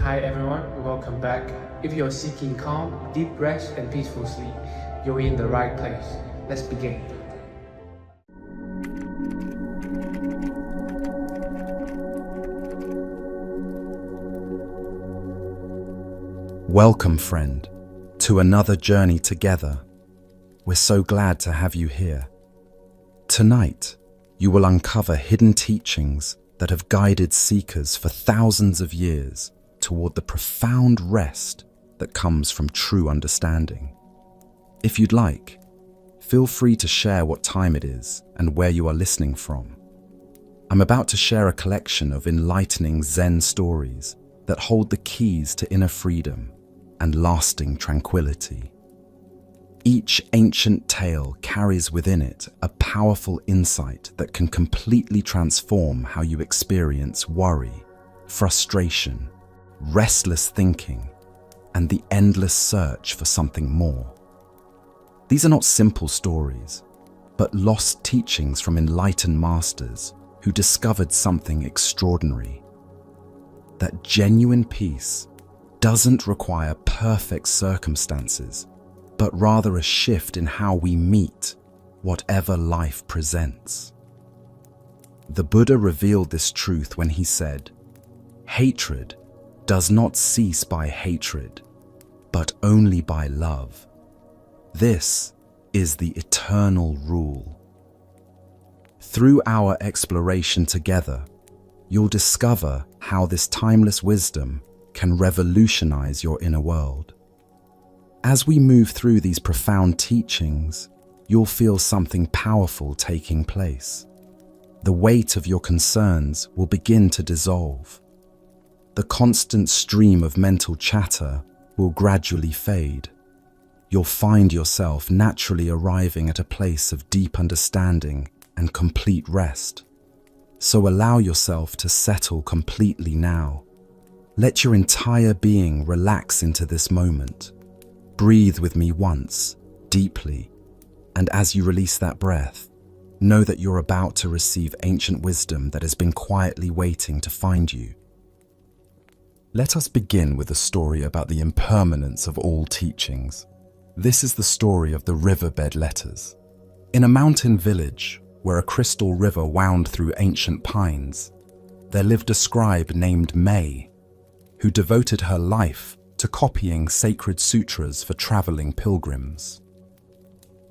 Hi everyone, welcome back. If you're seeking calm, deep rest, and peaceful sleep, you're in the right place. Let's begin. Welcome, friend, to another journey together. We're so glad to have you here. Tonight, you will uncover hidden teachings that have guided seekers for thousands of years toward the profound rest that comes from true understanding. If you'd like, feel free to share what time it is and where you are listening from. I'm about to share a collection of enlightening Zen stories that hold the keys to inner freedom and lasting tranquility. Each ancient tale carries within it a powerful insight that can completely transform how you experience worry, frustration, restless thinking, and the endless search for something more. These are not simple stories, but lost teachings from enlightened masters who discovered something extraordinary. That genuine peace doesn't require perfect circumstances, but rather a shift in how we meet whatever life presents. The Buddha revealed this truth when he said, "Hatred does not cease by hatred, but only by love. This is the eternal rule." Through our exploration together, you'll discover how this timeless wisdom can revolutionize your inner world. As we move through these profound teachings, you'll feel something powerful taking place. The weight of your concerns will begin to dissolve. The constant stream of mental chatter will gradually fade. You'll find yourself naturally arriving at a place of deep understanding and complete rest. So allow yourself to settle completely now. Let your entire being relax into this moment. Breathe with me once, deeply, and as you release that breath, know that you're about to receive ancient wisdom that has been quietly waiting to find you. Let us begin with a story about the impermanence of all teachings. This is the story of the riverbed letters. In a mountain village where a crystal river wound through ancient pines, there lived a scribe named May, who devoted her life to copying sacred sutras for traveling pilgrims.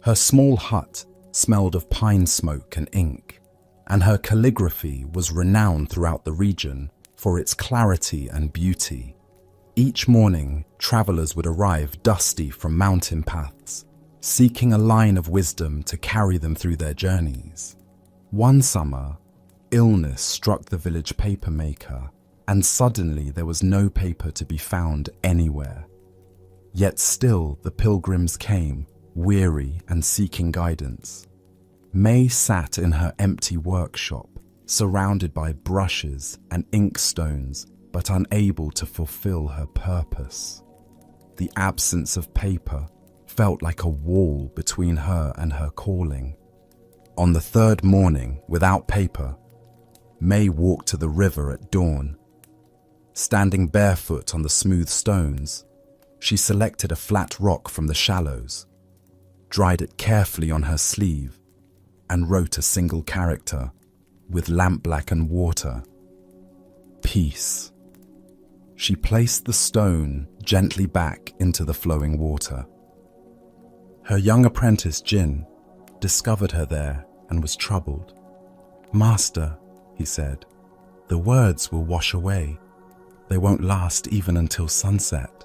Her small hut smelled of pine smoke and ink, and her calligraphy was renowned throughout the region for its clarity and beauty. Each morning, travelers would arrive dusty from mountain paths, seeking a line of wisdom to carry them through their journeys. One summer, illness struck the village papermaker, and suddenly there was no paper to be found anywhere. Yet still the pilgrims came, weary and seeking guidance. May sat in her empty workshop, surrounded by brushes and inkstones, but unable to fulfill her purpose. The absence of paper felt like a wall between her and her calling. On the third morning, without paper, May walked to the river at dawn. Standing barefoot on the smooth stones, she selected a flat rock from the shallows, dried it carefully on her sleeve, and wrote a single character with lampblack and water: peace. She placed the stone gently back into the flowing water. Her young apprentice Jin discovered her there and was troubled. "Master," he said, "the words will wash away. They won't last even until sunset."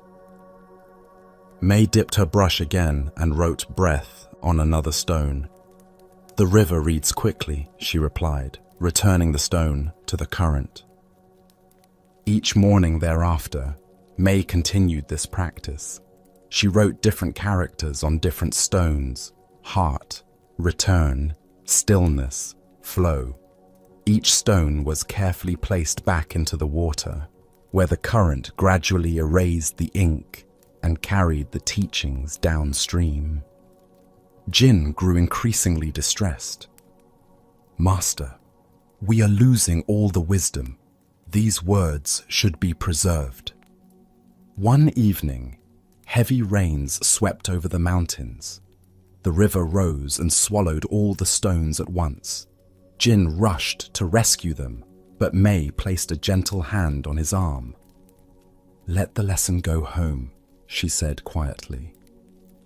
May dipped her brush again and wrote breath on another stone. "The river reads quickly," she replied, returning the stone to the current. Each morning thereafter, May continued this practice. She wrote different characters on different stones: heart, return, stillness, flow. Each stone was carefully placed back into the water, where the current gradually erased the ink and carried the teachings downstream. Jin grew increasingly distressed. "Master, we are losing all the wisdom. These words should be preserved." One evening, heavy rains swept over the mountains. The river rose and swallowed all the stones at once. Jin rushed to rescue them, but May placed a gentle hand on his arm. "Let the lesson go home," she said quietly.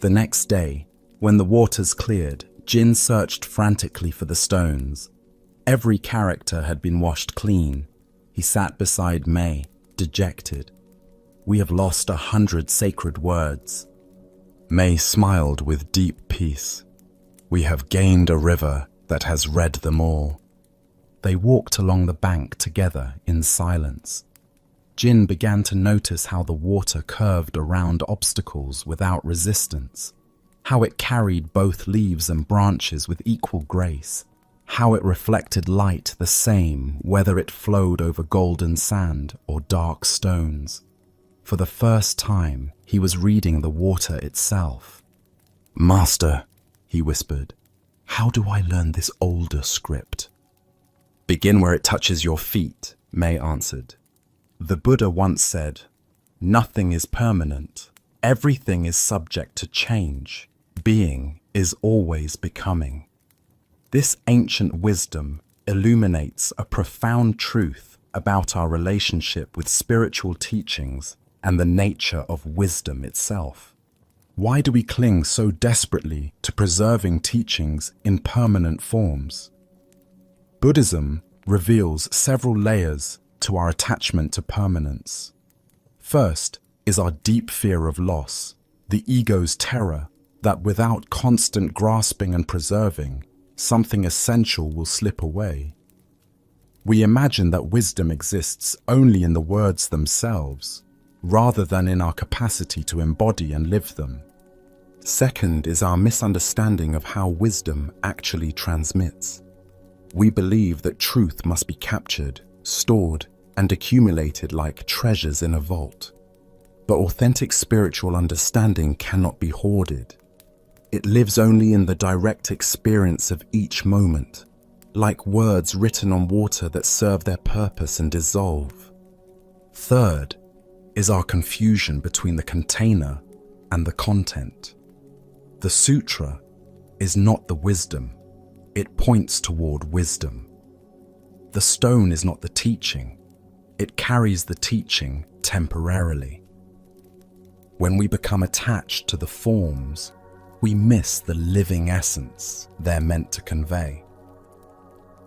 The next day, when the waters cleared, Jin searched frantically for the stones. Every character had been washed clean. He sat beside May, dejected. "We have lost 100 sacred words." May smiled with deep peace. "We have gained a river that has read them all." They walked along the bank together in silence. Jin began to notice how the water curved around obstacles without resistance, how it carried both leaves and branches with equal grace, how it reflected light the same whether it flowed over golden sand or dark stones. For the first time, he was reading the water itself. "Master," he whispered, "how do I learn this older script?" "Begin where it touches your feet," May answered. "The Buddha once said, 'Nothing is permanent. Everything is subject to change. Being is always becoming.' This ancient wisdom illuminates a profound truth about our relationship with spiritual teachings and the nature of wisdom itself. Why do we cling so desperately to preserving teachings in permanent forms? Buddhism reveals several layers to our attachment to permanence. First is our deep fear of loss, the ego's terror that without constant grasping and preserving, something essential will slip away. We imagine that wisdom exists only in the words themselves, rather than in our capacity to embody and live them. Second is our misunderstanding of how wisdom actually transmits. We believe that truth must be captured, stored, and accumulated like treasures in a vault. But authentic spiritual understanding cannot be hoarded. It lives only in the direct experience of each moment, like words written on water that serve their purpose and dissolve. Third is our confusion between the container and the content. The sutra is not the wisdom. It points toward wisdom. The stone is not the teaching. It carries the teaching temporarily. When we become attached to the forms, we miss the living essence they're meant to convey.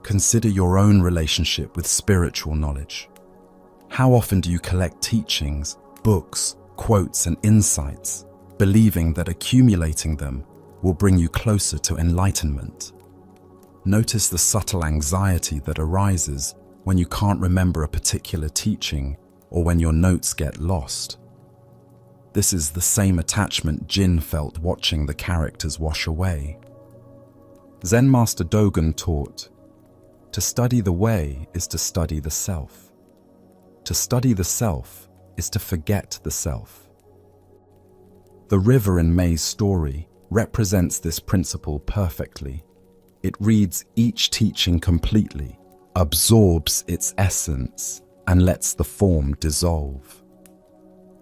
Consider your own relationship with spiritual knowledge. How often do you collect teachings, books, quotes, and insights, believing that accumulating them will bring you closer to enlightenment? Notice the subtle anxiety that arises when you can't remember a particular teaching or when your notes get lost. This is the same attachment Jin felt watching the characters wash away. Zen Master Dogen taught, "To study the way is to study the self. To study the self is to forget the self." The river in May's story represents this principle perfectly. It reads each teaching completely, absorbs its essence, and lets the form dissolve.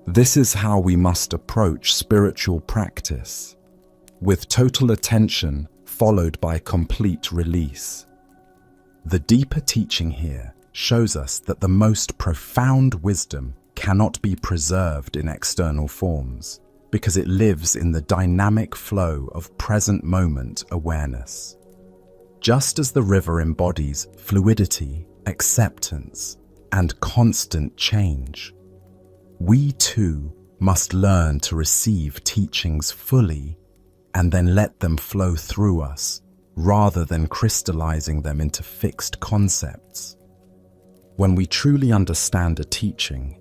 This is how we must approach spiritual practice, with total attention followed by complete release. The deeper teaching here shows us that the most profound wisdom cannot be preserved in external forms, because it lives in the dynamic flow of present moment awareness. Just as the river embodies fluidity, acceptance, and constant change, we too must learn to receive teachings fully and then let them flow through us, rather than crystallizing them into fixed concepts. When we truly understand a teaching,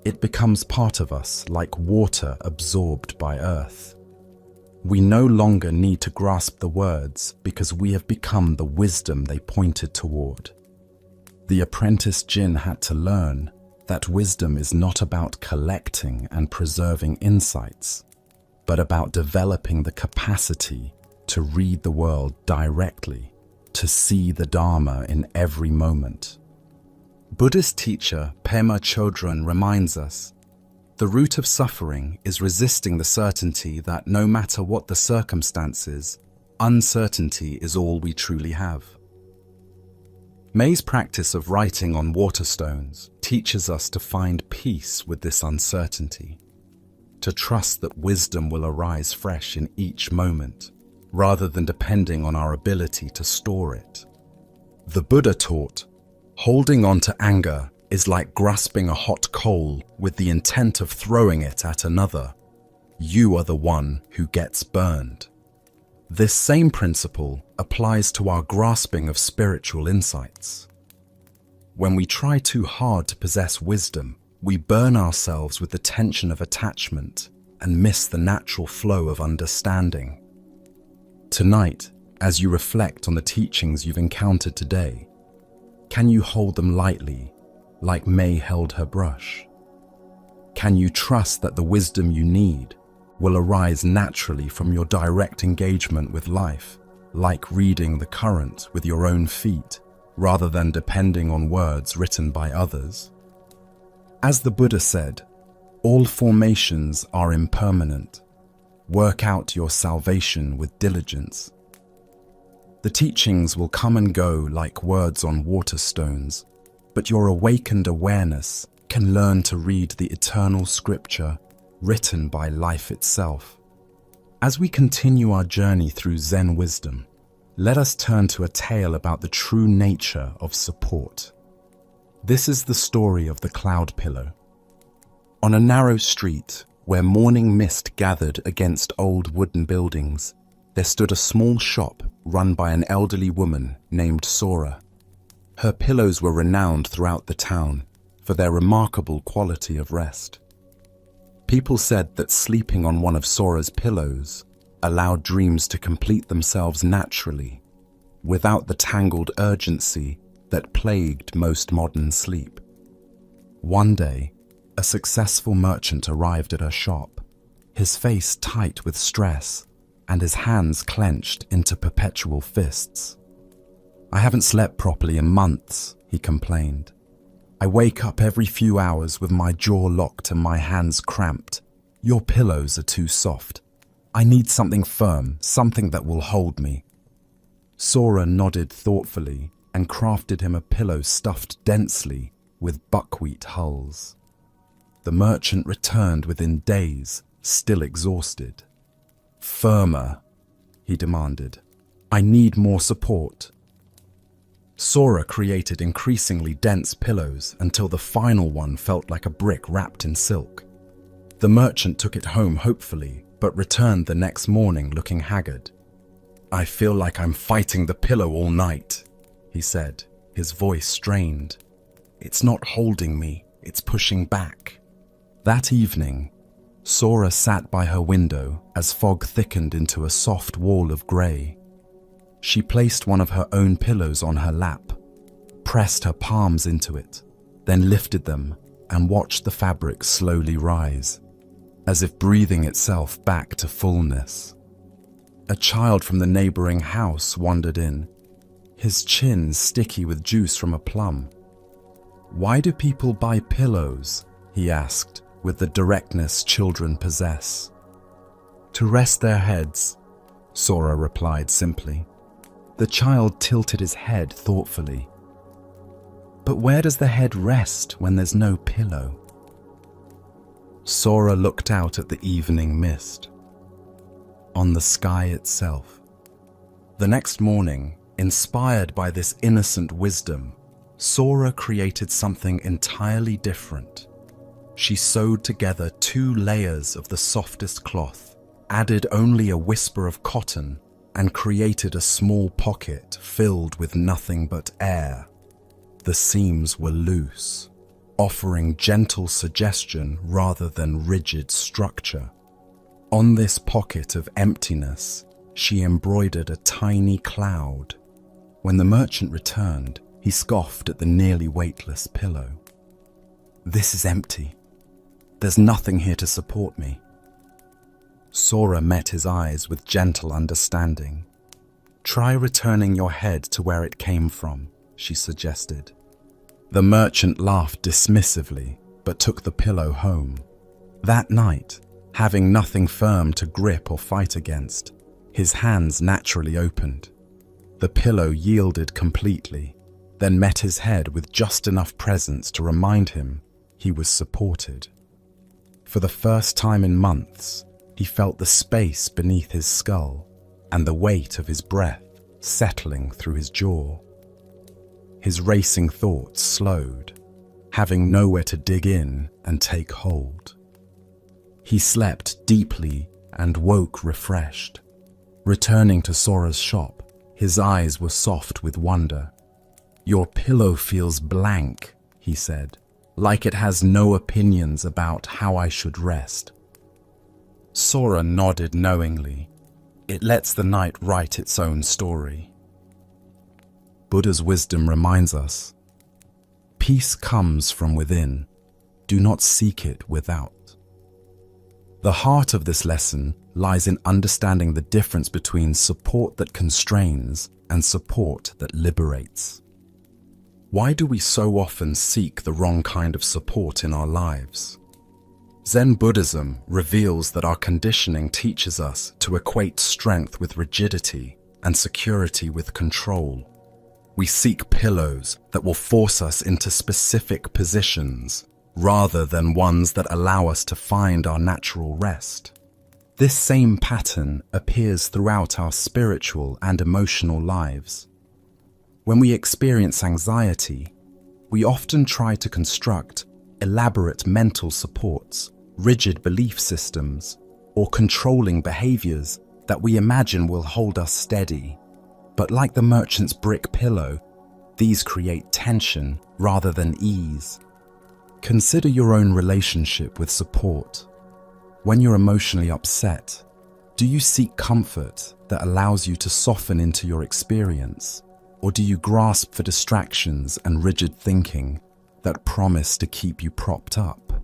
it becomes part of us like water absorbed by earth. We no longer need to grasp the words because we have become the wisdom they pointed toward. The apprentice Jin had to learn that wisdom is not about collecting and preserving insights, but about developing the capacity to read the world directly, to see the Dharma in every moment. Buddhist teacher Pema Chodron reminds us, The root of suffering is resisting the certainty that no matter what the circumstances, uncertainty is all we truly have. May's practice of writing on waterstones teaches us to find peace with this uncertainty, to trust that wisdom will arise fresh in each moment, rather than depending on our ability to store it. The Buddha taught, holding on to anger is like grasping a hot coal with the intent of throwing it at another. You are the one who gets burned. This same principle applies to our grasping of spiritual insights. When we try too hard to possess wisdom, we burn ourselves with the tension of attachment and miss the natural flow of understanding. Tonight, as you reflect on the teachings you've encountered today, can you hold them lightly, like May held her brush? Can you trust that the wisdom you need will arise naturally from your direct engagement with life, like reading the current with your own feet, rather than depending on words written by others? As the Buddha said, all formations are impermanent. Work out your salvation with diligence. The teachings will come and go like words on waterstones, but your awakened awareness can learn to read the eternal scripture written by life itself. As we continue our journey through Zen wisdom, let us turn to a tale about the true nature of support. This is the story of the cloud pillow. On a narrow street, where morning mist gathered against old wooden buildings, there stood a small shop run by an elderly woman named Sora. Her pillows were renowned throughout the town for their remarkable quality of rest. People said that sleeping on one of Sora's pillows allowed dreams to complete themselves naturally, without the tangled urgency that plagued most modern sleep. One day, a successful merchant arrived at her shop, his face tight with stress and his hands clenched into perpetual fists. "I haven't slept properly in months," he complained. "I wake up every few hours with my jaw locked and my hands cramped. Your pillows are too soft. I need something firm, something that will hold me." Sora nodded thoughtfully and crafted him a pillow stuffed densely with buckwheat hulls. The merchant returned within days, still exhausted. "Firmer," he demanded. "I need more support." Sora created increasingly dense pillows until the final one felt like a brick wrapped in silk. The merchant took it home hopefully, but returned the next morning looking haggard. "I feel like I'm fighting the pillow all night," he said, his voice strained. "It's not holding me, it's pushing back." That evening, Sora sat by her window as fog thickened into a soft wall of grey. She placed one of her own pillows on her lap, pressed her palms into it, then lifted them and watched the fabric slowly rise, as if breathing itself back to fullness. A child from the neighboring house wandered in, his chin sticky with juice from a plum. "Why do people buy pillows?" he asked, with the directness children possess. "To rest their heads," Sora replied simply. The child tilted his head thoughtfully. "But where does the head rest when there's no pillow?" Sora looked out at the evening mist, on the sky itself. The next morning, inspired by this innocent wisdom, Sora created something entirely different. She sewed together 2 layers of the softest cloth, added only a whisper of cotton, and created a small pocket filled with nothing but air. The seams were loose, offering gentle suggestion rather than rigid structure. On this pocket of emptiness, she embroidered a tiny cloud. When the merchant returned, he scoffed at the nearly weightless pillow. "This is empty. There's nothing here to support me." Sora met his eyes with gentle understanding. "Try returning your head to where it came from," she suggested. The merchant laughed dismissively, but took the pillow home. That night, having nothing firm to grip or fight against, his hands naturally opened. The pillow yielded completely, then met his head with just enough presence to remind him he was supported. For the first time in months, he felt the space beneath his skull and the weight of his breath settling through his jaw. His racing thoughts slowed, having nowhere to dig in and take hold. He slept deeply and woke refreshed. Returning to Sora's shop, his eyes were soft with wonder. "Your pillow feels blank," he said, "like it has no opinions about how I should rest." Sora nodded knowingly. It lets the night write its own story. Buddha's wisdom reminds us, peace comes from within. Do not seek it without. The heart of this lesson lies in understanding the difference between support that constrains and support that liberates. Why do we so often seek the wrong kind of support in our lives? Zen Buddhism reveals that our conditioning teaches us to equate strength with rigidity and security with control. We seek pillows that will force us into specific positions, rather than ones that allow us to find our natural rest. This same pattern appears throughout our spiritual and emotional lives. When we experience anxiety, we often try to construct elaborate mental supports, rigid belief systems, or controlling behaviors that we imagine will hold us steady. But like the merchant's brick pillow, these create tension rather than ease. Consider your own relationship with support. When you're emotionally upset, do you seek comfort that allows you to soften into your experience? Or do you grasp for distractions and rigid thinking that promise to keep you propped up?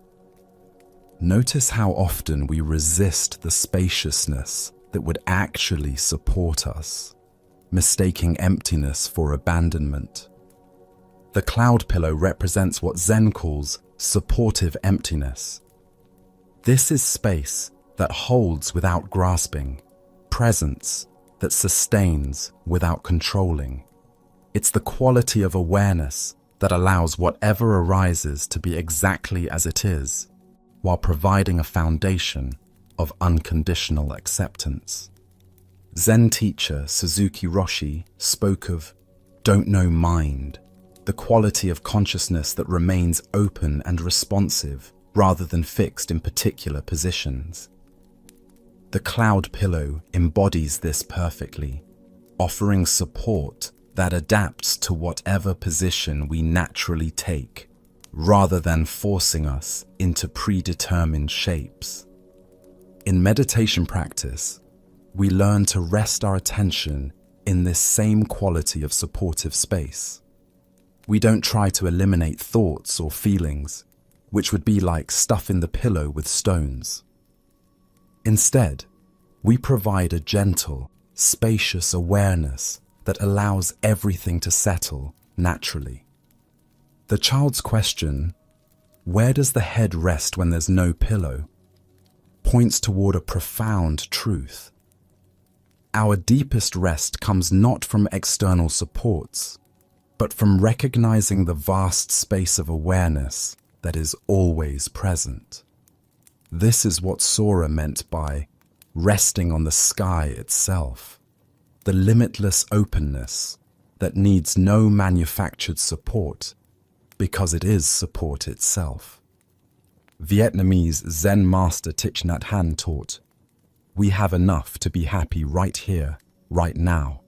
Notice how often we resist the spaciousness that would actually support us, mistaking emptiness for abandonment. The cloud pillow represents what Zen calls supportive emptiness. This is space that holds without grasping, presence that sustains without controlling. It's the quality of awareness that allows whatever arises to be exactly as it is, while providing a foundation of unconditional acceptance. Zen teacher Suzuki Roshi spoke of "don't know mind," the quality of consciousness that remains open and responsive rather than fixed in particular positions. The cloud pillow embodies this perfectly, offering support that adapts to whatever position we naturally take, rather than forcing us into predetermined shapes. In meditation practice, we learn to rest our attention in this same quality of supportive space. We don't try to eliminate thoughts or feelings, which would be like stuffing the pillow with stones. Instead, we provide a gentle, spacious awareness that allows everything to settle naturally. The child's question, "Where does the head rest when there's no pillow?" points toward a profound truth. Our deepest rest comes not from external supports, but from recognizing the vast space of awareness that is always present. This is what Sora meant by resting on the sky itself, the limitless openness that needs no manufactured support because it is support itself. Vietnamese Zen master Thich Nhat Hanh taught, "We have enough to be happy right here, right now."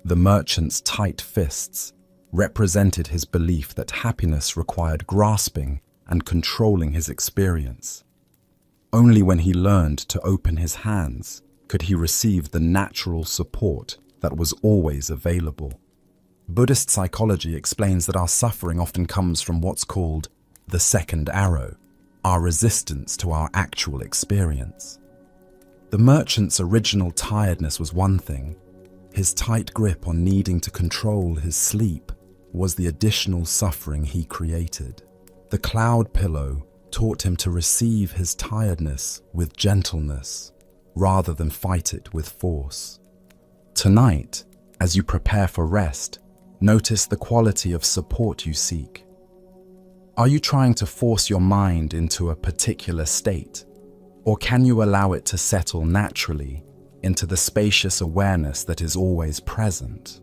The merchant's tight fists represented his belief that happiness required grasping and controlling his experience. Only when he learned to open his hands could he receive the natural support that was always available. Buddhist psychology explains that our suffering often comes from what's called the second arrow, our resistance to our actual experience. The merchant's original tiredness was one thing. His tight grip on needing to control his sleep was the additional suffering he created. The cloud pillow taught him to receive his tiredness with gentleness rather than fight it with force. Tonight, as you prepare for rest, notice the quality of support you seek. Are you trying to force your mind into a particular state, or can you allow it to settle naturally into the spacious awareness that is always present?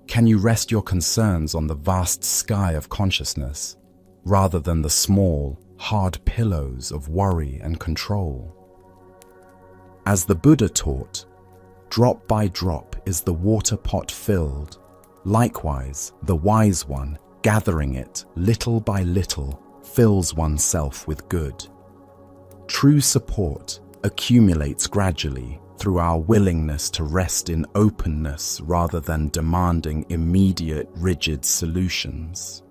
Can you rest your concerns on the vast sky of consciousness rather than the small, hard pillows of worry and control? As the Buddha taught, drop by drop is the water pot filled. Likewise, the wise one, gathering it little by little, fills oneself with good. True support accumulates gradually through our willingness to rest in openness rather than demanding immediate, rigid solutions.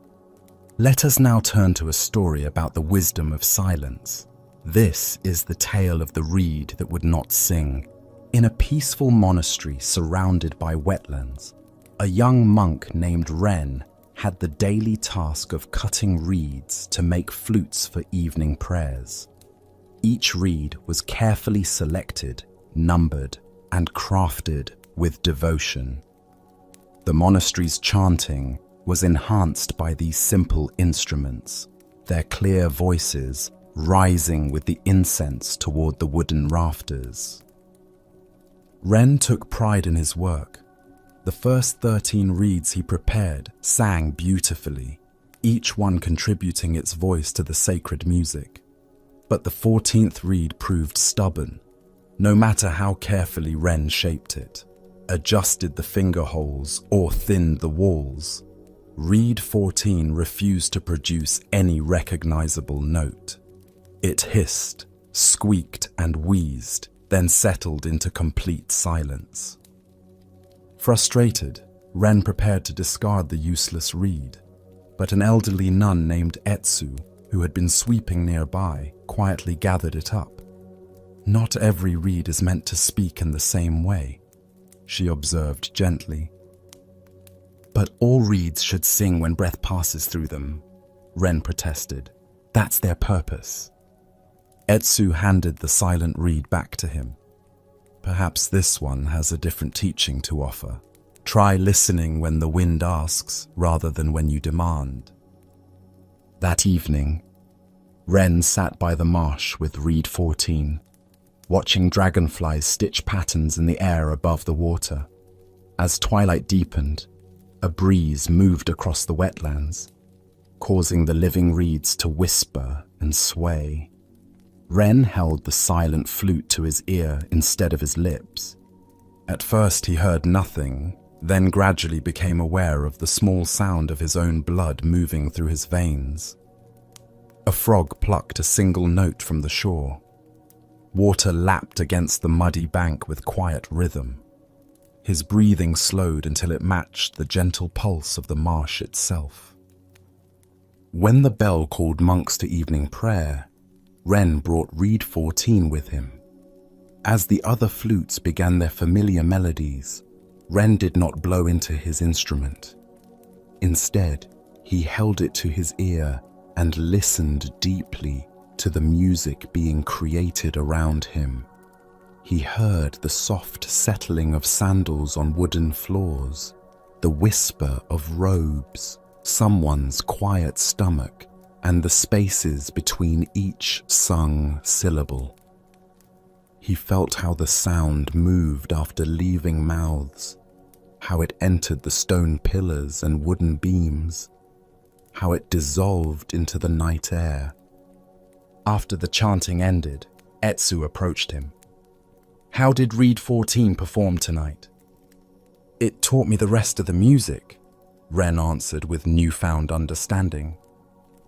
Let us now turn to a story about the wisdom of silence. This is the tale of the reed that would not sing. In a peaceful monastery surrounded by wetlands, a young monk named Ren had the daily task of cutting reeds to make flutes for evening prayers. Each reed was carefully selected, numbered, and crafted with devotion. The monastery's chanting was enhanced by these simple instruments, their clear voices rising with the incense toward the wooden rafters. Ren took pride in his work. The first 13 reeds he prepared sang beautifully, each one contributing its voice to the sacred music. But the 14th reed proved stubborn. No matter how carefully Ren shaped it, adjusted the finger holes, or thinned the walls, reed 14 refused to produce any recognizable note. It hissed, squeaked, and wheezed, then settled into complete silence. Frustrated, Ren prepared to discard the useless reed, but an elderly nun named Etsu, who had been sweeping nearby, quietly gathered it up. "Not every reed is meant to speak in the same way," she observed gently. "But all reeds should sing when breath passes through them," Ren protested. "That's their purpose." Etsu handed the silent reed back to him. "Perhaps this one has a different teaching to offer. Try listening when the wind asks rather than when you demand." That evening, Ren sat by the marsh with reed 14, watching dragonflies stitch patterns in the air above the water. As twilight deepened, a breeze moved across the wetlands, causing the living reeds to whisper and sway. Ren held the silent flute to his ear instead of his lips. At first he heard nothing, then gradually became aware of the small sound of his own blood moving through his veins. A frog plucked a single note from the shore. Water lapped against the muddy bank with quiet rhythm. His breathing slowed until it matched the gentle pulse of the marsh itself. When the bell called monks to evening prayer, Ren brought reed 14 with him. As the other flutes began their familiar melodies, Ren did not blow into his instrument. Instead, he held it to his ear and listened deeply to the music being created around him. He heard the soft settling of sandals on wooden floors, the whisper of robes, someone's quiet stomach, and the spaces between each sung syllable. He felt how the sound moved after leaving mouths, how it entered the stone pillars and wooden beams, how it dissolved into the night air. After the chanting ended, Etsu approached him. "How did reed 14 perform tonight?" "It taught me the rest of the music," Ren answered with newfound understanding.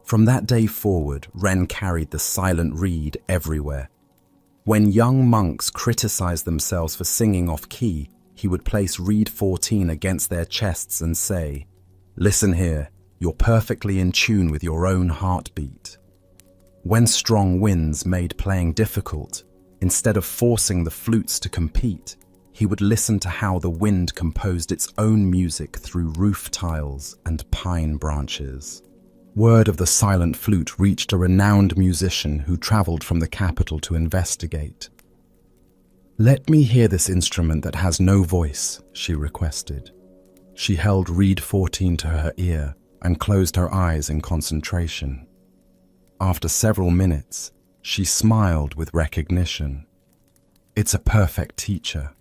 From that day forward, Ren carried the silent reed everywhere. When young monks criticized themselves for singing off key, he would place reed 14 against their chests and say, "Listen here, you're perfectly in tune with your own heartbeat." When strong winds made playing difficult, instead of forcing the flutes to compete, he would listen to how the wind composed its own music through roof tiles and pine branches. Word of the silent flute reached a renowned musician who traveled from the capital to investigate. "Let me hear this instrument that has no voice," she requested. She held reed 14 to her ear and closed her eyes in concentration. After several minutes, she smiled with recognition. "It's a perfect teacher.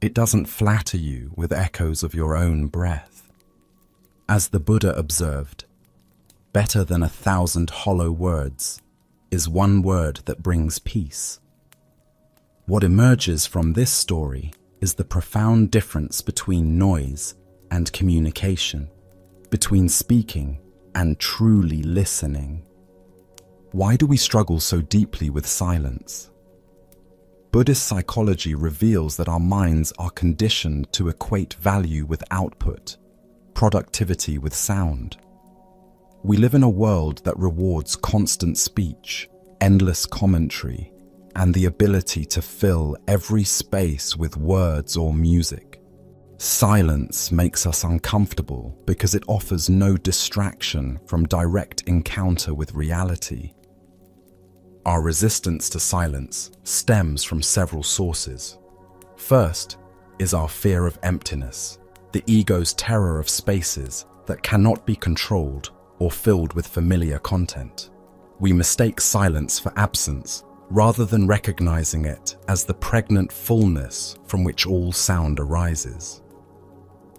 It doesn't flatter you with echoes of your own breath." As the Buddha observed, better than 1,000 hollow words is one word that brings peace. What emerges from this story is the profound difference between noise and communication, between speaking and truly listening. Why do we struggle so deeply with silence? Buddhist psychology reveals that our minds are conditioned to equate value with output, productivity with sound. We live in a world that rewards constant speech, endless commentary, and the ability to fill every space with words or music. Silence makes us uncomfortable because it offers no distraction from direct encounter with reality. Our resistance to silence stems from several sources. First is our fear of emptiness, the ego's terror of spaces that cannot be controlled or filled with familiar content. We mistake silence for absence rather than recognizing it as the pregnant fullness from which all sound arises.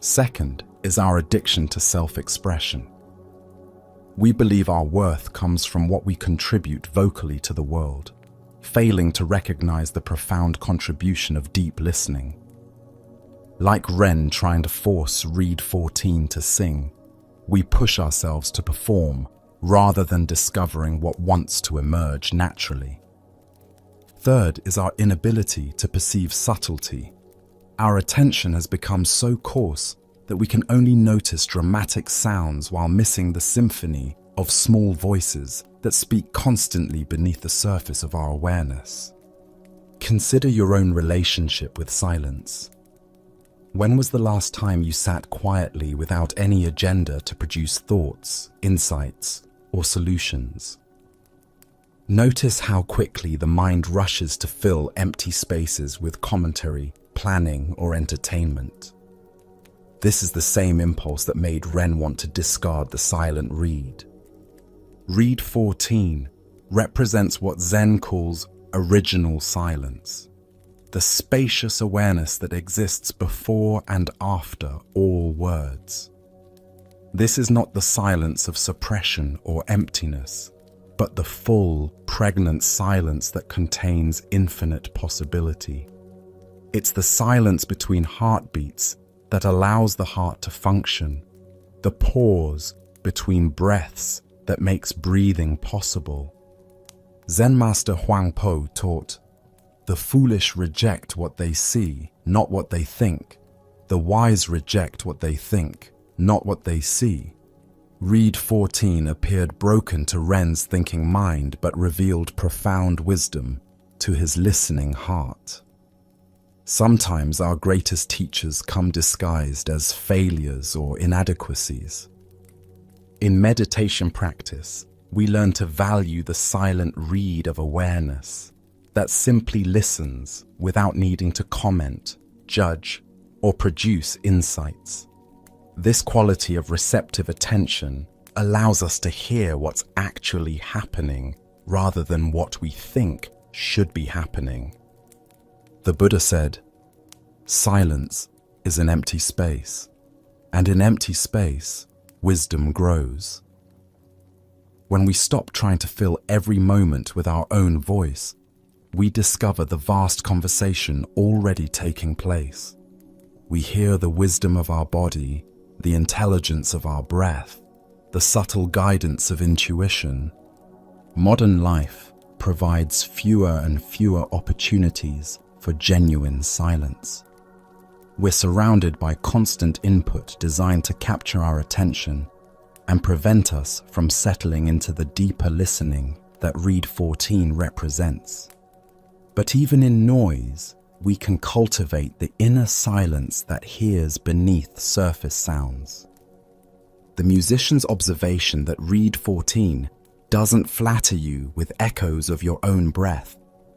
Second is our addiction to self-expression. We believe our worth comes from what we contribute vocally to the world, failing to recognize the profound contribution of deep listening. Like Ren trying to force reed 14 to sing, we push ourselves to perform rather than discovering what wants to emerge naturally. Third is our inability to perceive subtlety. Our attention has become so coarse that we can only notice dramatic sounds while missing the symphony of small voices that speak constantly beneath the surface of our awareness. Consider your own relationship with silence. When was the last time you sat quietly without any agenda to produce thoughts, insights, or solutions? Notice how quickly the mind rushes to fill empty spaces with commentary, planning, or entertainment. This is the same impulse that made Ren want to discard the silent reed. Reed 14 represents what Zen calls original silence, the spacious awareness that exists before and after all words. This is not the silence of suppression or emptiness, but the full, pregnant silence that contains infinite possibility. It's the silence between heartbeats that allows the heart to function, the pause between breaths that makes breathing possible. Zen master Huang Po taught, "The foolish reject what they see, not what they think. The wise reject what they think, not what they see." Reed 14 appeared broken to Ren's thinking mind but revealed profound wisdom to his listening heart. Sometimes our greatest teachers come disguised as failures or inadequacies. In meditation practice, we learn to value the silent reed of awareness that simply listens without needing to comment, judge, or produce insights. This quality of receptive attention allows us to hear what's actually happening rather than what we think should be happening. The Buddha said, "Silence is an empty space, and in empty space, wisdom grows." When we stop trying to fill every moment with our own voice, we discover the vast conversation already taking place. We hear the wisdom of our body, the intelligence of our breath, the subtle guidance of intuition. Modern life provides fewer and fewer opportunities for genuine silence. We're surrounded by constant input designed to capture our attention and prevent us from settling into the deeper listening that Reed 14 represents. But even in noise, we can cultivate the inner silence that hears beneath surface sounds. the musician's observation that reed 14 doesn't flatter you with echoes of your own breath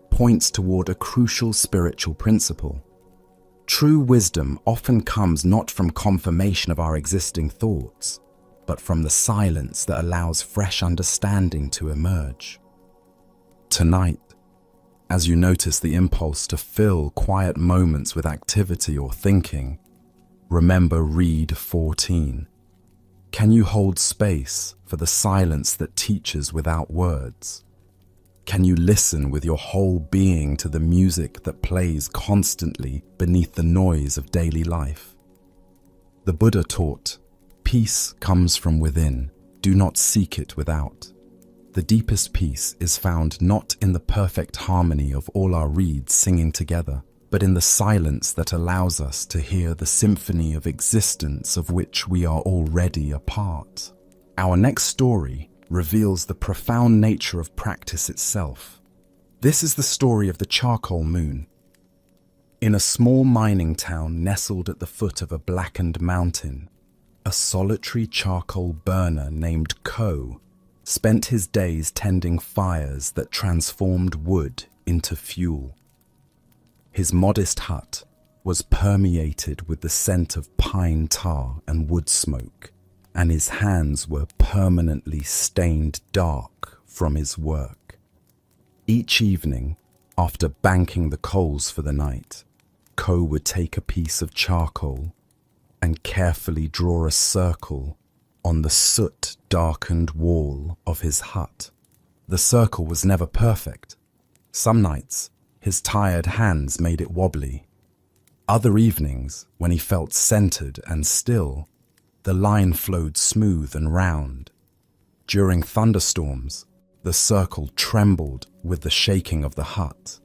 points toward a crucial spiritual principle. True wisdom often comes not from confirmation of our existing thoughts, but from the silence that allows fresh understanding to emerge. Tonight, as you notice the impulse to fill quiet moments with activity or thinking, remember reed 14. Can you hold space for the silence that teaches without words? Can you listen with your whole being to the music that plays constantly beneath the noise of daily life? The Buddha taught, "Peace comes from within, do not seek it without." The deepest peace is found not in the perfect harmony of all our reeds singing together, but in the silence that allows us to hear the symphony of existence of which we are already a part. Our next story reveals the profound nature of practice itself. This is the story of the charcoal moon. In a small mining town nestled at the foot of a blackened mountain, a solitary charcoal burner named Ko spent his days tending fires that transformed wood into fuel. His modest hut was permeated with the scent of pine tar and wood smoke, and his hands were permanently stained dark from his work. Each evening, after banking the coals for the night, Ko would take a piece of charcoal and carefully draw a circle on the soot-darkened wall of his hut. The circle was never perfect. Some nights, his tired hands made it wobbly. Other evenings, when he felt centered and still, the line flowed smooth and round. During thunderstorms, the circle trembled with the shaking of the hut.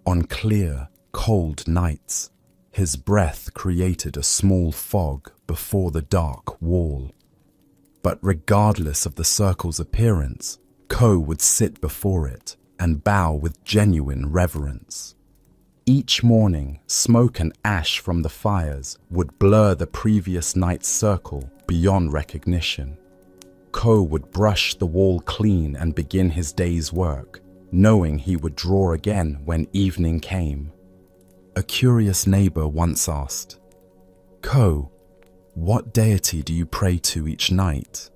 On clear, cold nights, his breath created a small fog before the dark wall. But regardless of the circle's appearance, Ko would sit before it and bow with genuine reverence. Each morning, smoke and ash from the fires would blur the previous night's circle beyond recognition. Ko would brush the wall clean and begin his day's work, knowing he would draw again when evening came. A curious neighbor once asked, "Ko, what deity do you pray to each night?"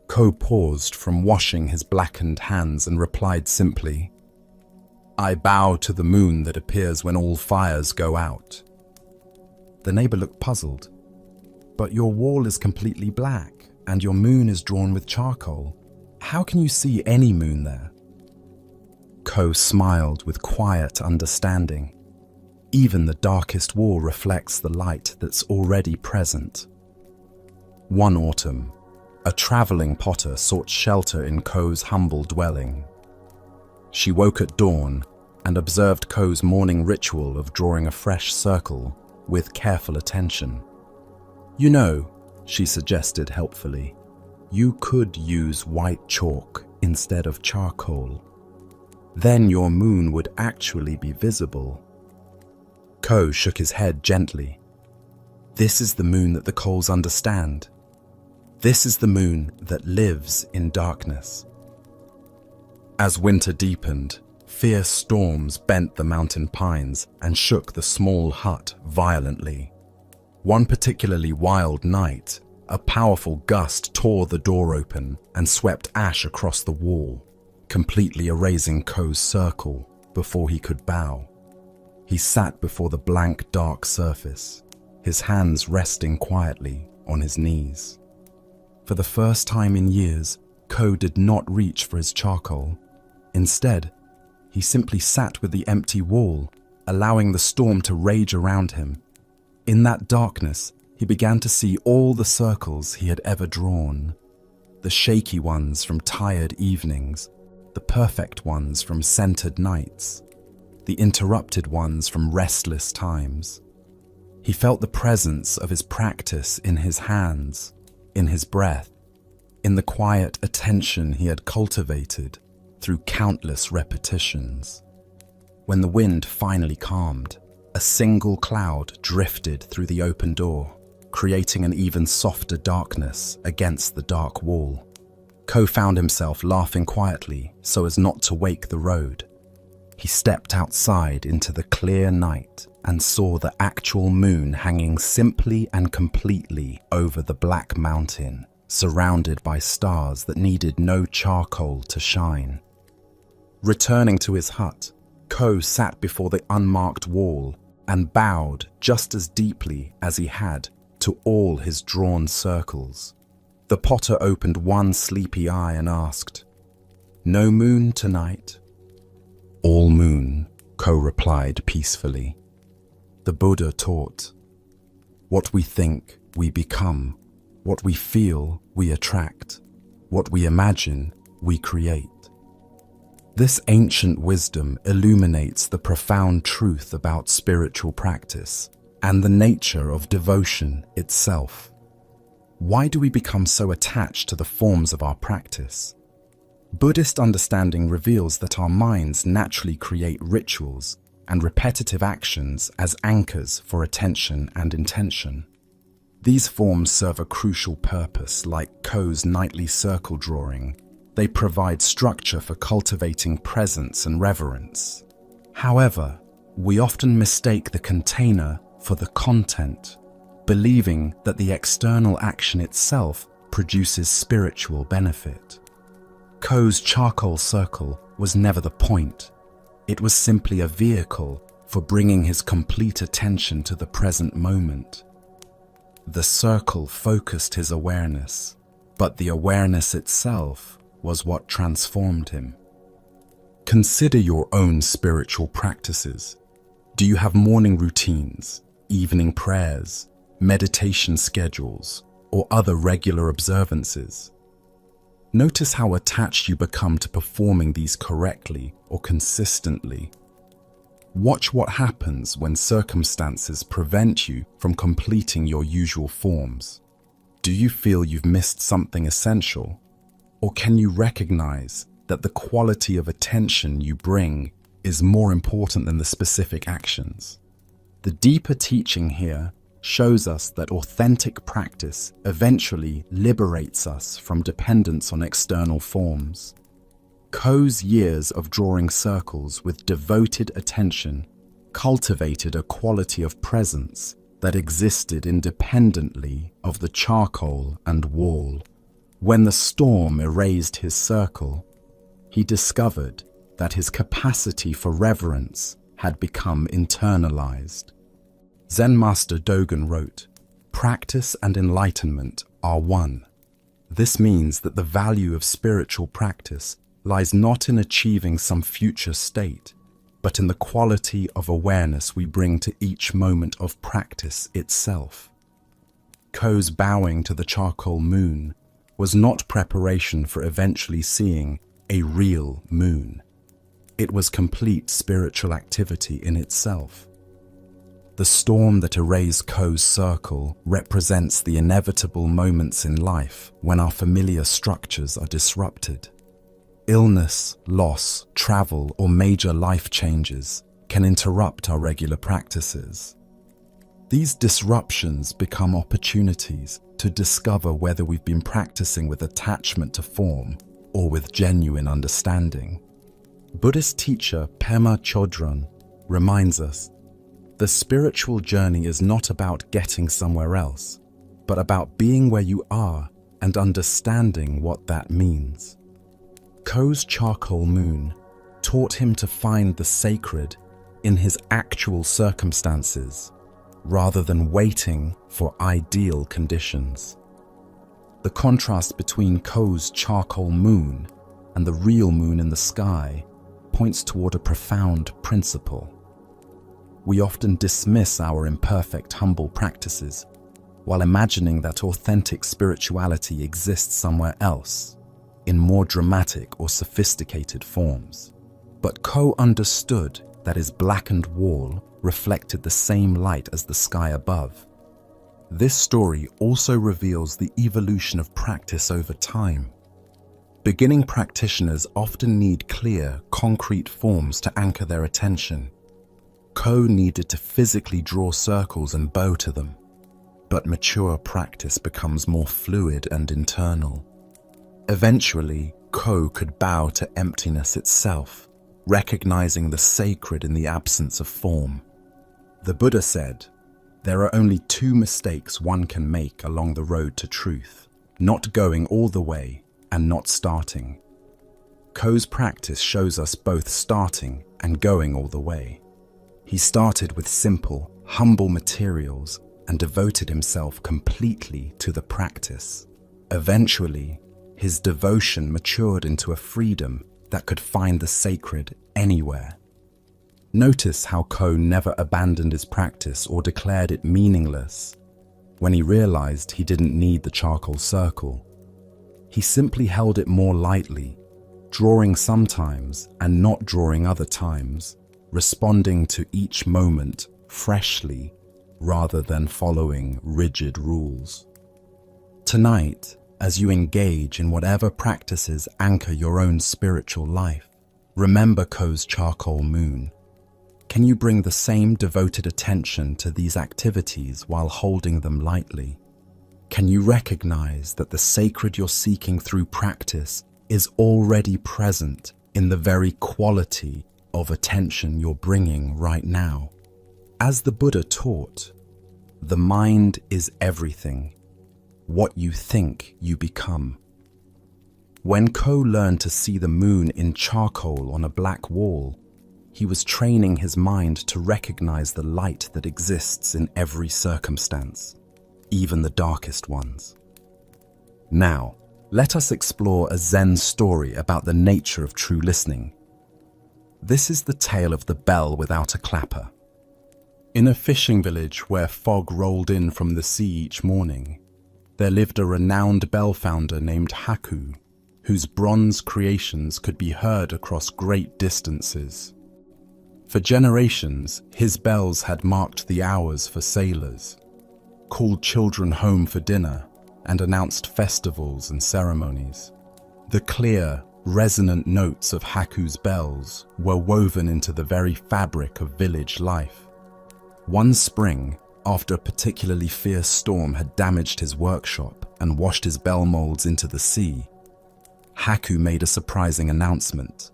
Ko paused from washing his blackened hands and replied simply, "I bow to the moon that appears when all fires go out." The neighbor looked puzzled. "But your wall is completely black and your moon is drawn with charcoal. How can you see any moon there?" Ko smiled with quiet understanding. Even the darkest wall reflects the light that's already present. One autumn, a traveling potter sought shelter in Ko's humble dwelling. She woke at dawn and observed Ko's morning ritual of drawing a fresh circle with careful attention. "You know," she suggested helpfully, "you could use white chalk instead of charcoal. Then your moon would actually be visible." Ko shook his head gently. "This is the moon that the coals understand. This is the moon that lives in darkness." As winter deepened, fierce storms bent the mountain pines and shook the small hut violently. One particularly wild night, a powerful gust tore the door open and swept ash across the wall, completely erasing Ko's circle before he could bow. He sat before the blank, dark surface, his hands resting quietly on his knees. For the first time in years, Ko did not reach for his charcoal. Instead, he simply sat with the empty wall, allowing the storm to rage around him. In that darkness, he began to see all the circles he had ever drawn. The shaky ones from tired evenings, the perfect ones from centered nights, the interrupted ones from restless times. He felt the presence of his practice in his hands, in his breath, in the quiet attention he had cultivated through countless repetitions. When the wind finally calmed, a single cloud drifted through the open door, creating an even softer darkness against the dark wall. Ko found himself laughing quietly so as not to wake the road. He stepped outside into the clear night and saw the actual moon hanging simply and completely over the black mountain, surrounded by stars that needed no charcoal to shine. Returning to his hut, Ko sat before the unmarked wall and bowed just as deeply as he had to all his drawn circles. The potter opened one sleepy eye and asked, "No moon tonight?" "All moon," Ko replied peacefully. The Buddha taught, "What we think, we become. What we feel, we attract. What we imagine, we create." This ancient wisdom illuminates the profound truth about spiritual practice and the nature of devotion itself. Why do we become so attached to the forms of our practice? Buddhist understanding reveals that our minds naturally create rituals and repetitive actions as anchors for attention and intention. These forms serve a crucial purpose, like Ko's nightly circle drawing. They provide structure for cultivating presence and reverence. However, we often mistake the container for the content, believing that the external action itself produces spiritual benefit. Ko's charcoal circle was never the point. It was simply a vehicle for bringing his complete attention to the present moment. The circle focused his awareness, but the awareness itself was what transformed him. Consider your own spiritual practices. Do you have morning routines, evening prayers, meditation schedules, or other regular observances? Notice how attached you become to performing these correctly or consistently. Watch what happens when circumstances prevent you from completing your usual forms. Do you feel you've missed something essential? Or can you recognize that the quality of attention you bring is more important than the specific actions? The deeper teaching here shows us that authentic practice eventually liberates us from dependence on external forms. Ko's years of drawing circles with devoted attention cultivated a quality of presence that existed independently of the charcoal and wall. When the storm erased his circle, he discovered that his capacity for reverence had become internalized. Zen master Dogen wrote, "Practice and enlightenment are one." This means that the value of spiritual practice lies not in achieving some future state, but in the quality of awareness we bring to each moment of practice itself. Ko's bowing to the charcoal moon was not preparation for eventually seeing a real moon. It was complete spiritual activity in itself. The storm that erased Ko's circle represents the inevitable moments in life when our familiar structures are disrupted. Illness, loss, travel, or major life changes can interrupt our regular practices. These disruptions become opportunities to discover whether we've been practicing with attachment to form or with genuine understanding. Buddhist teacher Pema Chodron reminds us, the spiritual journey is not about getting somewhere else, but about being where you are and understanding what that means. Ko's charcoal moon taught him to find the sacred in his actual circumstances, rather than waiting for ideal conditions. The contrast between Ko's charcoal moon and the real moon in the sky points toward a profound principle. We often dismiss our imperfect, humble practices while imagining that authentic spirituality exists somewhere else, in more dramatic or sophisticated forms. But Ko understood that his blackened wall reflected the same light as the sky above. This story also reveals the evolution of practice over time. Beginning practitioners often need clear, concrete forms to anchor their attention. Ko needed to physically draw circles and bow to them. but mature practice becomes more fluid and internal. Eventually, Ko could bow to emptiness itself, recognizing the sacred in the absence of form. The Buddha said, "There are only two mistakes one can make along the road to truth: not going all the way and not starting." Ko's practice shows us both starting and going all the way. He started with simple, humble materials and devoted himself completely to the practice. Eventually, his devotion matured into a freedom that could find the sacred anywhere. Notice how Ko never abandoned his practice or declared it meaningless. When he realized he didn't need the charcoal circle, he simply held it more lightly, drawing sometimes and not drawing other times, responding to each moment freshly rather than following rigid rules. Tonight, as you engage in whatever practices anchor your own spiritual life, remember Ko's charcoal moon. Can you bring the same devoted attention to these activities while holding them lightly? Can you recognize that the sacred you're seeking through practice is already present in the very quality of attention you're bringing right now? As the Buddha taught, the mind is everything. What you think, you become. When Ko learned to see the moon in charcoal on a black wall, he was training his mind to recognize the light that exists in every circumstance, even the darkest ones. Now, let us explore a Zen story about the nature of true listening. This is the tale of the bell without a clapper. In a fishing village where fog rolled in from the sea each morning, there lived a renowned bell founder named Haku, whose bronze creations could be heard across great distances. For generations, his bells had marked the hours for sailors, called children home for dinner, and announced festivals and ceremonies. The clear, resonant notes of Haku's bells were woven into the very fabric of village life. One spring, after a particularly fierce storm had damaged his workshop and washed his bell molds into the sea, Haku made a surprising announcement.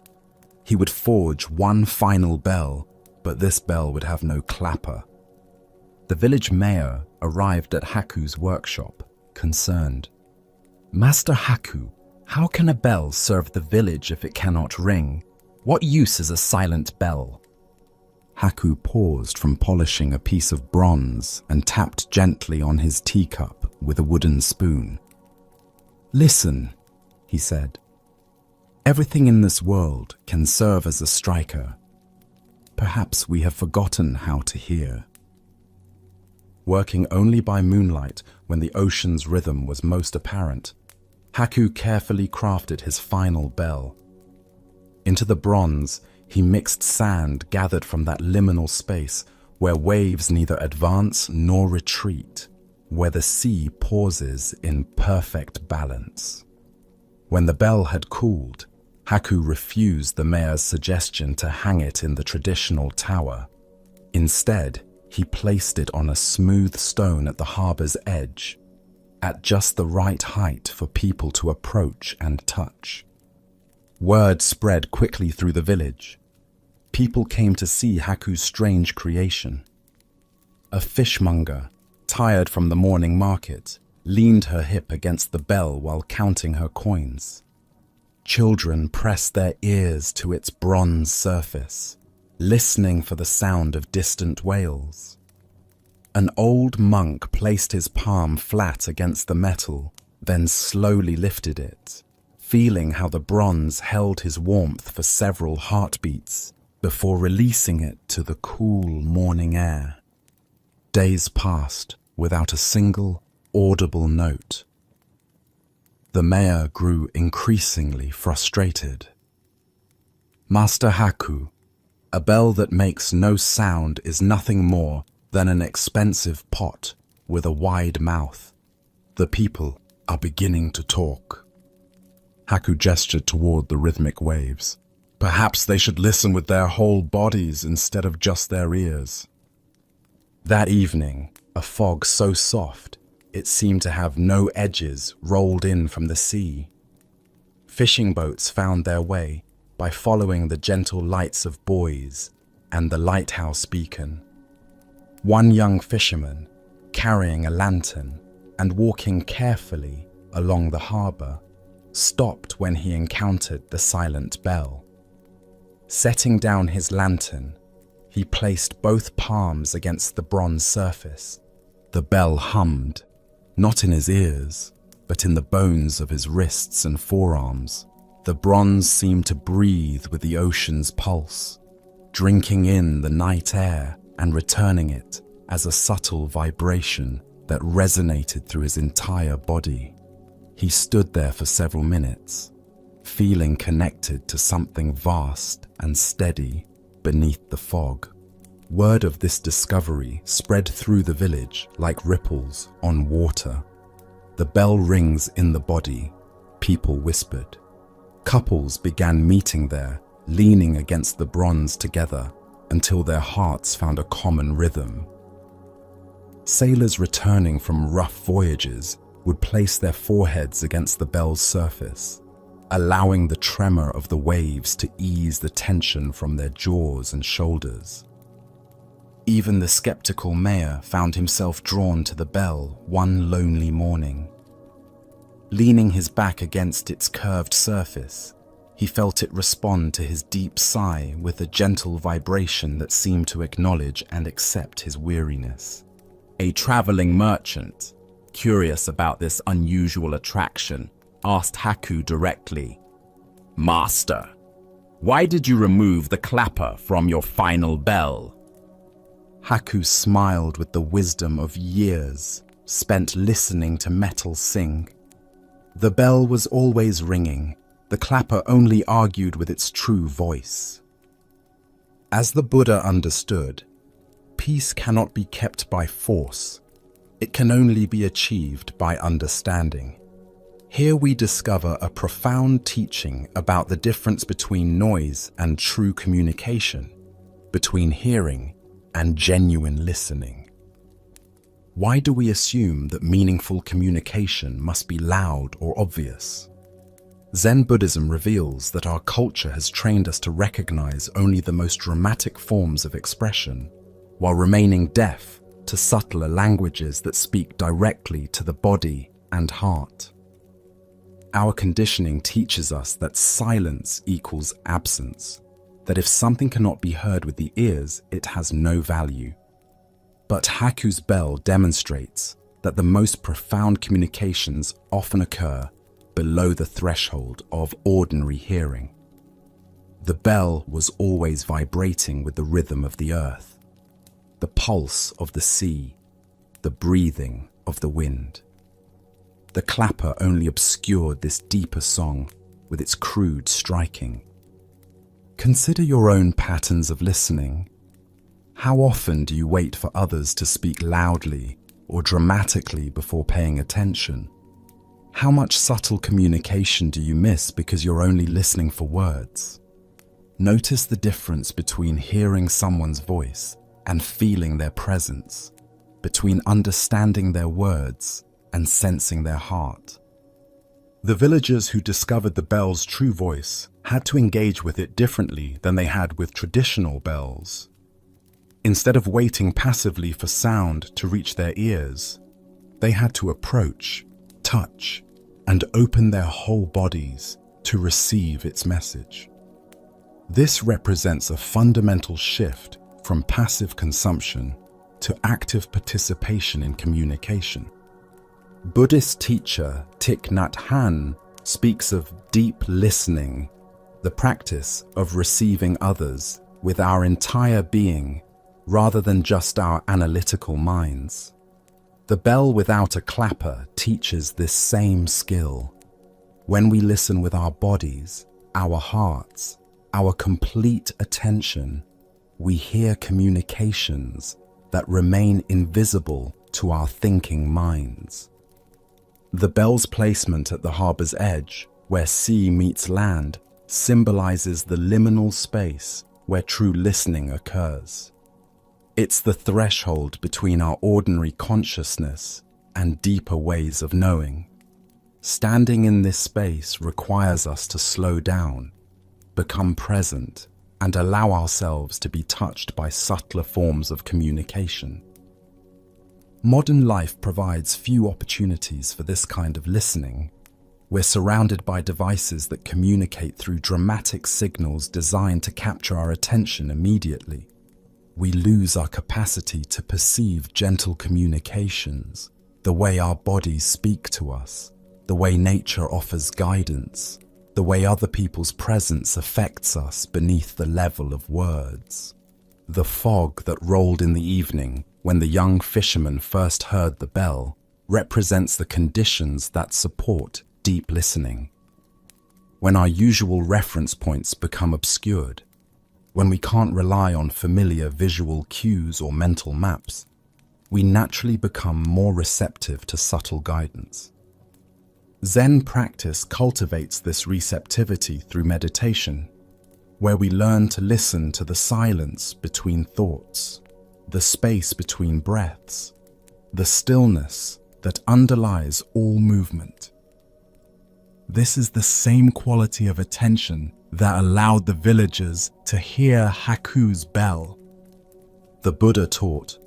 He would forge one final bell, but this bell would have no clapper. The village mayor arrived at Haku's workshop, concerned. "Master Haku, how can a bell serve the village if it cannot ring? What use is a silent bell?" Haku paused from polishing a piece of bronze and tapped gently on his teacup with a wooden spoon. "Listen," he said. "Everything in this world can serve as a striker. Perhaps we have forgotten how to hear." Working only by moonlight when the ocean's rhythm was most apparent, Haku carefully crafted his final bell. Into the bronze, he mixed sand gathered from that liminal space where waves neither advance nor retreat, where the sea pauses in perfect balance. When the bell had cooled, Haku refused the mayor's suggestion to hang it in the traditional tower. Instead, he placed it on a smooth stone at the harbor's edge, at just the right height for people to approach and touch. Word spread quickly through the village. People came to see Haku's strange creation. A fishmonger, tired from the morning market, leaned her hip against the bell while counting her coins. Children pressed their ears to its bronze surface, listening for the sound of distant wails. An old monk placed his palm flat against the metal, then slowly lifted it, feeling how the bronze held his warmth for several heartbeats before releasing it to the cool morning air. Days passed without a single audible note. The mayor grew increasingly frustrated. "Master Haku, a bell that makes no sound is nothing more than an expensive pot with a wide mouth. The people are beginning to talk." Haku gestured toward the rhythmic waves. "Perhaps they should listen with their whole bodies instead of just their ears." That evening, a fog so soft it seemed to have no edges rolled in from the sea. Fishing boats found their way by following the gentle lights of buoys and the lighthouse beacon. One young fisherman, carrying a lantern and walking carefully along the harbour, stopped when he encountered the silent bell. Setting down his lantern, he placed both palms against the bronze surface. The bell hummed, not in his ears, but in the bones of his wrists and forearms. The bronze seemed to breathe with the ocean's pulse, drinking in the night air and returning it as a subtle vibration that resonated through his entire body. He stood there for several minutes, feeling connected to something vast and steady beneath the fog. Word of this discovery spread through the village like ripples on water. The bell rings in the body, people whispered. Couples began meeting there, leaning against the bronze together until their hearts found a common rhythm. Sailors returning from rough voyages would place their foreheads against the bell's surface, allowing the tremor of the waves to ease the tension from their jaws and shoulders. Even the skeptical mayor found himself drawn to the bell one lonely morning. Leaning his back against its curved surface, he felt it respond to his deep sigh with a gentle vibration that seemed to acknowledge and accept his weariness. A traveling merchant, curious about this unusual attraction, asked Haku directly, "Master, why did you remove the clapper from your final bell?" Haku smiled with the wisdom of years spent listening to metal sing. The bell was always ringing. The clapper only argued with its true voice. As the Buddha understood, peace cannot be kept by force. It can only be achieved by understanding. Here we discover a profound teaching about the difference between noise and true communication, between hearing and genuine listening. Why do we assume that meaningful communication must be loud or obvious? Zen Buddhism reveals that our culture has trained us to recognize only the most dramatic forms of expression, while remaining deaf to subtler languages that speak directly to the body and heart. Our conditioning teaches us that silence equals absence, that if something cannot be heard with the ears, it has no value. But Haku's bell demonstrates that the most profound communications often occur below the threshold of ordinary hearing. The bell was always vibrating with the rhythm of the earth, the pulse of the sea, the breathing of the wind. The clapper only obscured this deeper song with its crude striking. Consider your own patterns of listening. How often do you wait for others to speak loudly or dramatically before paying attention? How much subtle communication do you miss because you're only listening for words? Notice the difference between hearing someone's voice and feeling their presence, between understanding their words and sensing their heart. The villagers who discovered the bell's true voice had to engage with it differently than they had with traditional bells. Instead of waiting passively for sound to reach their ears, they had to approach, touch, and open their whole bodies to receive its message. This represents a fundamental shift from passive consumption to active participation in communication. Buddhist teacher Thich Nhat Hanh speaks of deep listening, the practice of receiving others with our entire being rather than just our analytical minds. The bell without a clapper teaches this same skill. When we listen with our bodies, our hearts, our complete attention, we hear communications that remain invisible to our thinking minds. The bell's placement at the harbor's edge, where sea meets land, symbolizes the liminal space where true listening occurs. It's the threshold between our ordinary consciousness and deeper ways of knowing. Standing in this space requires us to slow down, become present, and allow ourselves to be touched by subtler forms of communication. Modern life provides few opportunities for this kind of listening. We're surrounded by devices that communicate through dramatic signals designed to capture our attention immediately. We lose our capacity to perceive gentle communications, the way our bodies speak to us, the way nature offers guidance, the way other people's presence affects us beneath the level of words. The fog that rolled in the evening when the young fisherman first heard the bell represents the conditions that support deep listening. When our usual reference points become obscured, when we can't rely on familiar visual cues or mental maps, we naturally become more receptive to subtle guidance. Zen practice cultivates this receptivity through meditation, where we learn to listen to the silence between thoughts, the space between breaths, the stillness that underlies all movement. This is the same quality of attention that allowed the villagers to hear Haku's bell. The Buddha taught,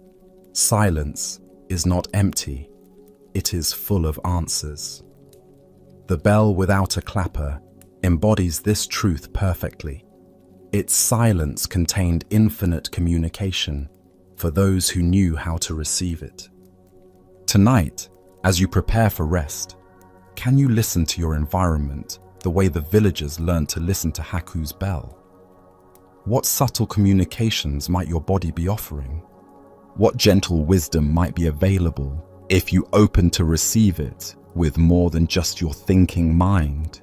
silence is not empty, it is full of answers. The bell without a clapper embodies this truth perfectly. Its silence contained infinite communication for those who knew how to receive it. Tonight, as you prepare for rest, can you listen to your environment the way the villagers learned to listen to Haku's bell? What subtle communications might your body be offering? What gentle wisdom might be available if you open to receive it with more than just your thinking mind?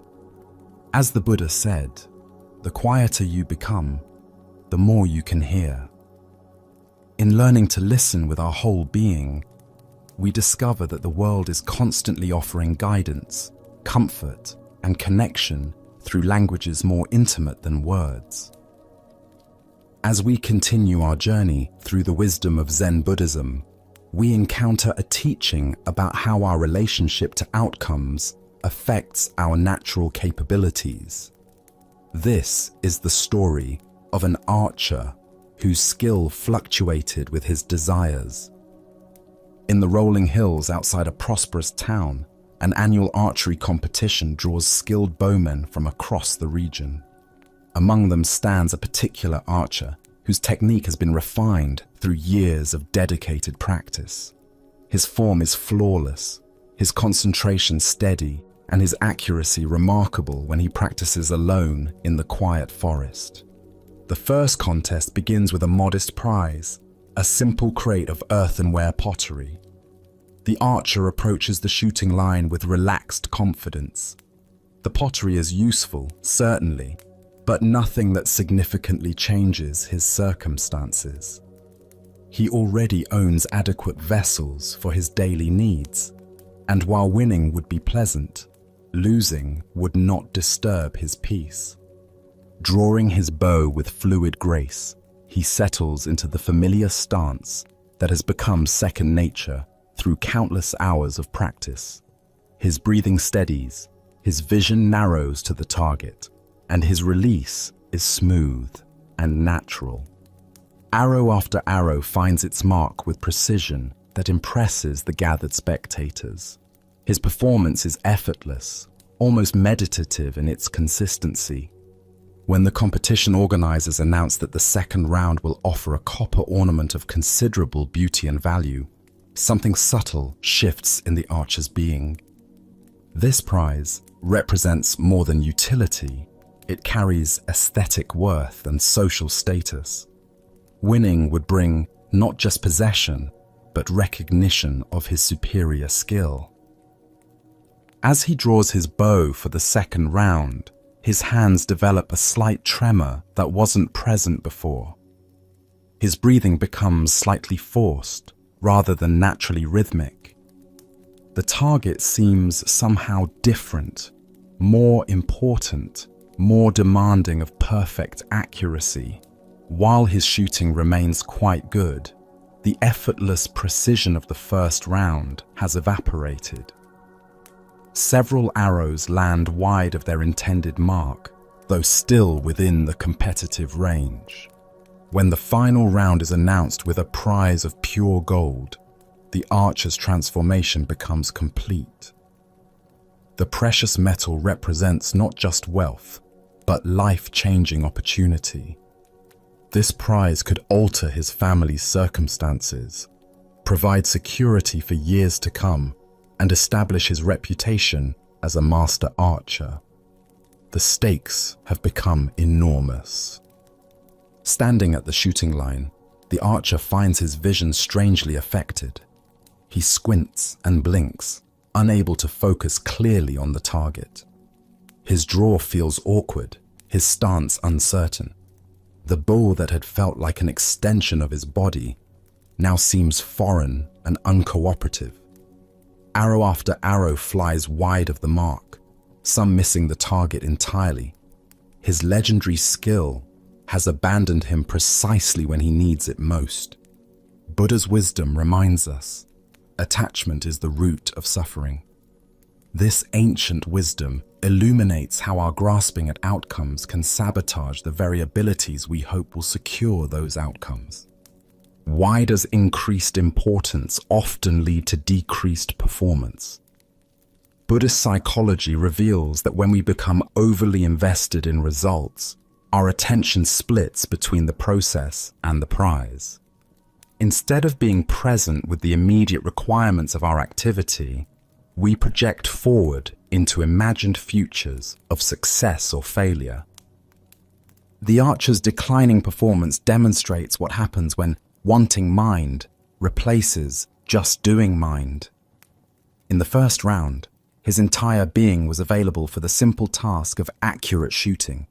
As the Buddha said, the quieter you become, the more you can hear. In learning to listen with our whole being, we discover that the world is constantly offering guidance, comfort, and connection through languages more intimate than words. As we continue our journey through the wisdom of Zen Buddhism, we encounter a teaching about how our relationship to outcomes affects our natural capabilities. This is the story of an archer whose skill fluctuated with his desires. In the rolling hills outside a prosperous town, an annual archery competition draws skilled bowmen from across the region. Among them stands a particular archer whose technique has been refined through years of dedicated practice. His form is flawless, his concentration steady, and his accuracy remarkable when he practices alone in the quiet forest. The first contest begins with a modest prize, a simple crate of earthenware pottery. The archer approaches the shooting line with relaxed confidence. The pottery is useful, certainly, but nothing that significantly changes his circumstances. He already owns adequate vessels for his daily needs, and while winning would be pleasant, losing would not disturb his peace. Drawing his bow with fluid grace, he settles into the familiar stance that has become second nature through countless hours of practice. His breathing steadies, his vision narrows to the target, and his release is smooth and natural. Arrow after arrow finds its mark with precision that impresses the gathered spectators. His performance is effortless, almost meditative in its consistency. When the competition organizers announce that the second round will offer a copper ornament of considerable beauty and value, something subtle shifts in the archer's being. This prize represents more than utility. It carries aesthetic worth and social status. Winning would bring not just possession, but recognition of his superior skill. As he draws his bow for the second round, his hands develop a slight tremor that wasn't present before. His breathing becomes slightly forced, rather than naturally rhythmic. The target seems somehow different, more important, more demanding of perfect accuracy. While his shooting remains quite good, the effortless precision of the first round has evaporated. Several arrows land wide of their intended mark, though still within the competitive range. When the final round is announced with a prize of pure gold, the archer's transformation becomes complete. The precious metal represents not just wealth, but life-changing opportunity. This prize could alter his family's circumstances, provide security for years to come, and establish his reputation as a master archer. The stakes have become enormous. Standing at the shooting line, the archer finds his vision strangely affected. He squints and blinks, unable to focus clearly on the target. His draw feels awkward, his stance uncertain. The bow that had felt like an extension of his body now seems foreign and uncooperative. Arrow after arrow flies wide of the mark, some missing the target entirely. His legendary skill has abandoned him precisely when he needs it most. Buddha's wisdom reminds us, attachment is the root of suffering. This ancient wisdom illuminates how our grasping at outcomes can sabotage the very abilities we hope will secure those outcomes. Why does increased importance often lead to decreased performance? Buddhist psychology reveals that when we become overly invested in results, our attention splits between the process and the prize. Instead of being present with the immediate requirements of our activity, we project forward into imagined futures of success or failure. The archer's declining performance demonstrates what happens when wanting mind replaces just doing mind. In the first round, his entire being was available for the simple task of accurate shooting.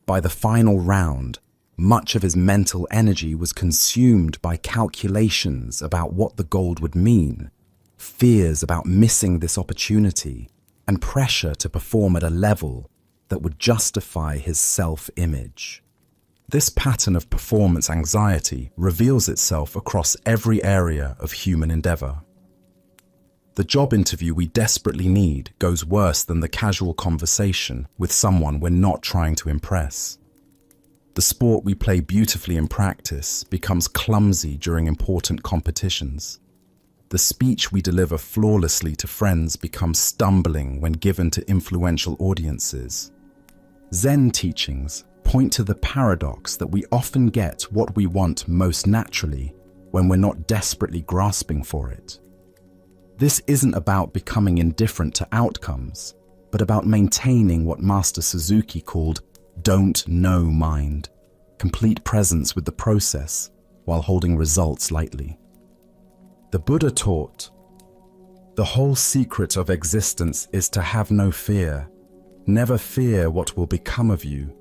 By the final round, much of his mental energy was consumed by calculations about what the gold would mean, fears about missing this opportunity, and pressure to perform at a level that would justify his self-image. This pattern of performance anxiety reveals itself across every area of human endeavor. The job interview we desperately need goes worse than the casual conversation with someone we're not trying to impress. The sport we play beautifully in practice becomes clumsy during important competitions. The speech we deliver flawlessly to friends becomes stumbling when given to influential audiences. Zen teachings point to the paradox that we often get what we want most naturally when we're not desperately grasping for it. This isn't about becoming indifferent to outcomes, but about maintaining what Master Suzuki called don't know mind, complete presence with the process while holding results lightly. The Buddha taught, "The whole secret of existence is to have no fear. Never fear what will become of you.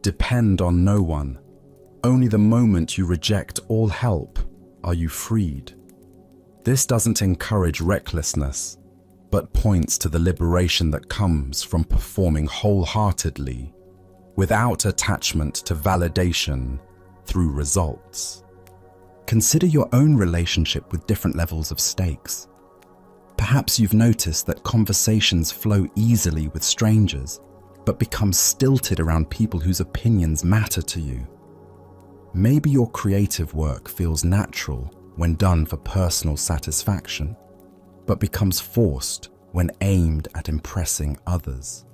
Depend on no one. Only the moment you reject all help are you freed." This doesn't encourage recklessness, but points to the liberation that comes from performing wholeheartedly, without attachment to validation through results. Consider your own relationship with different levels of stakes. Perhaps you've noticed that conversations flow easily with strangers, but become stilted around people whose opinions matter to you. Maybe your creative work feels natural when done for personal satisfaction, but becomes forced when aimed at impressing others.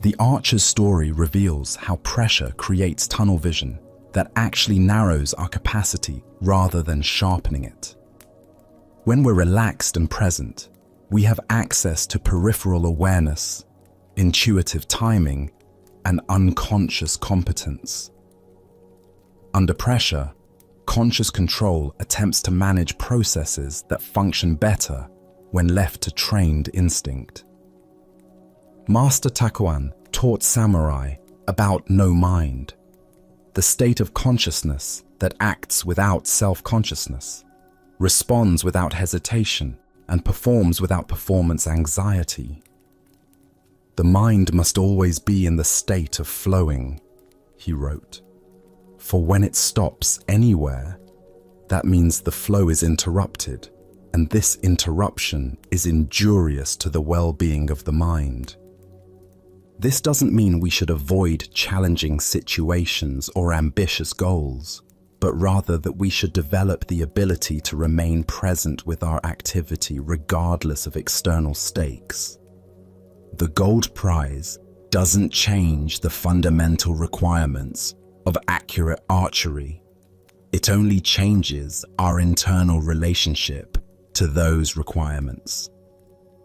The archer's story reveals how pressure creates tunnel vision that actually narrows our capacity rather than sharpening it. When we're relaxed and present, we have access to peripheral awareness, intuitive timing, and unconscious competence. Under pressure, conscious control attempts to manage processes that function better when left to trained instinct. Master Takuan taught samurai about no mind, the state of consciousness that acts without self-consciousness, responds without hesitation, and performs without performance anxiety. The mind must always be in the state of flowing, he wrote. For when it stops anywhere, that means the flow is interrupted, and this interruption is injurious to the well-being of the mind. This doesn't mean we should avoid challenging situations or ambitious goals, but rather that we should develop the ability to remain present with our activity regardless of external stakes. The gold prize doesn't change the fundamental requirements of accurate archery. It only changes our internal relationship to those requirements.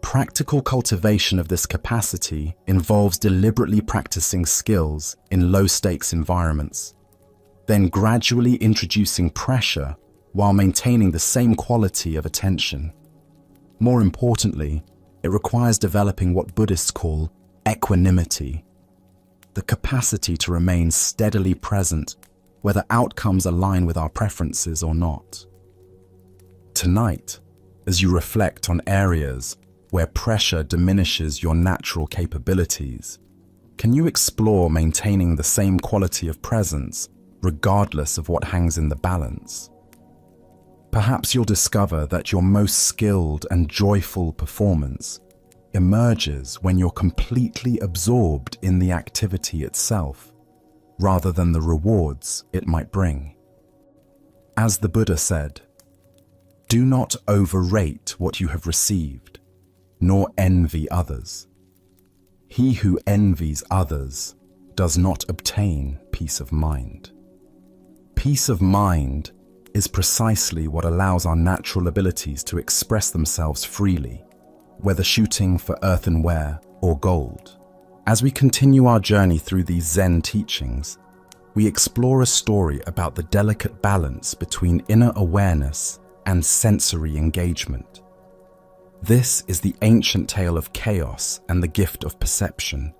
Practical cultivation of this capacity involves deliberately practicing skills in low-stakes environments, then gradually introducing pressure while maintaining the same quality of attention. More importantly, it requires developing what Buddhists call equanimity, the capacity to remain steadily present whether outcomes align with our preferences or not. Tonight, as you reflect on areas where pressure diminishes your natural capabilities, can you explore maintaining the same quality of presence regardless of what hangs in the balance? Perhaps you'll discover that your most skilled and joyful performance emerges when you're completely absorbed in the activity itself, rather than the rewards it might bring. As the Buddha said, "Do not overrate what you have received, nor envy others. He who envies others does not obtain peace of mind." Peace of mind is precisely what allows our natural abilities to express themselves freely, whether shooting for earthenware or gold. As we continue our journey through these Zen teachings, we explore a story about the delicate balance between inner awareness and sensory engagement. This is the ancient tale of chaos and the gift of perception.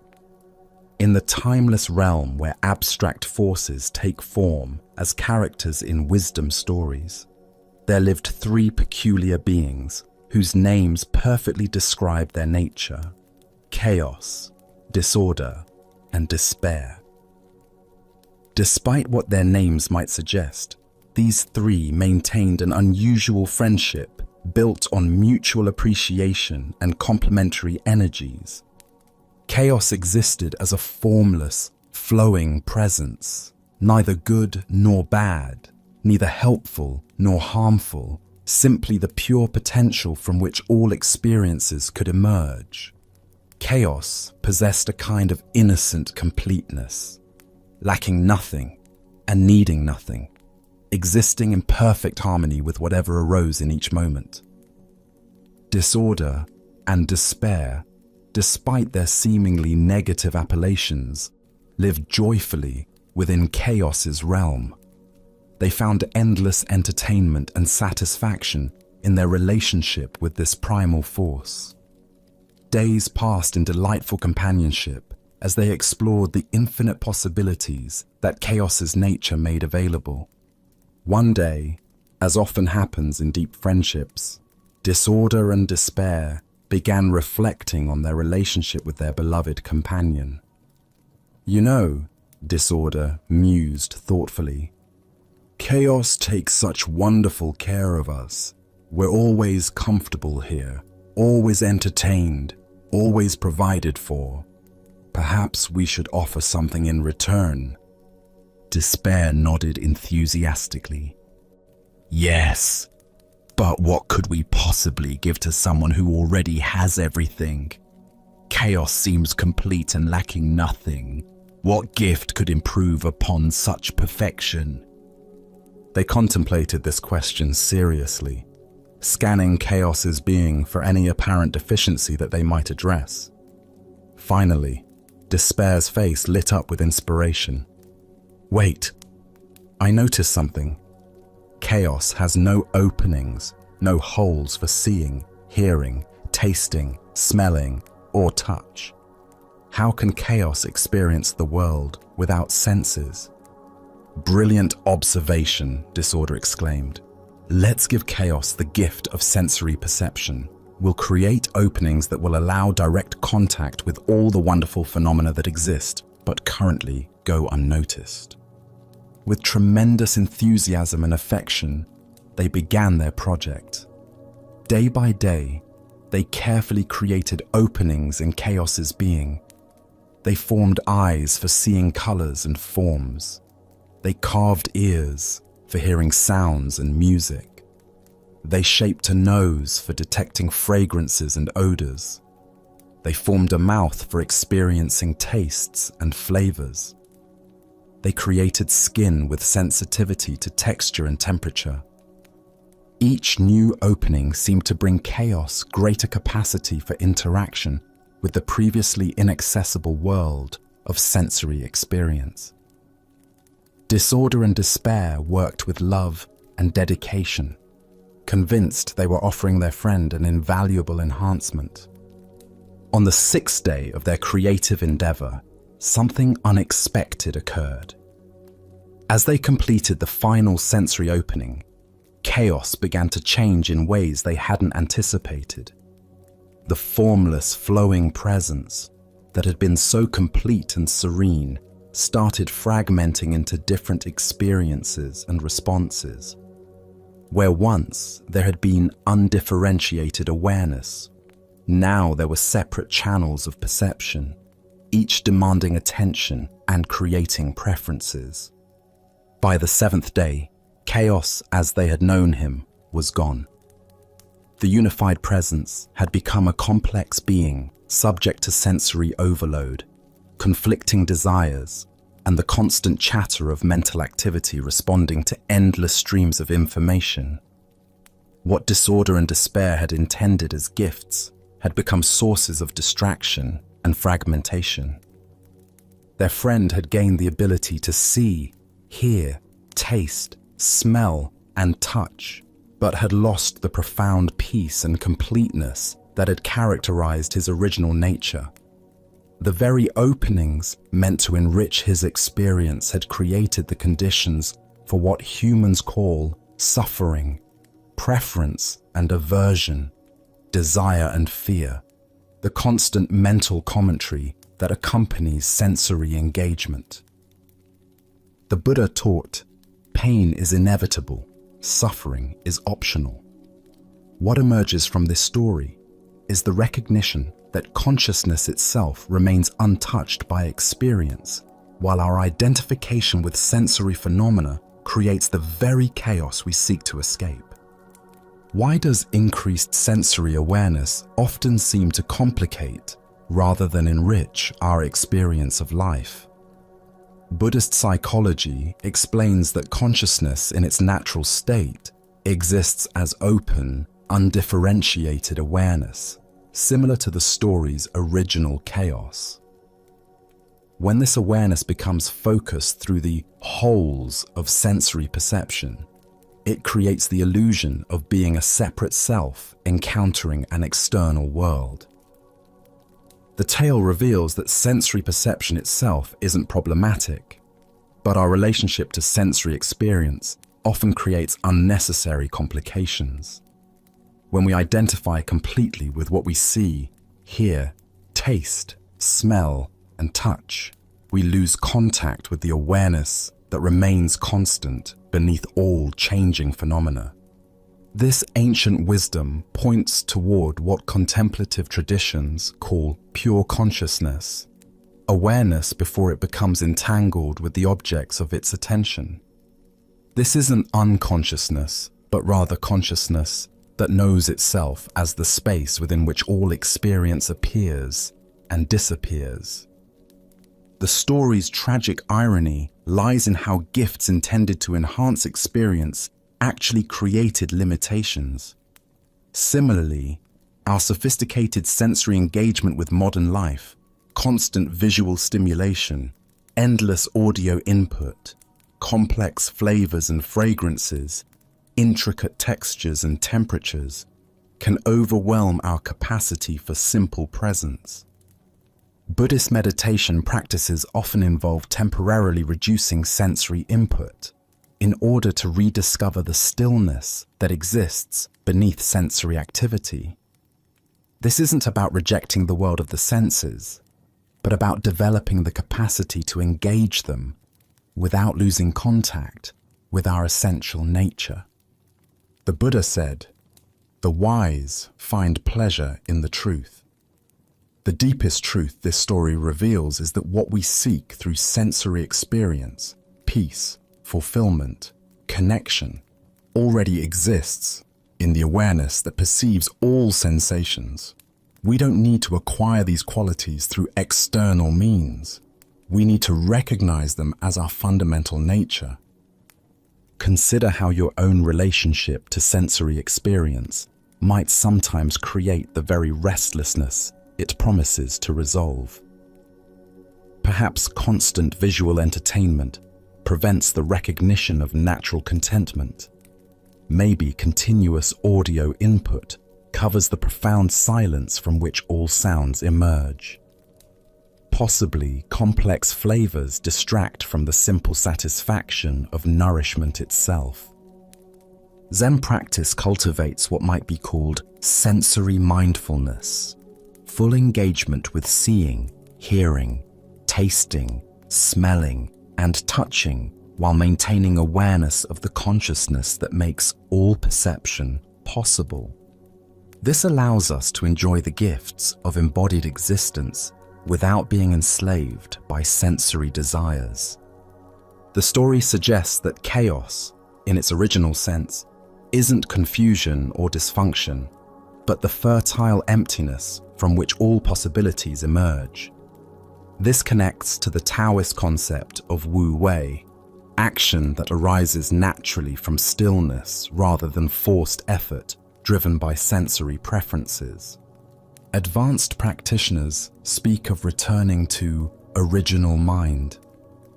In the timeless realm where abstract forces take form as characters in wisdom stories, there lived three peculiar beings whose names perfectly describe their nature: chaos, disorder, and despair. Despite what their names might suggest, these three maintained an unusual friendship built on mutual appreciation and complementary energies. Chaos existed as a formless, flowing presence, neither good nor bad, neither helpful nor harmful, simply the pure potential from which all experiences could emerge. Chaos possessed a kind of innocent completeness, lacking nothing and needing nothing, existing in perfect harmony with whatever arose in each moment. Disorder and despair, despite their seemingly negative appellations, lived joyfully within chaos's realm. They found endless entertainment and satisfaction in their relationship with this primal force. Days passed in delightful companionship as they explored the infinite possibilities that chaos's nature made available. One day, as often happens in deep friendships, disorder and despair began reflecting on their relationship with their beloved companion. "You know," disorder mused thoughtfully, "chaos takes such wonderful care of us. We're always comfortable here, always entertained, always provided for. Perhaps we should offer something in return." Despair nodded enthusiastically. "Yes, but what could we possibly give to someone who already has everything? Chaos seems complete and lacking nothing. What gift could improve upon such perfection?" They contemplated this question seriously, scanning chaos's being for any apparent deficiency that they might address. Finally, despair's face lit up with inspiration. "Wait, I noticed something. Chaos has no openings, no holes for seeing, hearing, tasting, smelling, or touch. How can chaos experience the world without senses?" "Brilliant observation," disorder exclaimed. "Let's give chaos the gift of sensory perception. We'll create openings that will allow direct contact with all the wonderful phenomena that exist, but currently go unnoticed." With tremendous enthusiasm and affection, they began their project. Day by day, they carefully created openings in chaos's being. They formed eyes for seeing colors and forms. They carved ears for hearing sounds and music. They shaped a nose for detecting fragrances and odors. They formed a mouth for experiencing tastes and flavors. They created skin with sensitivity to texture and temperature. Each new opening seemed to bring chaos greater capacity for interaction with the previously inaccessible world of sensory experience. Disorder and despair worked with love and dedication, convinced they were offering their friend an invaluable enhancement. On the 6th day of their creative endeavor, something unexpected occurred. As they completed the final sensory opening, chaos began to change in ways they hadn't anticipated. The formless, flowing presence that had been so complete and serene started fragmenting into different experiences and responses. Where once there had been undifferentiated awareness, now there were separate channels of perception, each demanding attention and creating preferences. By the 7th day, chaos as they had known him was gone. The unified presence had become a complex being subject to sensory overload, conflicting desires, and the constant chatter of mental activity responding to endless streams of information. What disorder and despair had intended as gifts had become sources of distraction and fragmentation. Their friend had gained the ability to see, hear, taste, smell, and touch, but had lost the profound peace and completeness that had characterized his original nature. The very openings meant to enrich his experience had created the conditions for what humans call suffering, preference and aversion, desire and fear, the constant mental commentary that accompanies sensory engagement. The Buddha taught, pain is inevitable, suffering is optional. What emerges from this story is the recognition that consciousness itself remains untouched by experience, while our identification with sensory phenomena creates the very chaos we seek to escape. Why does increased sensory awareness often seem to complicate rather than enrich our experience of life? Buddhist psychology explains that consciousness in its natural state exists as open, undifferentiated awareness, similar to the story's original chaos. When this awareness becomes focused through the holes of sensory perception, it creates the illusion of being a separate self encountering an external world. The tale reveals that sensory perception itself isn't problematic, but our relationship to sensory experience often creates unnecessary complications. When we identify completely with what we see, hear, taste, smell, and touch, we lose contact with the awareness that remains constant beneath all changing phenomena. This ancient wisdom points toward what contemplative traditions call pure consciousness, awareness before it becomes entangled with the objects of its attention. This isn't unconsciousness, but rather consciousness that knows itself as the space within which all experience appears and disappears. The story's tragic irony lies in how gifts intended to enhance experience actually created limitations. Similarly, our sophisticated sensory engagement with modern life, constant visual stimulation, endless audio input, complex flavors and fragrances, intricate textures and temperatures, can overwhelm our capacity for simple presence. Buddhist meditation practices often involve temporarily reducing sensory input in order to rediscover the stillness that exists beneath sensory activity. This isn't about rejecting the world of the senses, but about developing the capacity to engage them without losing contact with our essential nature. The Buddha said, "The wise find pleasure in the truth." The deepest truth this story reveals is that what we seek through sensory experience, peace, fulfillment, connection, already exists in the awareness that perceives all sensations. We don't need to acquire these qualities through external means. We need to recognize them as our fundamental nature. Consider how your own relationship to sensory experience might sometimes create the very restlessness it promises to resolve. Perhaps constant visual entertainment prevents the recognition of natural contentment. Maybe continuous audio input covers the profound silence from which all sounds emerge. Possibly complex flavors distract from the simple satisfaction of nourishment itself. Zen practice cultivates what might be called sensory mindfulness, full engagement with seeing, hearing, tasting, smelling, and touching, while maintaining awareness of the consciousness that makes all perception possible. This allows us to enjoy the gifts of embodied existence without being enslaved by sensory desires. The story suggests that chaos, in its original sense, isn't confusion or dysfunction, but the fertile emptiness from which all possibilities emerge. This connects to the Taoist concept of Wu Wei, action that arises naturally from stillness rather than forced effort driven by sensory preferences. Advanced practitioners speak of returning to original mind,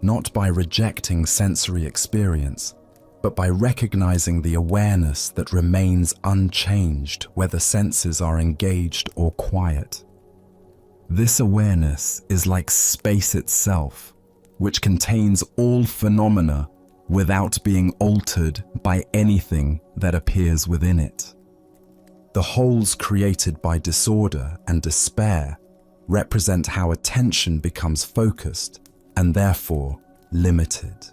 not by rejecting sensory experience, but by recognizing the awareness that remains unchanged whether senses are engaged or quiet. This awareness is like space itself, which contains all phenomena without being altered by anything that appears within it. The holes created by disorder and despair represent how attention becomes focused and therefore limited.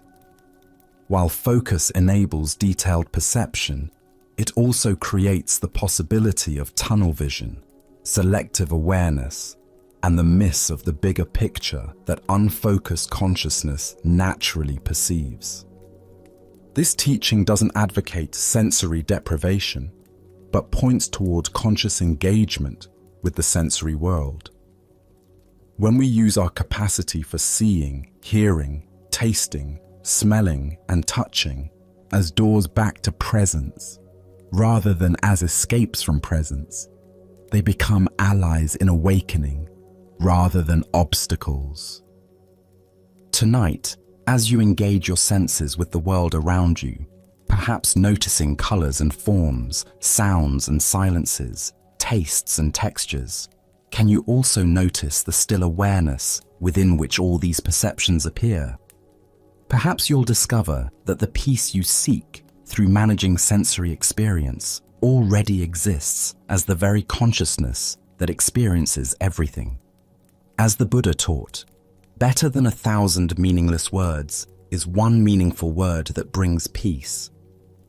While focus enables detailed perception, it also creates the possibility of tunnel vision, selective awareness, and the miss of the bigger picture that unfocused consciousness naturally perceives. This teaching doesn't advocate sensory deprivation, but points toward conscious engagement with the sensory world. When we use our capacity for seeing, hearing, tasting, smelling, and touching as doors back to presence, rather than as escapes from presence, they become allies in awakening rather than obstacles. Tonight, as you engage your senses with the world around you, perhaps noticing colors and forms, sounds and silences, tastes and textures, can you also notice the still awareness within which all these perceptions appear? Perhaps you'll discover that the peace you seek through managing sensory experience already exists as the very consciousness that experiences everything. As the Buddha taught, better than 1,000 meaningless words is one meaningful word that brings peace.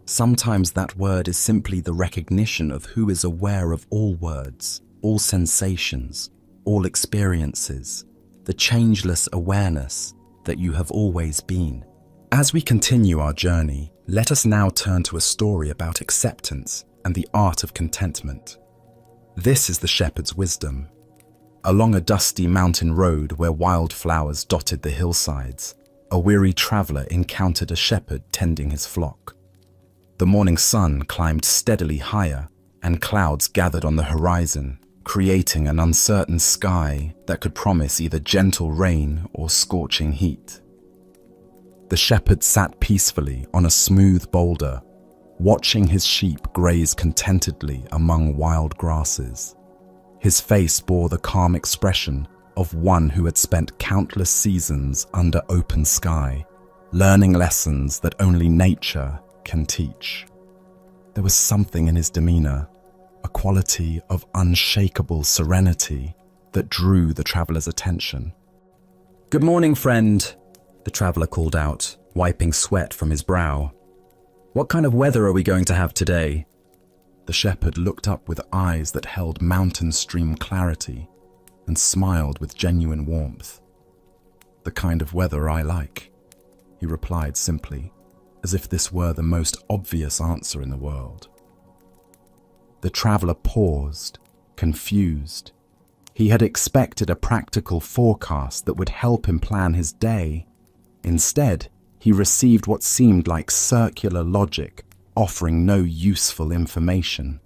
Sometimes that word is simply the recognition of who is aware of all words, all sensations, all experiences, the changeless awareness that you have always been. As we continue our journey, let us now turn to a story about acceptance and the art of contentment. This is the shepherd's wisdom. Along a dusty mountain road where wildflowers dotted the hillsides, a weary traveler encountered a shepherd tending his flock. The morning sun climbed steadily higher, and clouds gathered on the horizon, creating an uncertain sky that could promise either gentle rain or scorching heat. The shepherd sat peacefully on a smooth boulder, watching his sheep graze contentedly among wild grasses. His face bore the calm expression of one who had spent countless seasons under open sky, learning lessons that only nature can teach. There was something in his demeanor, a quality of unshakable serenity that drew the traveler's attention. "Good morning, friend," the traveler called out, wiping sweat from his brow. "What kind of weather are we going to have today?" The shepherd looked up with eyes that held mountain stream clarity and smiled with genuine warmth. "The kind of weather I like," he replied simply, as if this were the most obvious answer in the world. The traveler paused, confused. He had expected a practical forecast that would help him plan his day. Instead, he received what seemed like circular logic, offering no useful information.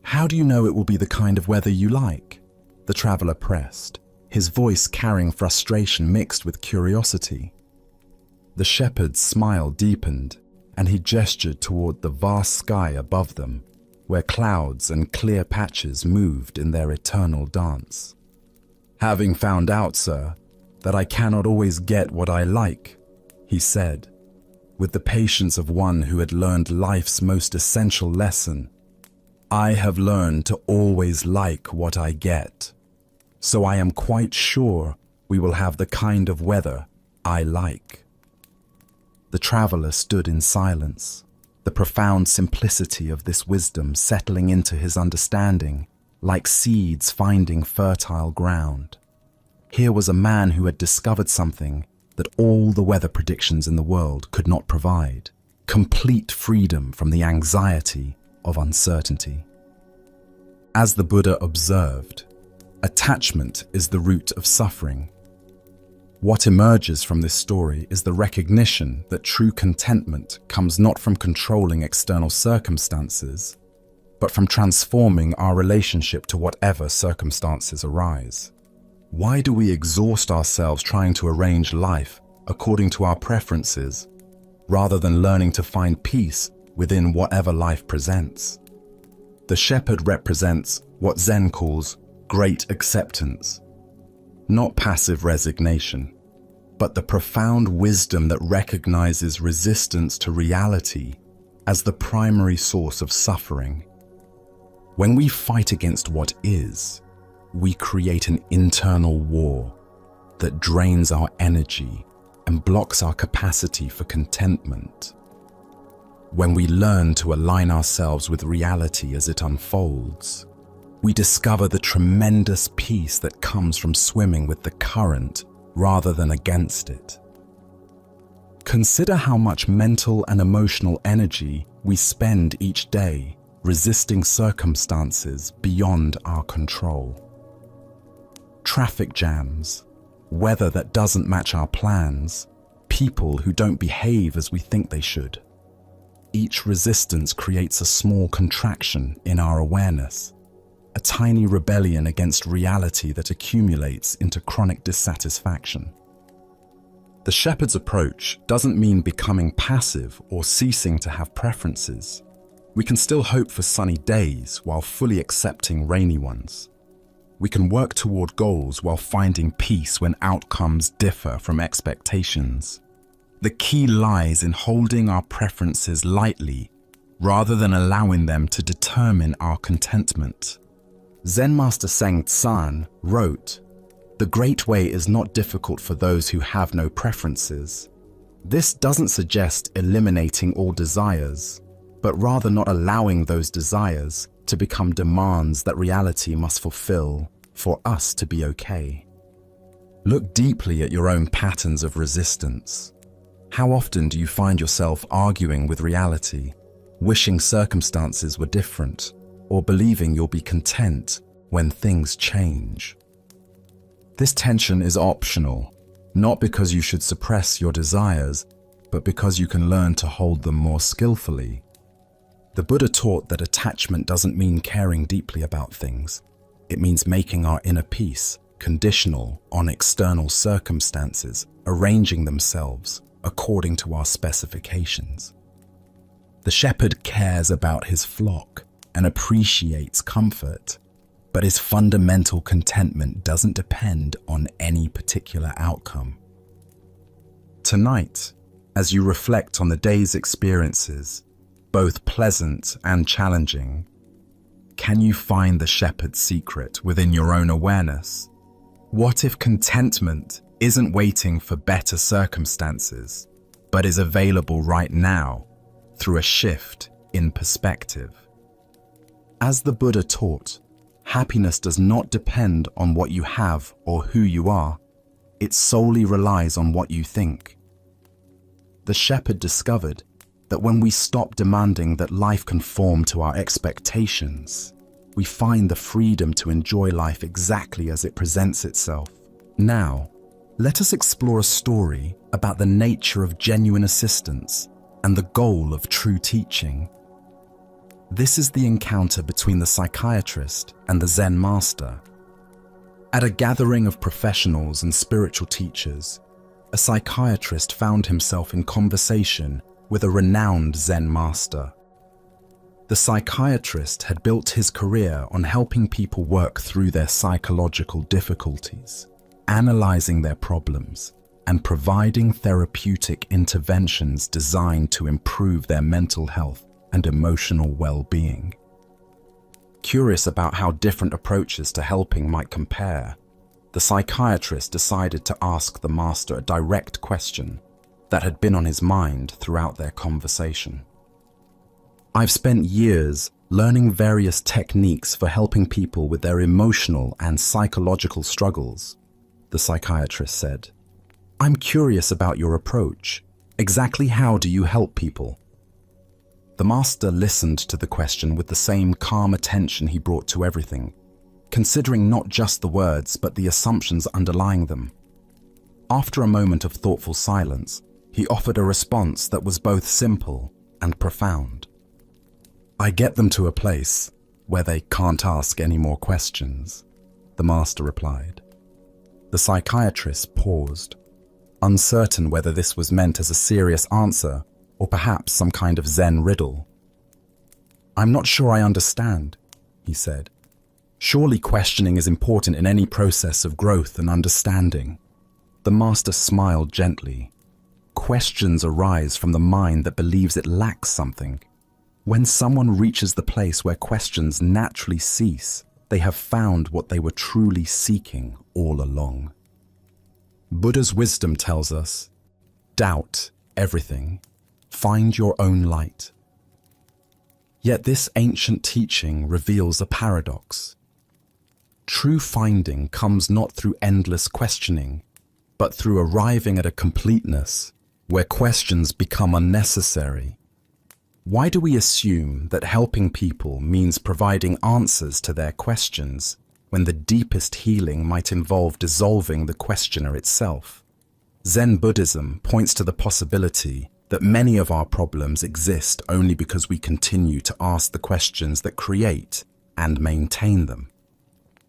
"How do you know it will be the kind of weather you like?" the traveler pressed, his voice carrying frustration mixed with curiosity. The shepherd's smile deepened, and he gestured toward the vast sky above them, where clouds and clear patches moved in their eternal dance. "Having found out, sir, that I cannot always get what I like," he said, with the patience of one who had learned life's most essential lesson, "I have learned to always like what I get. So I am quite sure we will have the kind of weather I like." The traveler stood in silence, the profound simplicity of this wisdom settling into his understanding, like seeds finding fertile ground. Here was a man who had discovered something that all the weather predictions in the world could not provide: complete freedom from the anxiety of uncertainty. As the Buddha observed, attachment is the root of suffering. What emerges from this story is the recognition that true contentment comes not from controlling external circumstances, but from transforming our relationship to whatever circumstances arise. Why do we exhaust ourselves trying to arrange life according to our preferences, rather than learning to find peace within whatever life presents? The shepherd represents what Zen calls great acceptance, not passive resignation, but the profound wisdom that recognizes resistance to reality as the primary source of suffering. When we fight against what is, we create an internal war that drains our energy and blocks our capacity for contentment. When we learn to align ourselves with reality as it unfolds, we discover the tremendous peace that comes from swimming with the current rather than against it. Consider how much mental and emotional energy we spend each day resisting circumstances beyond our control. Traffic jams, weather that doesn't match our plans, people who don't behave as we think they should. Each resistance creates a small contraction in our awareness, a tiny rebellion against reality that accumulates into chronic dissatisfaction. The shepherd's approach doesn't mean becoming passive or ceasing to have preferences. We can still hope for sunny days while fully accepting rainy ones. We can work toward goals while finding peace when outcomes differ from expectations. The key lies in holding our preferences lightly rather than allowing them to determine our contentment. Zen master Seng Tsan wrote, "The great way is not difficult for those who have no preferences." This doesn't suggest eliminating all desires, but rather not allowing those desires to become demands that reality must fulfill for us to be okay. Look deeply at your own patterns of resistance. How often do you find yourself arguing with reality, wishing circumstances were different, or believing you'll be content when things change? This tension is optional, not because you should suppress your desires, but because you can learn to hold them more skillfully. The Buddha taught that attachment doesn't mean caring deeply about things. It means making our inner peace conditional on external circumstances, arranging themselves according to our specifications. The shepherd cares about his flock and appreciates comfort, but his fundamental contentment doesn't depend on any particular outcome. Tonight, as you reflect on the day's experiences, both pleasant and challenging, can you find the shepherd's secret within your own awareness? What if contentment isn't waiting for better circumstances, but is available right now through a shift in perspective. As the Buddha taught, happiness does not depend on what you have or who you are. It solely relies on what you think. The shepherd discovered that when we stop demanding that life conform to our expectations, we find the freedom to enjoy life exactly as it presents itself. Now, let us explore a story about the nature of genuine assistance and the goal of true teaching. This is the encounter between the psychiatrist and the Zen master. At a gathering of professionals and spiritual teachers, a psychiatrist found himself in conversation with a renowned Zen master. The psychiatrist had built his career on helping people work through their psychological difficulties, analyzing their problems, and providing therapeutic interventions designed to improve their mental health and emotional well-being. Curious about how different approaches to helping might compare, the psychiatrist decided to ask the master a direct question that had been on his mind throughout their conversation. I've spent years learning various techniques for helping people with their emotional and psychological struggles, the psychiatrist said. I'm curious about your approach. Exactly how do you help people? The master listened to the question with the same calm attention he brought to everything, considering not just the words but the assumptions underlying them. After a moment of thoughtful silence, he offered a response that was both simple and profound. I get them to a place where they can't ask any more questions, the master replied. The psychiatrist paused, uncertain whether this was meant as a serious answer or perhaps some kind of Zen riddle. I'm not sure I understand, he said. Surely questioning is important in any process of growth and understanding. The master smiled gently. Questions arise from the mind that believes it lacks something. When someone reaches the place where questions naturally cease, they have found what they were truly seeking all along. Buddha's wisdom tells us, doubt everything, find your own light. Yet this ancient teaching reveals a paradox. True finding comes not through endless questioning, but through arriving at a completeness where questions become unnecessary. Why do we assume that helping people means providing answers to their questions when the deepest healing might involve dissolving the questioner itself? Zen Buddhism points to the possibility that many of our problems exist only because we continue to ask the questions that create and maintain them.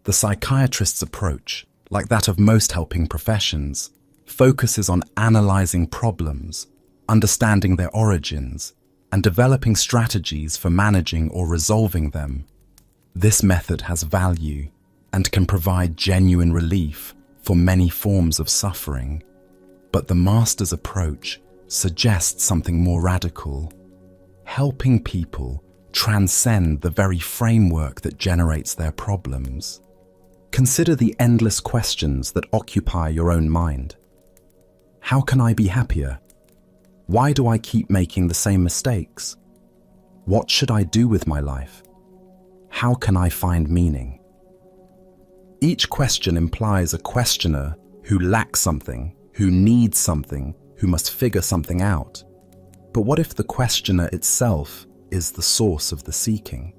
The psychiatrist's approach, like that of most helping professions, focuses on analyzing problems, understanding their origins, and developing strategies for managing or resolving them. This method has value and can provide genuine relief for many forms of suffering. But the master's approach suggests something more radical. Helping people transcend the very framework that generates their problems. Consider the endless questions that occupy your own mind. How can I be happier? Why do I keep making the same mistakes? What should I do with my life? How can I find meaning? Each question implies a questioner who lacks something, who needs something, who must figure something out. But what if the questioner itself is the source of the seeking?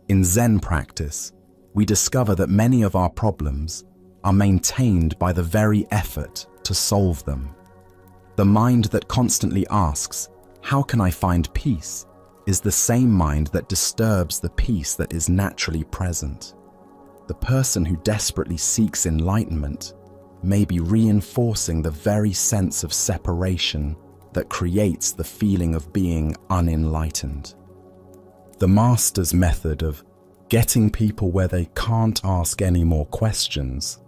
In Zen practice, we discover that many of our problems are maintained by the very effort to solve them. The mind that constantly asks, "How can I find peace?" is the same mind that disturbs the peace that is naturally present. The person who desperately seeks enlightenment may be reinforcing the very sense of separation that creates the feeling of being unenlightened. The master's method of getting people where they can't ask any more questions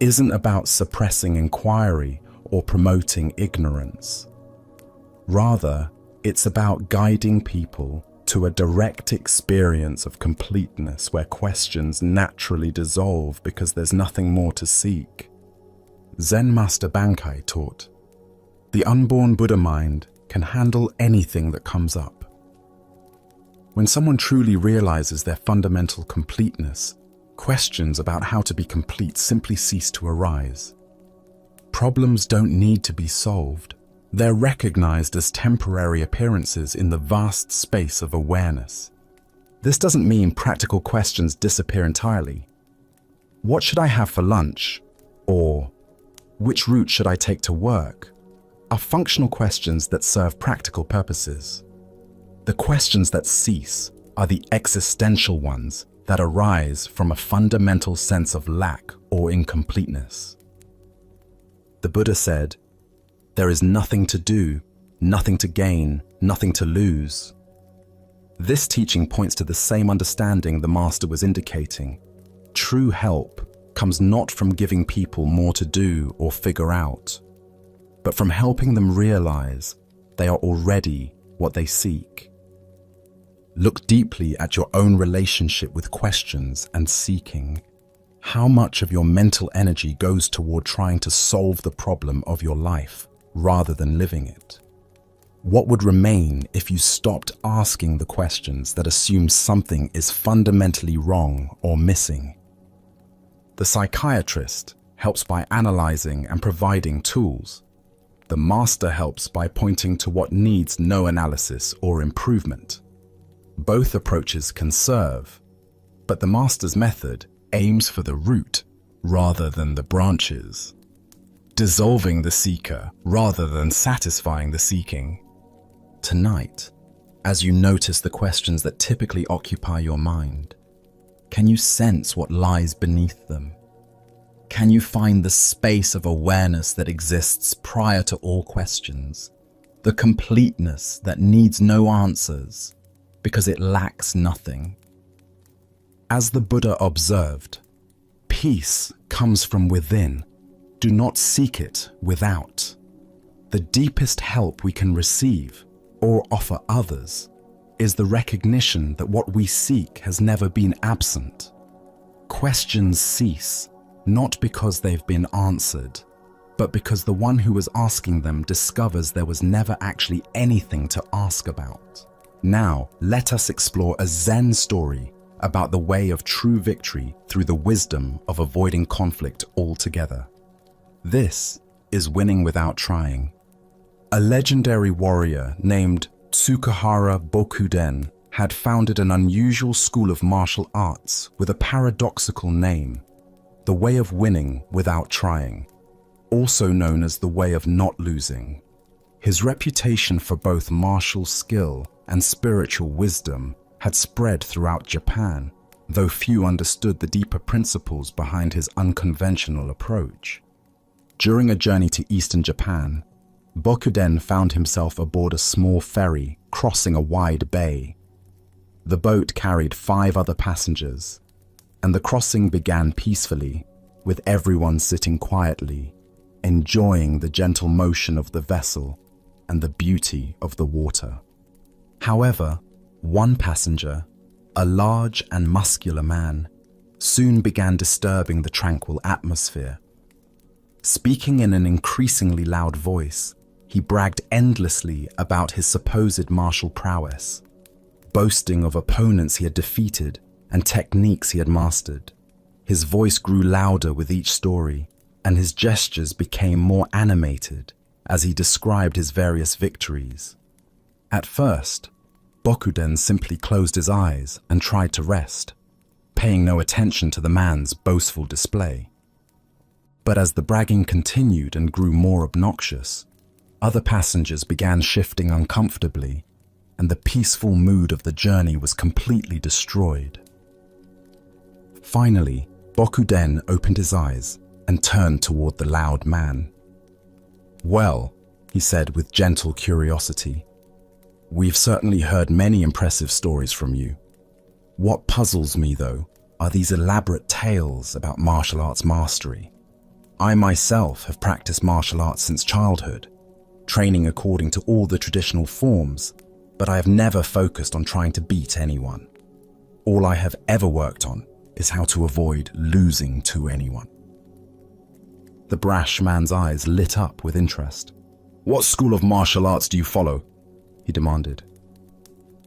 isn't about suppressing inquiry or promoting ignorance. Rather, it's about guiding people to a direct experience of completeness where questions naturally dissolve because there's nothing more to seek. Zen Master Bankai taught, "The unborn Buddha mind can handle anything that comes up." When someone truly realizes their fundamental completeness, questions about how to be complete simply cease to arise. Problems don't need to be solved. They're recognized as temporary appearances in the vast space of awareness. This doesn't mean practical questions disappear entirely. What should I have for lunch? Or which route should I take to work? Are functional questions that serve practical purposes. The questions that cease are the existential ones that arise from a fundamental sense of lack or incompleteness. The Buddha said, "There is nothing to do, nothing to gain, nothing to lose." This teaching points to the same understanding the Master was indicating. True help comes not from giving people more to do or figure out, but from helping them realize they are already what they seek. Look deeply at your own relationship with questions and seeking. How much of your mental energy goes toward trying to solve the problem of your life rather than living it? What would remain if you stopped asking the questions that assume something is fundamentally wrong or missing? The psychiatrist helps by analyzing and providing tools. The Master helps by pointing to what needs no analysis or improvement. Both approaches can serve, but the Master's method aims for the root rather than the branches, dissolving the seeker rather than satisfying the seeking. Tonight, as you notice the questions that typically occupy your mind, can you sense what lies beneath them? Can you find the space of awareness that exists prior to all questions, the completeness that needs no answers because it lacks nothing? As the Buddha observed, peace comes from within. Do not seek it without. The deepest help we can receive or offer others is the recognition that what we seek has never been absent. Questions cease, not because they've been answered, but because the one who was asking them discovers there was never actually anything to ask about. Now, let us explore a Zen story about the way of true victory through the wisdom of avoiding conflict altogether. This is winning without trying. A legendary warrior named Tsukahara Bokuden had founded an unusual school of martial arts with a paradoxical name, the way of winning without trying, also known as the way of not losing. His reputation for both martial skill and spiritual wisdom had spread throughout Japan, though few understood the deeper principles behind his unconventional approach. During a journey to eastern Japan, Bokuden found himself aboard a small ferry crossing a wide bay. The boat carried 5 other passengers, and the crossing began peacefully, with everyone sitting quietly, enjoying the gentle motion of the vessel and the beauty of the water. However, one passenger, a large and muscular man, soon began disturbing the tranquil atmosphere. Speaking in an increasingly loud voice, he bragged endlessly about his supposed martial prowess, boasting of opponents he had defeated and techniques he had mastered. His voice grew louder with each story, and his gestures became more animated as he described his various victories. At first, Bokuden simply closed his eyes and tried to rest, paying no attention to the man's boastful display. But as the bragging continued and grew more obnoxious, other passengers began shifting uncomfortably, and the peaceful mood of the journey was completely destroyed. Finally, Bokuden opened his eyes and turned toward the loud man. "Well," he said with gentle curiosity, "we've certainly heard many impressive stories from you. What puzzles me, though, are these elaborate tales about martial arts mastery. I myself have practiced martial arts since childhood, training according to all the traditional forms, but I have never focused on trying to beat anyone. All I have ever worked on is how to avoid losing to anyone." The brash man's eyes lit up with interest. "What school of martial arts do you follow?" he demanded.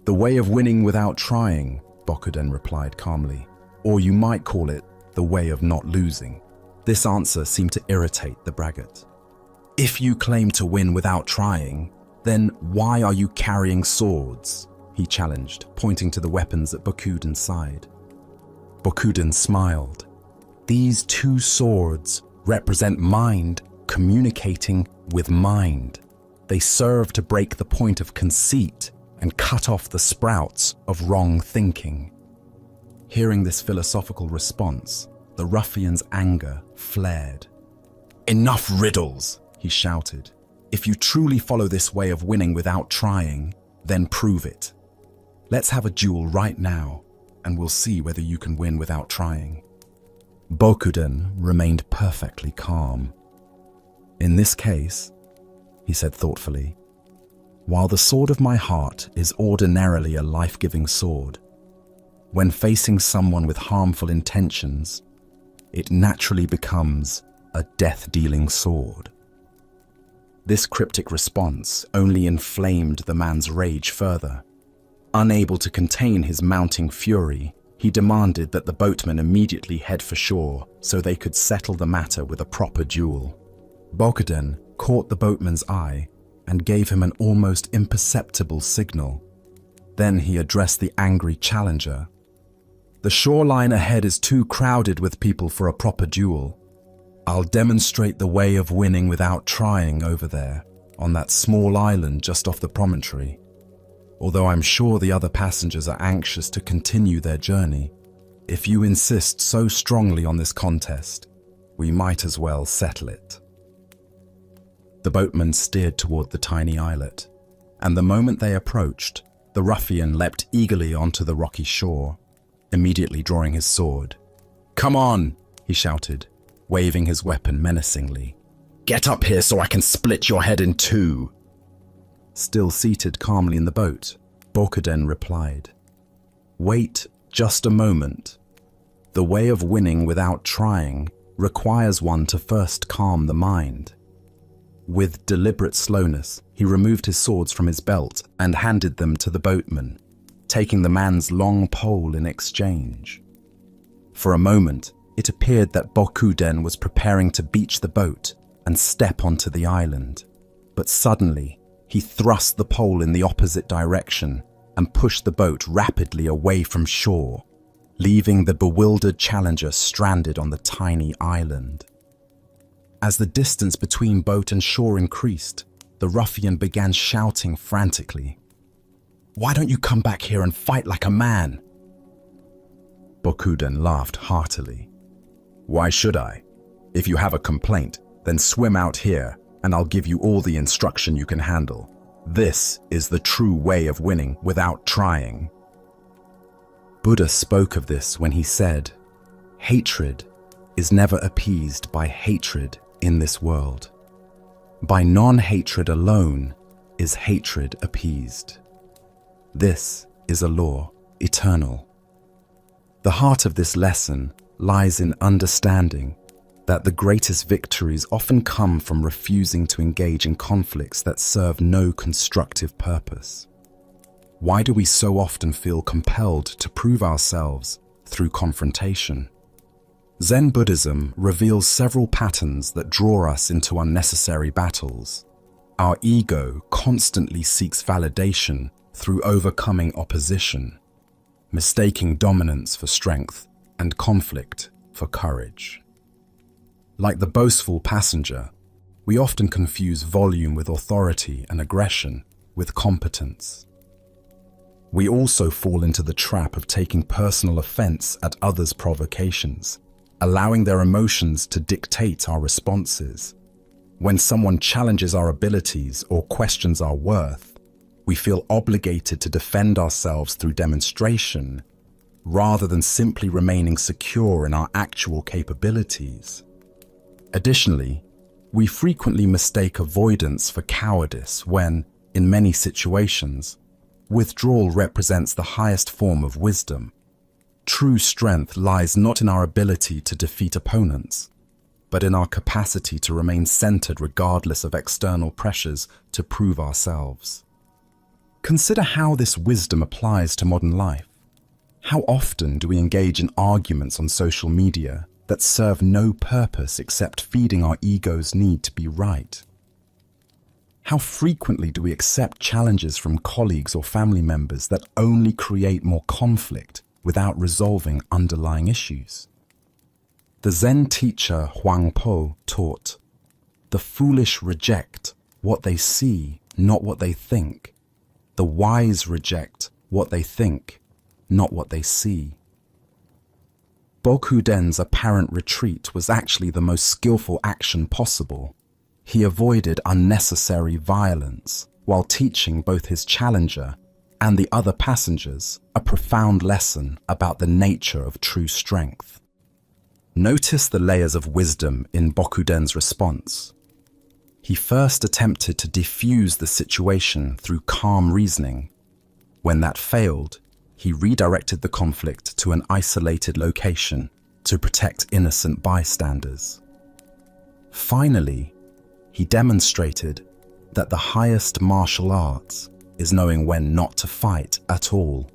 "The way of winning without trying," Bokuden replied calmly. "Or you might call it the way of not losing." This answer seemed to irritate the braggart. "If you claim to win without trying, then why are you carrying swords?" he challenged, pointing to the weapons at Bokuden's side. Bokuden smiled. "These two swords represent mind communicating with mind. They serve to break the point of conceit and cut off the sprouts of wrong thinking." Hearing this philosophical response, the ruffian's anger flared. "Enough riddles," he shouted. "If you truly follow this way of winning without trying, then prove it. Let's have a duel right now, and we'll see whether you can win without trying." Bokuden remained perfectly calm. "In this case," he said thoughtfully, "while the sword of my heart is ordinarily a life-giving sword, when facing someone with harmful intentions, it naturally becomes a death-dealing sword." This cryptic response only inflamed the man's rage further. Unable to contain his mounting fury, he demanded that the boatmen immediately head for shore so they could settle the matter with a proper duel. Bokuden caught the boatman's eye and gave him an almost imperceptible signal. Then he addressed the angry challenger. "The shoreline ahead is too crowded with people for a proper duel. I'll demonstrate the way of winning without trying over there, on that small island just off the promontory. Although I'm sure the other passengers are anxious to continue their journey, if you insist so strongly on this contest, we might as well settle it." The boatman steered toward the tiny islet, and the moment they approached, the ruffian leapt eagerly onto the rocky shore, immediately drawing his sword. "Come on," he shouted, waving his weapon menacingly. "Get up here so I can split your head in two." Still seated calmly in the boat, Bokuden replied, "Wait just a moment. The way of winning without trying requires one to first calm the mind." With deliberate slowness, he removed his swords from his belt and handed them to the boatman, taking the man's long pole in exchange. For a moment, it appeared that Bokuden was preparing to beach the boat and step onto the island, but suddenly he thrust the pole in the opposite direction and pushed the boat rapidly away from shore, leaving the bewildered challenger stranded on the tiny island. As the distance between boat and shore increased, the ruffian began shouting frantically, "Why don't you come back here and fight like a man?" Bokuden laughed heartily. "Why should I? If you have a complaint, then swim out here and I'll give you all the instruction you can handle. This is the true way of winning without trying." Buddha spoke of this when he said, "Hatred is never appeased by hatred in this world. By non-hatred alone is hatred appeased. This is a law, eternal." The heart of this lesson lies in understanding that the greatest victories often come from refusing to engage in conflicts that serve no constructive purpose. Why do we so often feel compelled to prove ourselves through confrontation? Zen Buddhism reveals several patterns that draw us into unnecessary battles. Our ego constantly seeks validation through overcoming opposition, mistaking dominance for strength and conflict for courage. Like the boastful passenger, we often confuse volume with authority and aggression with competence. We also fall into the trap of taking personal offense at others' provocations, allowing their emotions to dictate our responses. When someone challenges our abilities or questions our worth, we feel obligated to defend ourselves through demonstration, rather than simply remaining secure in our actual capabilities. Additionally, we frequently mistake avoidance for cowardice when, in many situations, withdrawal represents the highest form of wisdom. True strength lies not in our ability to defeat opponents, but in our capacity to remain centered regardless of external pressures to prove ourselves. Consider how this wisdom applies to modern life. How often do we engage in arguments on social media that serve no purpose except feeding our ego's need to be right? How frequently do we accept challenges from colleagues or family members that only create more conflict without resolving underlying issues? The Zen teacher Huang Po taught, "The foolish reject what they see, not what they think. The wise reject what they think, not what they see." Bokuden's apparent retreat was actually the most skillful action possible. He avoided unnecessary violence while teaching both his challenger and the other passengers a profound lesson about the nature of true strength. Notice the layers of wisdom in Bokuden's response. He first attempted to defuse the situation through calm reasoning. When that failed, he redirected the conflict to an isolated location to protect innocent bystanders. Finally, he demonstrated that the highest martial arts is knowing when not to fight at all.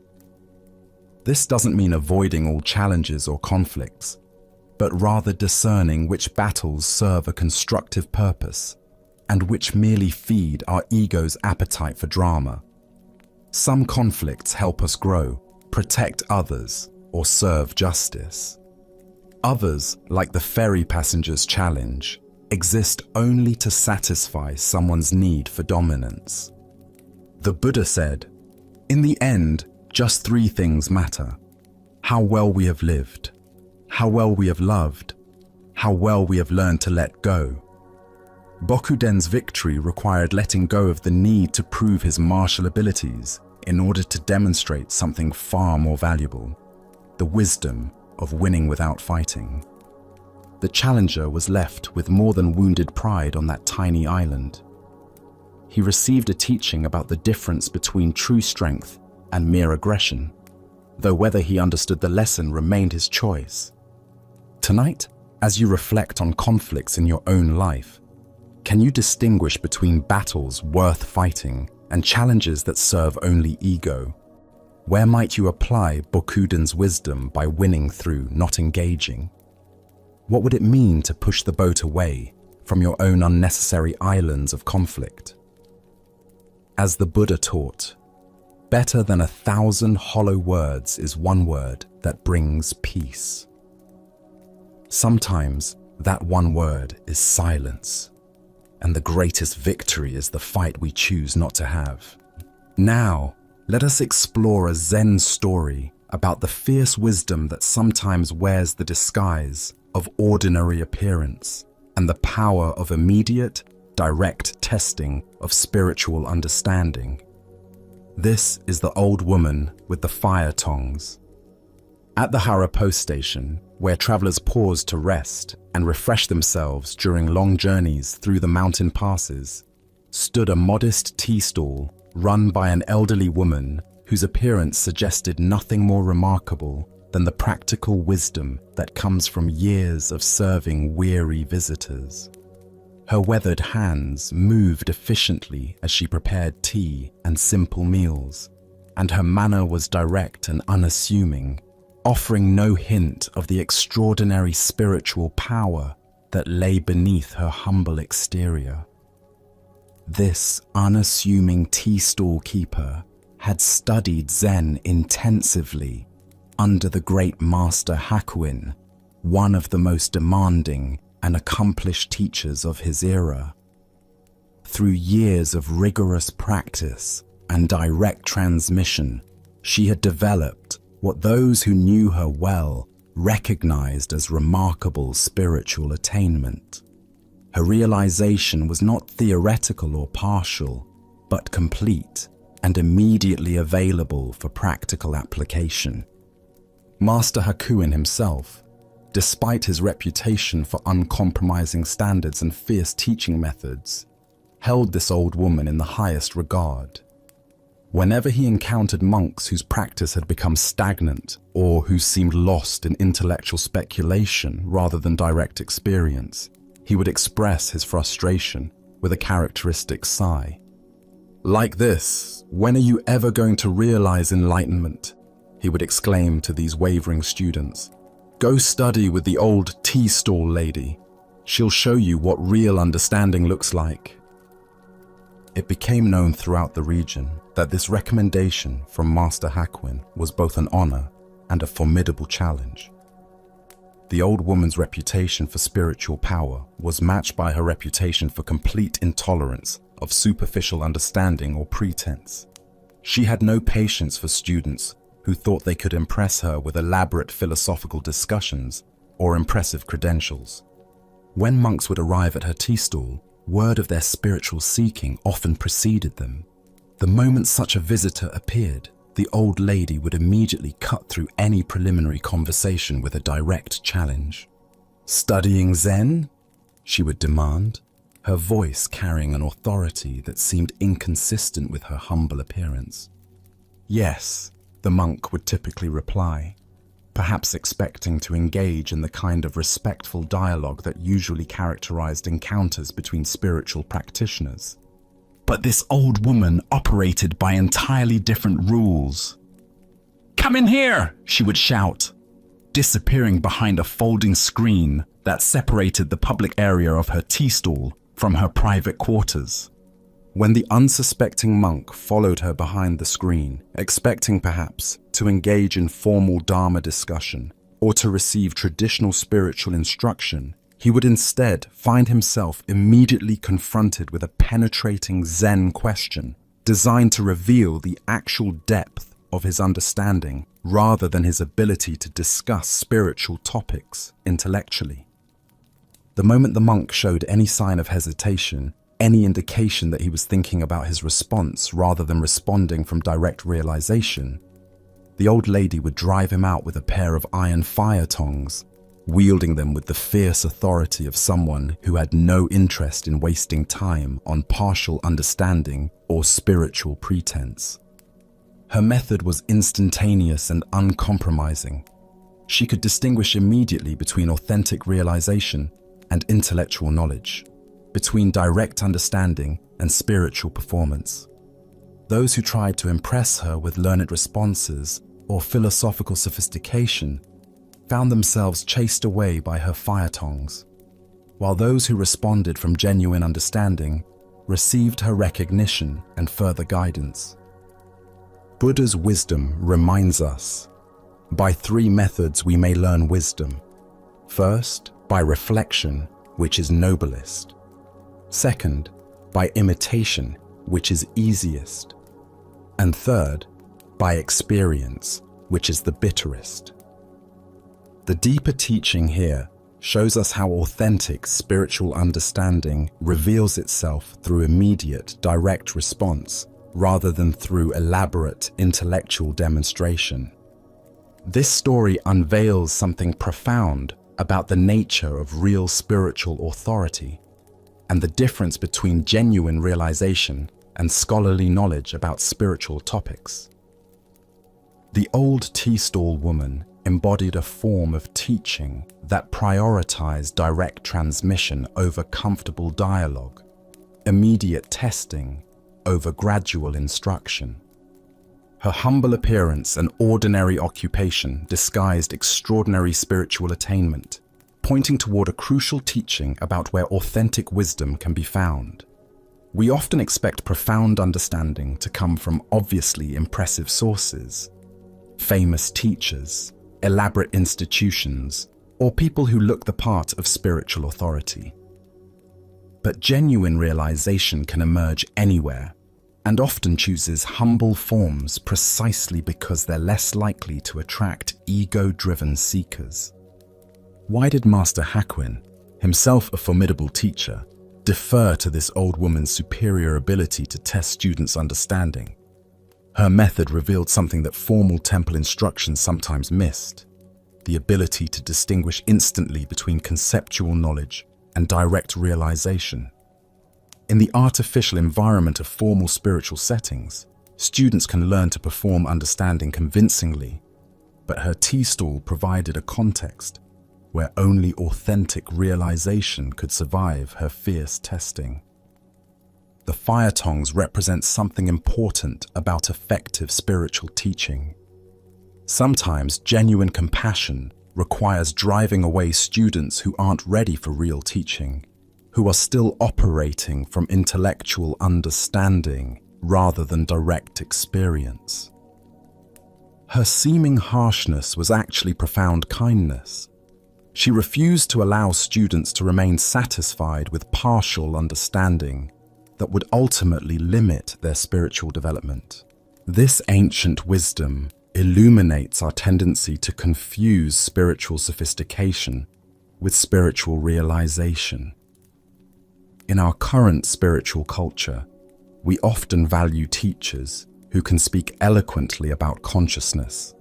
This doesn't mean avoiding all challenges or conflicts, but rather discerning which battles serve a constructive purpose and which merely feed our ego's appetite for drama. Some conflicts help us grow, protect others, or serve justice. Others, like the ferry passenger's challenge, exist only to satisfy someone's need for dominance. The Buddha said, "In the end, just three things matter: how well we have lived, how well we have loved, how well we have learned to let go." Bokuden's victory required letting go of the need to prove his martial abilities in order to demonstrate something far more valuable: the wisdom of winning without fighting. The challenger was left with more than wounded pride on that tiny island. He received a teaching about the difference between true strength and mere aggression, though whether he understood the lesson remained his choice. Tonight, as you reflect on conflicts in your own life, can you distinguish between battles worth fighting and challenges that serve only ego? Where might you apply Bokuden's wisdom by winning through not engaging? What would it mean to push the boat away from your own unnecessary islands of conflict? As the Buddha taught, better than 1,000 hollow words is one word that brings peace. Sometimes that one word is silence, and the greatest victory is the fight we choose not to have. Now, let us explore a Zen story about the fierce wisdom that sometimes wears the disguise of ordinary appearance and the power of immediate, direct testing of spiritual understanding. This is the old woman with the fire tongs. At the Hara post station, where travelers pause to rest and refresh themselves during long journeys through the mountain passes, stood a modest tea stall run by an elderly woman whose appearance suggested nothing more remarkable than the practical wisdom that comes from years of serving weary visitors. Her weathered hands moved efficiently as she prepared tea and simple meals, and her manner was direct and unassuming, offering no hint of the extraordinary spiritual power that lay beneath her humble exterior. This unassuming tea stall keeper had studied Zen intensively under the great master Hakuin, one of the most demanding and accomplished teachers of his era. Through years of rigorous practice and direct transmission, she had developed what those who knew her well recognized as remarkable spiritual attainment. Her realization was not theoretical or partial, but complete and immediately available for practical application. Master Hakuin himself, despite his reputation for uncompromising standards and fierce teaching methods, held this old woman in the highest regard. Whenever he encountered monks whose practice had become stagnant or who seemed lost in intellectual speculation rather than direct experience, he would express his frustration with a characteristic sigh. "Like this, when are you ever going to realize enlightenment?" he would exclaim to these wavering students. "Go study with the old tea stall lady. She'll show you what real understanding looks like." It became known throughout the region that this recommendation from Master Hakuin was both an honor and a formidable challenge. The old woman's reputation for spiritual power was matched by her reputation for complete intolerance of superficial understanding or pretense. She had no patience for students who thought they could impress her with elaborate philosophical discussions or impressive credentials. When monks would arrive at her tea stall, word of their spiritual seeking often preceded them. The moment such a visitor appeared, the old lady would immediately cut through any preliminary conversation with a direct challenge. "Studying Zen?" she would demand, her voice carrying an authority that seemed inconsistent with her humble appearance. "Yes," the monk would typically reply, perhaps expecting to engage in the kind of respectful dialogue that usually characterized encounters between spiritual practitioners. But this old woman operated by entirely different rules. "Come in here," she would shout, disappearing behind a folding screen that separated the public area of her tea stall from her private quarters. When the unsuspecting monk followed her behind the screen, expecting perhaps to engage in formal Dharma discussion or to receive traditional spiritual instruction, he would instead find himself immediately confronted with a penetrating Zen question designed to reveal the actual depth of his understanding rather than his ability to discuss spiritual topics intellectually. The moment the monk showed any sign of hesitation, any indication that he was thinking about his response rather than responding from direct realization, the old lady would drive him out with a pair of iron fire tongs, wielding them with the fierce authority of someone who had no interest in wasting time on partial understanding or spiritual pretense. Her method was instantaneous and uncompromising. She could distinguish immediately between authentic realization and intellectual knowledge, between direct understanding and spiritual performance. Those who tried to impress her with learned responses or philosophical sophistication found themselves chased away by her fire tongs, while those who responded from genuine understanding received her recognition and further guidance. Buddha's wisdom reminds us, by three methods we may learn wisdom. First, by reflection, which is noblest. Second, by imitation, which is easiest. And third, by experience, which is the bitterest. The deeper teaching here shows us how authentic spiritual understanding reveals itself through immediate, direct response rather than through elaborate intellectual demonstration. This story unveils something profound about the nature of real spiritual authority and the difference between genuine realization and scholarly knowledge about spiritual topics. The old tea stall woman embodied a form of teaching that prioritized direct transmission over comfortable dialogue, immediate testing over gradual instruction. Her humble appearance and ordinary occupation disguised extraordinary spiritual attainment, pointing toward a crucial teaching about where authentic wisdom can be found. We often expect profound understanding to come from obviously impressive sources, famous teachers, elaborate institutions, or people who look the part of spiritual authority. But genuine realization can emerge anywhere, and often chooses humble forms precisely because they're less likely to attract ego-driven seekers. Why did Master Hakuin, himself a formidable teacher, defer to this old woman's superior ability to test students' understanding? Her method revealed something that formal temple instruction sometimes missed: the ability to distinguish instantly between conceptual knowledge and direct realization. In the artificial environment of formal spiritual settings, students can learn to perform understanding convincingly, but her tea stall provided a context where only authentic realization could survive her fierce testing. The fire tongs represent something important about effective spiritual teaching. Sometimes genuine compassion requires driving away students who aren't ready for real teaching, who are still operating from intellectual understanding rather than direct experience. Her seeming harshness was actually profound kindness. She refused to allow students to remain satisfied with partial understanding that would ultimately limit their spiritual development. This ancient wisdom illuminates our tendency to confuse spiritual sophistication with spiritual realization. In our current spiritual culture, we often value teachers who can speak eloquently about consciousness,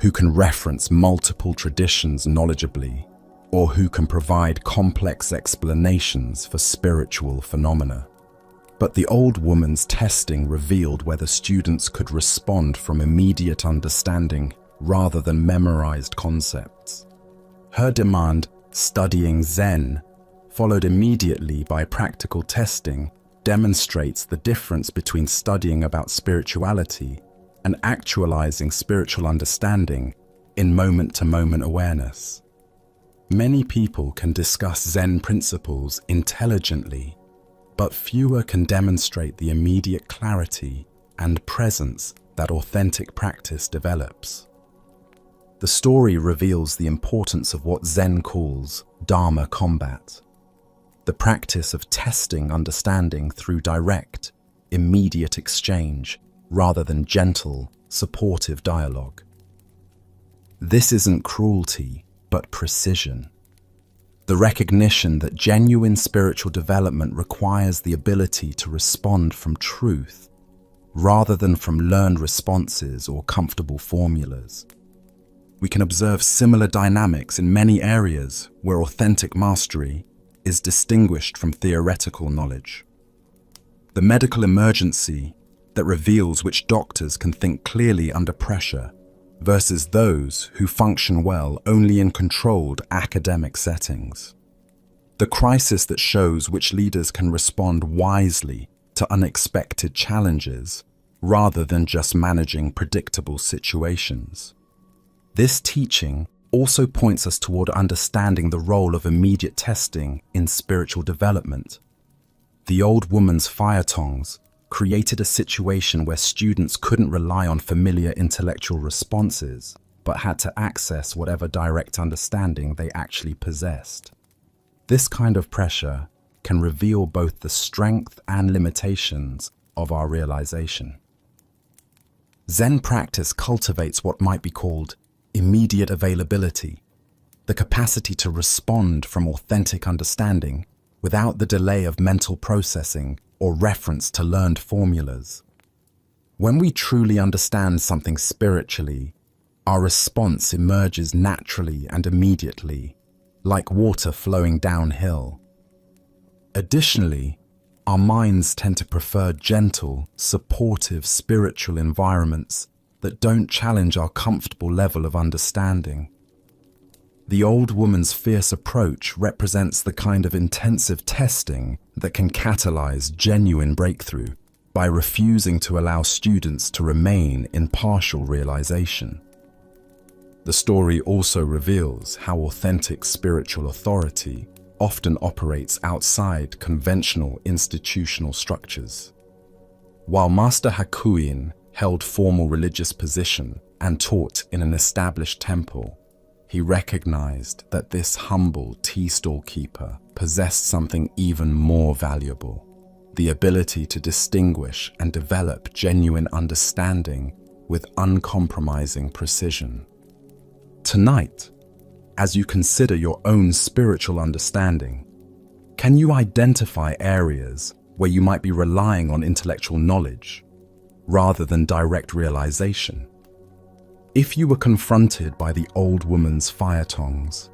who can reference multiple traditions knowledgeably, or who can provide complex explanations for spiritual phenomena. But the old woman's testing revealed whether students could respond from immediate understanding rather than memorized concepts. Her demand, studying Zen, followed immediately by practical testing, demonstrates the difference between studying about spirituality and actualizing spiritual understanding in moment-to-moment awareness. Many people can discuss Zen principles intelligently, but fewer can demonstrate the immediate clarity and presence that authentic practice develops. The story reveals the importance of what Zen calls Dharma combat, the practice of testing understanding through direct, immediate exchange rather than gentle, supportive dialogue. This isn't cruelty, but precision. The recognition that genuine spiritual development requires the ability to respond from truth rather than from learned responses or comfortable formulas. We can observe similar dynamics in many areas where authentic mastery is distinguished from theoretical knowledge. The medical emergency that reveals which doctors can think clearly under pressure versus those who function well only in controlled academic settings. The crisis that shows which leaders can respond wisely to unexpected challenges rather than just managing predictable situations. This teaching also points us toward understanding the role of immediate testing in spiritual development. The old woman's fire tongs created a situation where students couldn't rely on familiar intellectual responses, but had to access whatever direct understanding they actually possessed. This kind of pressure can reveal both the strength and limitations of our realization. Zen practice cultivates what might be called immediate availability, the capacity to respond from authentic understanding without the delay of mental processing or reference to learned formulas. When we truly understand something spiritually, our response emerges naturally and immediately, like water flowing downhill. Additionally, our minds tend to prefer gentle, supportive spiritual environments that don't challenge our comfortable level of understanding. The old woman's fierce approach represents the kind of intensive testing that can catalyze genuine breakthrough by refusing to allow students to remain in partial realization. The story also reveals how authentic spiritual authority often operates outside conventional institutional structures. While Master Hakuin held formal religious position and taught in an established temple, he recognized that this humble tea stall keeper possessed something even more valuable: the ability to distinguish and develop genuine understanding with uncompromising precision. Tonight, as you consider your own spiritual understanding, can you identify areas where you might be relying on intellectual knowledge rather than direct realization? If you were confronted by the old woman's fire tongs,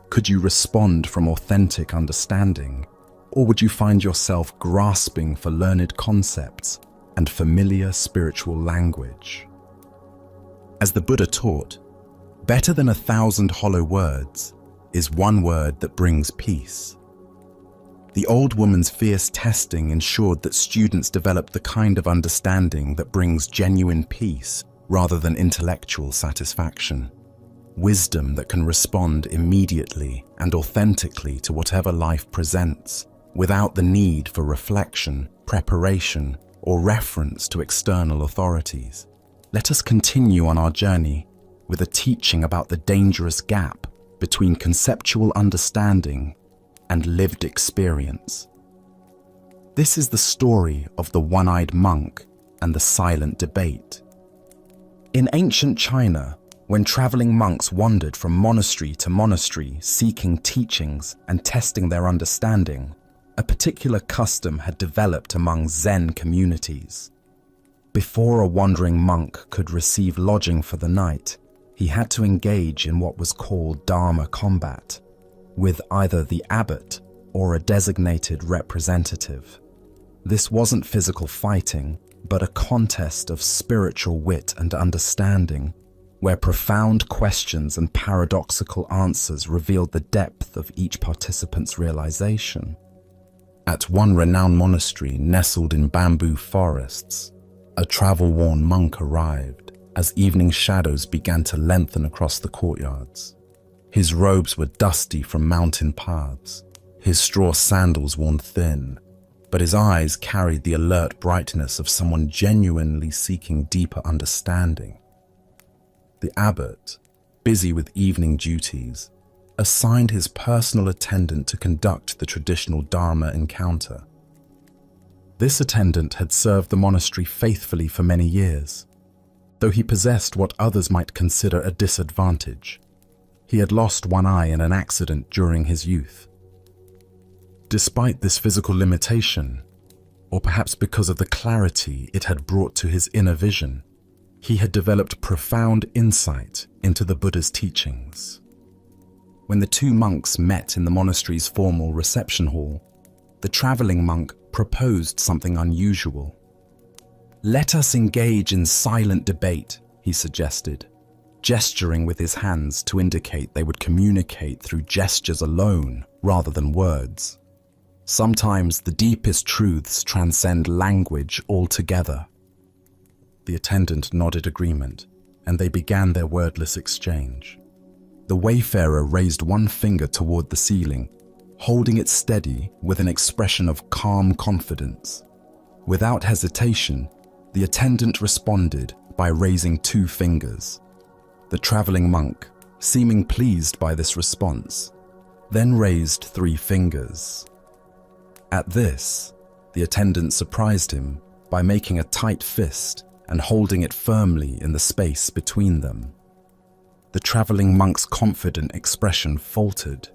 could you respond from authentic understanding, or would you find yourself grasping for learned concepts and familiar spiritual language. As the Buddha taught, better than 1,000 hollow words is one word that brings peace. The old woman's fierce testing ensured that students developed the kind of understanding that brings genuine peace rather than intellectual satisfaction. Wisdom that can respond immediately and authentically to whatever life presents, without the need for reflection, preparation, or reference to external authorities. Let us continue on our journey with a teaching about the dangerous gap between conceptual understanding and lived experience. This is the story of the one-eyed monk and the silent debate. In ancient China, when traveling monks wandered from monastery to monastery seeking teachings and testing their understanding, a particular custom had developed among Zen communities. Before a wandering monk could receive lodging for the night, he had to engage in what was called Dharma combat, with either the abbot or a designated representative. This wasn't physical fighting, but a contest of spiritual wit and understanding, where profound questions and paradoxical answers revealed the depth of each participant's realization. At one renowned monastery nestled in bamboo forests, a travel-worn monk arrived as evening shadows began to lengthen across the courtyards. His robes were dusty from mountain paths, his straw sandals worn thin, but his eyes carried the alert brightness of someone genuinely seeking deeper understanding. The abbot, busy with evening duties, assigned his personal attendant to conduct the traditional Dharma encounter. This attendant had served the monastery faithfully for many years, though he possessed what others might consider a disadvantage. He had lost one eye in an accident during his youth. Despite this physical limitation, or perhaps because of the clarity it had brought to his inner vision, he had developed profound insight into the Buddha's teachings. When the two monks met in the monastery's formal reception hall, the traveling monk proposed something unusual. "Let us engage in silent debate," he suggested, gesturing with his hands to indicate they would communicate through gestures alone rather than words. Sometimes the deepest truths transcend language altogether. The attendant nodded agreement, and they began their wordless exchange. The wayfarer raised one finger toward the ceiling, holding it steady with an expression of calm confidence. Without hesitation, the attendant responded by raising two fingers. The traveling monk, seeming pleased by this response, then raised 3 fingers. At this, the attendant surprised him by making a tight fist and holding it firmly in the space between them. The traveling monk's confident expression faltered.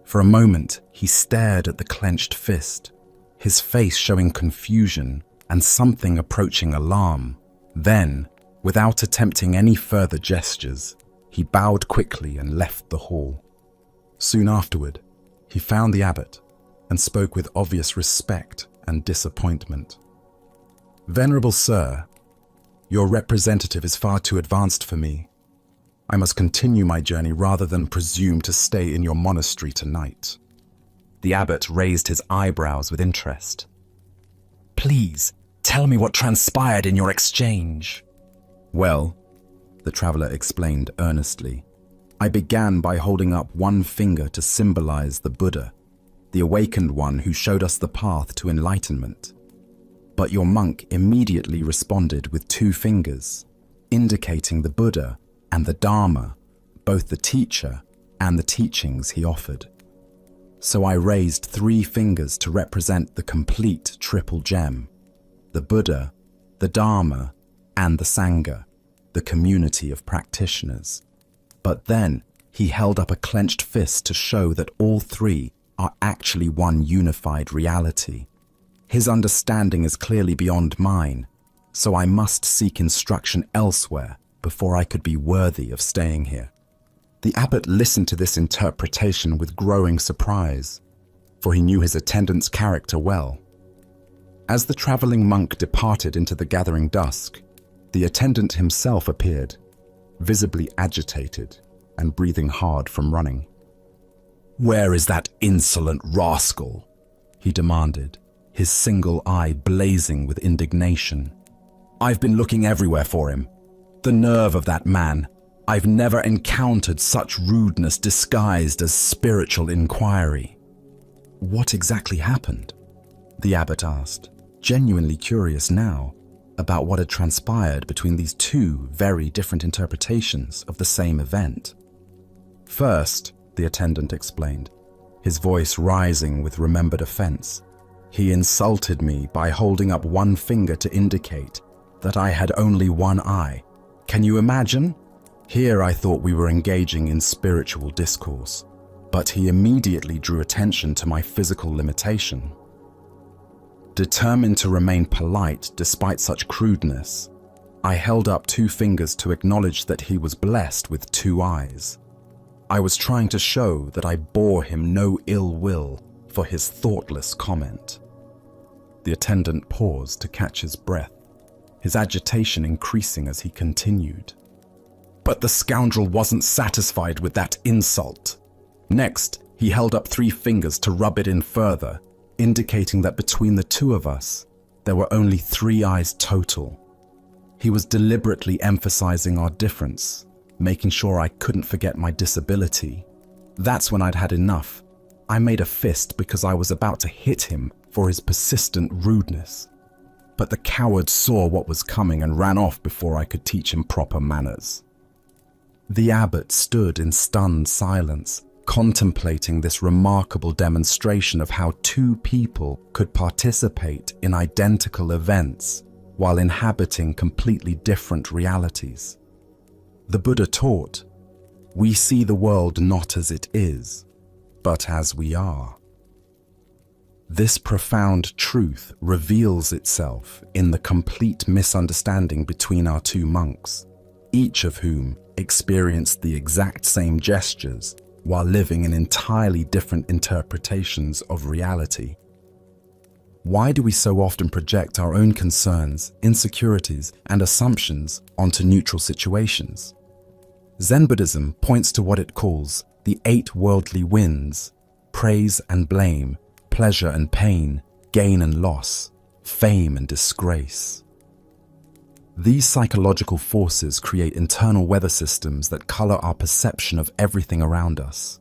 For a moment, he stared at the clenched fist, his face showing confusion and something approaching alarm. Then, without attempting any further gestures, he bowed quickly and left the hall. Soon afterward, he found the abbot and spoke with obvious respect and disappointment. "Venerable Sir, your representative is far too advanced for me. I must continue my journey rather than presume to stay in your monastery tonight." The abbot raised his eyebrows with interest. "Please, tell me what transpired in your exchange." "Well," the traveler explained earnestly, "I began by holding up one finger to symbolize the Buddha, the awakened one who showed us the path to enlightenment. But your monk immediately responded with 2 fingers, indicating the Buddha and the Dharma, both the teacher and the teachings he offered. So I raised 3 fingers to represent the complete triple gem: the Buddha, the Dharma, and the Sangha, the community of practitioners. But then he held up a clenched fist to show that all 3 are actually one unified reality. His understanding is clearly beyond mine, so I must seek instruction elsewhere before I could be worthy of staying here." The abbot listened to this interpretation with growing surprise, for he knew his attendant's character well. As the traveling monk departed into the gathering dusk, the attendant himself appeared, visibly agitated and breathing hard from running. "Where is that insolent rascal?" he demanded, his single eye blazing with indignation. "I've been looking everywhere for him. The nerve of that man! I've never encountered such rudeness disguised as spiritual inquiry." "What exactly happened?" the abbot asked, genuinely curious now about what had transpired between these two very different interpretations of the same event. "First," the attendant explained, his voice rising with remembered offense, "he insulted me by holding up one finger to indicate that I had only one eye. Can you imagine? Here I thought we were engaging in spiritual discourse, but he immediately drew attention to my physical limitation. Determined to remain polite despite such crudeness, I held up two fingers to acknowledge that he was blessed with two eyes. I was trying to show that I bore him no ill will for his thoughtless comment." The attendant paused to catch his breath, his agitation increasing as he continued. "But the scoundrel wasn't satisfied with that insult. Next, he held up three fingers to rub it in further, indicating that between the two of us, there were only three eyes total. He was deliberately emphasizing our difference, making sure I couldn't forget my disability. That's when I'd had enough. I made a fist because I was about to hit him for his persistent rudeness. But the coward saw what was coming and ran off before I could teach him proper manners." The abbot stood in stunned silence, contemplating this remarkable demonstration of how two people could participate in identical events while inhabiting completely different realities. The Buddha taught, "We see the world not as it is, but as we are." This profound truth reveals itself in the complete misunderstanding between our two monks, each of whom experienced the exact same gestures while living in entirely different interpretations of reality. Why do we so often project our own concerns, insecurities, and assumptions onto neutral situations? Zen Buddhism points to what it calls the 8 worldly winds: praise and blame, pleasure and pain, gain and loss, fame and disgrace. These psychological forces create internal weather systems that color our perception of everything around us.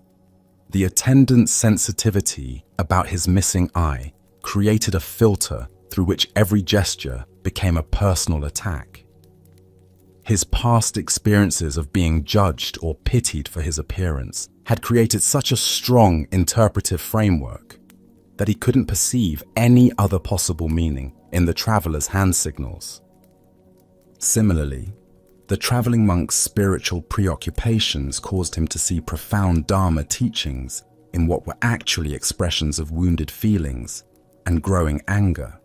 The attendant's sensitivity about his missing eye created a filter through which every gesture became a personal attack. His past experiences of being judged or pitied for his appearance had created such a strong interpretive framework that he couldn't perceive any other possible meaning in the traveler's hand signals. Similarly, the traveling monk's spiritual preoccupations caused him to see profound Dharma teachings in what were actually expressions of wounded feelings and growing anger.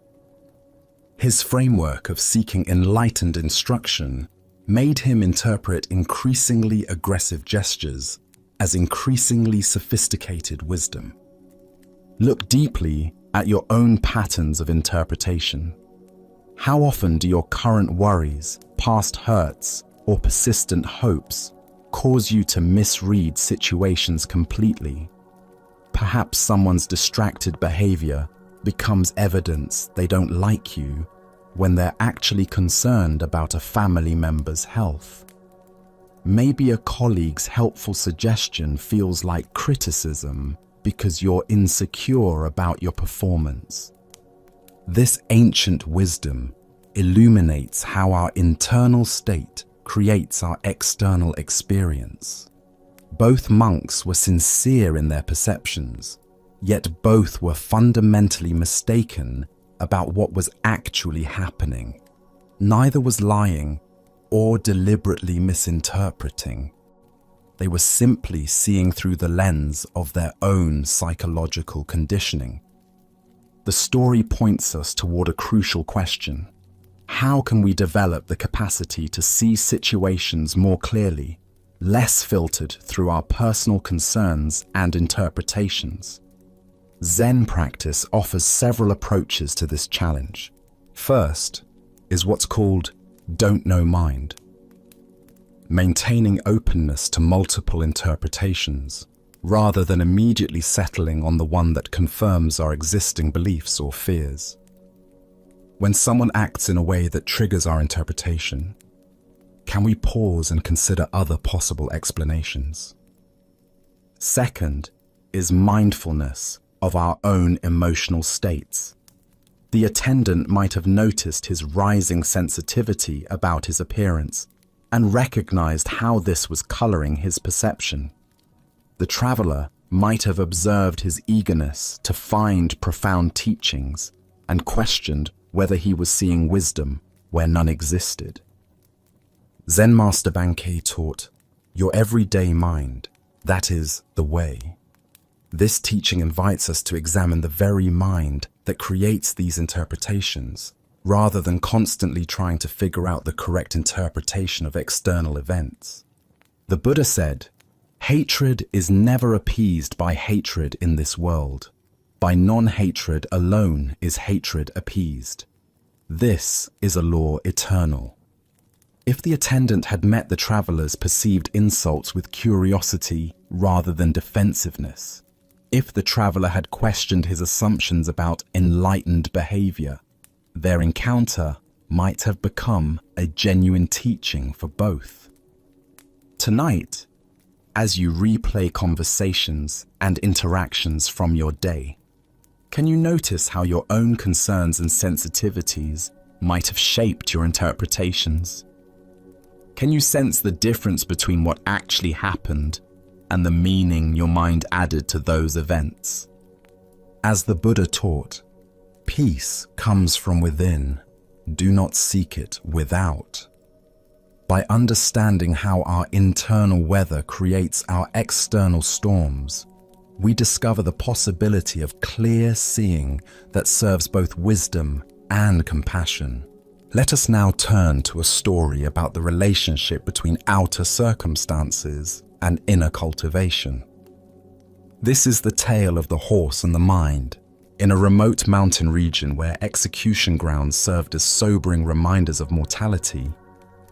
His framework of seeking enlightened instruction made him interpret increasingly aggressive gestures as increasingly sophisticated wisdom. Look deeply at your own patterns of interpretation. How often do your current worries, past hurts, or persistent hopes cause you to misread situations completely? Perhaps someone's distracted behavior becomes evidence they don't like you when they're actually concerned about a family member's health. Maybe a colleague's helpful suggestion feels like criticism because you're insecure about your performance. This ancient wisdom illuminates how our internal state creates our external experience. Both monks were sincere in their perceptions, yet both were fundamentally mistaken about what was actually happening. Neither was lying or deliberately misinterpreting. They were simply seeing through the lens of their own psychological conditioning. The story points us toward a crucial question. How can we develop the capacity to see situations more clearly, less filtered through our personal concerns and interpretations? Zen practice offers several approaches to this challenge. First is what's called don't know mind. Maintaining openness to multiple interpretations, rather than immediately settling on the one that confirms our existing beliefs or fears. When someone acts in a way that triggers our interpretation, can we pause and consider other possible explanations? Second is mindfulness of our own emotional states. The attendant might have noticed his rising sensitivity about his appearance and recognized how this was coloring his perception. The traveler might have observed his eagerness to find profound teachings and questioned whether he was seeing wisdom where none existed. Zen Master Bankei taught, "Your everyday mind, that is the way." This teaching invites us to examine the very mind that creates these interpretations, rather than constantly trying to figure out the correct interpretation of external events. The Buddha said, "Hatred is never appeased by hatred in this world. By non-hatred alone is hatred appeased. This is a law eternal." If the attendant had met the traveler's perceived insults with curiosity rather than defensiveness, if the traveler had questioned his assumptions about enlightened behavior, their encounter might have become a genuine teaching for both. Tonight, as you replay conversations and interactions from your day, can you notice how your own concerns and sensitivities might have shaped your interpretations? Can you sense the difference between what actually happened and the meaning your mind added to those events? As the Buddha taught, peace comes from within. Do not seek it without. By understanding how our internal weather creates our external storms, we discover the possibility of clear seeing that serves both wisdom and compassion. Let us now turn to a story about the relationship between outer circumstances and inner cultivation. This is the tale of the horse and the mind. In a remote mountain region where execution grounds served as sobering reminders of mortality,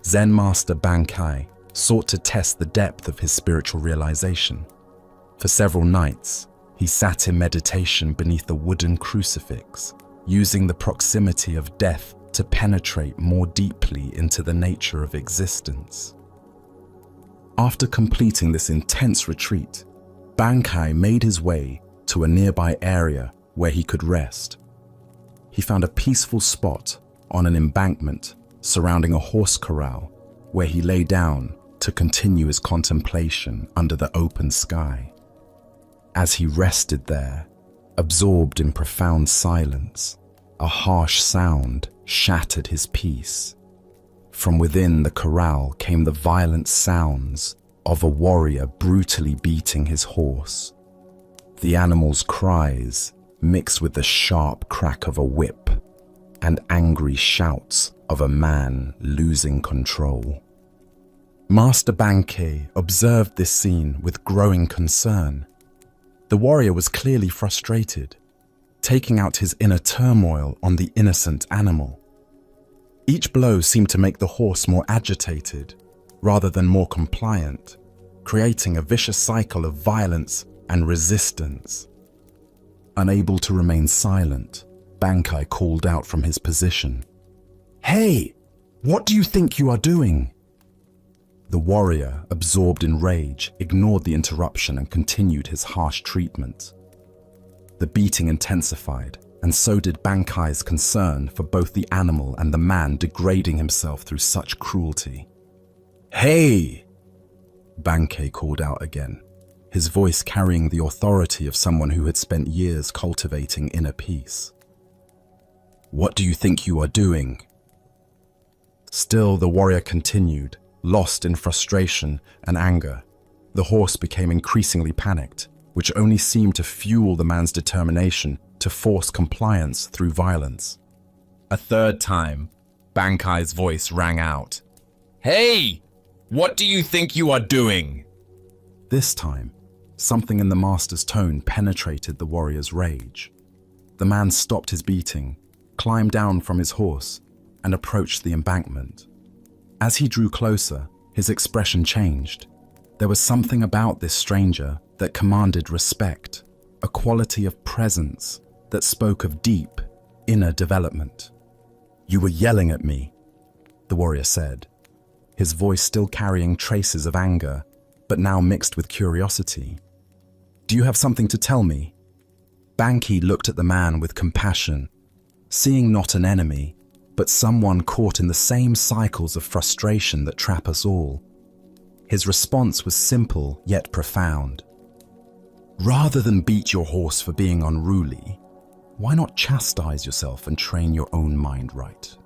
Zen Master Bankei sought to test the depth of his spiritual realization. For several nights, he sat in meditation beneath a wooden crucifix, using the proximity of death to penetrate more deeply into the nature of existence. After completing this intense retreat, Bankei made his way to a nearby area where he could rest. He found a peaceful spot on an embankment surrounding a horse corral where he lay down to continue his contemplation under the open sky. As he rested there, absorbed in profound silence, a harsh sound shattered his peace. From within the corral came the violent sounds of a warrior brutally beating his horse. The animal's cries mixed with the sharp crack of a whip and angry shouts of a man losing control. Master Bankei observed this scene with growing concern. The warrior was clearly frustrated, taking out his inner turmoil on the innocent animal. Each blow seemed to make the horse more agitated, rather than more compliant, creating a vicious cycle of violence and resistance. Unable to remain silent, Bankei called out from his position, "Hey, what do you think you are doing?" The warrior, absorbed in rage, ignored the interruption and continued his harsh treatment. The beating intensified, and so did Bankei's concern for both the animal and the man degrading himself through such cruelty. "Hey!" Bankei called out again, his voice carrying the authority of someone who had spent years cultivating inner peace. "What do you think you are doing?" Still, the warrior continued, lost in frustration and anger. The horse became increasingly panicked, which only seemed to fuel the man's determination to force compliance through violence. A third time, Bankei's voice rang out, "Hey! What do you think you are doing?" This time, something in the master's tone penetrated the warrior's rage. The man stopped his beating, climbed down from his horse, and approached the embankment. As he drew closer, his expression changed. There was something about this stranger that commanded respect, a quality of presence that spoke of deep, inner development. "You were yelling at me," the warrior said, his voice still carrying traces of anger, but now mixed with curiosity. "Do you have something to tell me?" Banki looked at the man with compassion, seeing not an enemy, but someone caught in the same cycles of frustration that trap us all. His response was simple yet profound. "Rather than beat your horse for being unruly, why not chastise yourself and train your own mind right?"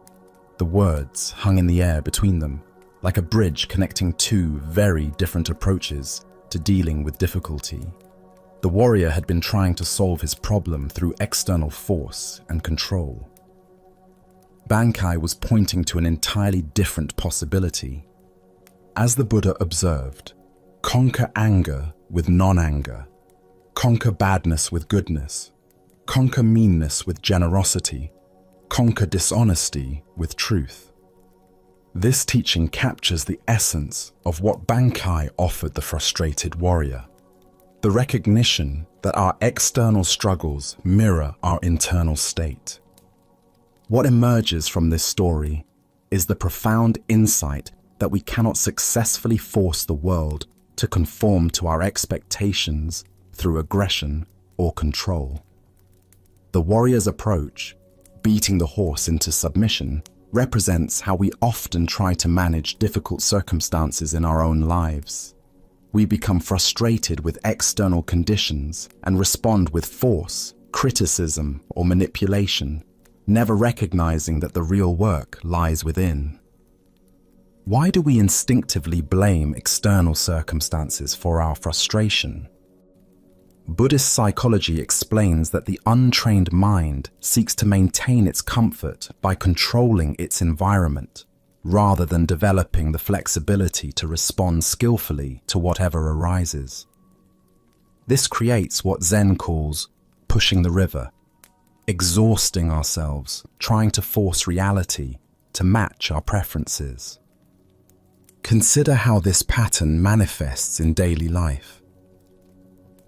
The words hung in the air between them, like a bridge connecting two very different approaches to dealing with difficulty. The warrior had been trying to solve his problem through external force and control. Bankai was pointing to an entirely different possibility. As the Buddha observed, conquer anger with non-anger, conquer badness with goodness, conquer meanness with generosity, conquer dishonesty with truth. This teaching captures the essence of what Bankai offered the frustrated warrior. The recognition that our external struggles mirror our internal state. What emerges from this story is the profound insight that we cannot successfully force the world to conform to our expectations through aggression or control. The warrior's approach, beating the horse into submission, represents how we often try to manage difficult circumstances in our own lives. We become frustrated with external conditions and respond with force, criticism, or manipulation, never recognizing that the real work lies within. Why do we instinctively blame external circumstances for our frustration? Buddhist psychology explains that the untrained mind seeks to maintain its comfort by controlling its environment, rather than developing the flexibility to respond skillfully to whatever arises. This creates what Zen calls pushing the river, exhausting ourselves, trying to force reality to match our preferences. Consider how this pattern manifests in daily life.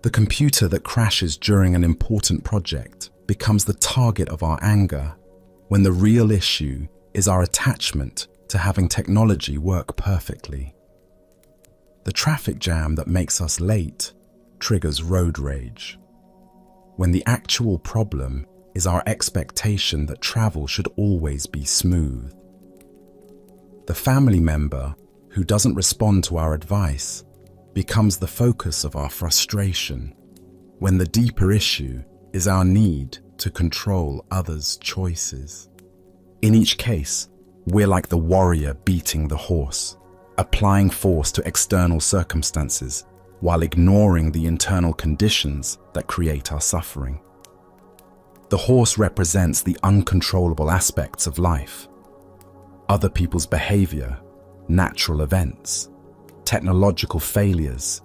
The computer that crashes during an important project becomes the target of our anger, when the real issue is our attachment to having technology work perfectly. The traffic jam that makes us late triggers road rage, when the actual problem is our expectation that travel should always be smooth. The family member who doesn't respond to our advice becomes the focus of our frustration, when the deeper issue is our need to control others' choices. In each case, we're like the warrior beating the horse, applying force to external circumstances while ignoring the internal conditions that create our suffering. The horse represents the uncontrollable aspects of life: other people's behavior, natural events, technological failures,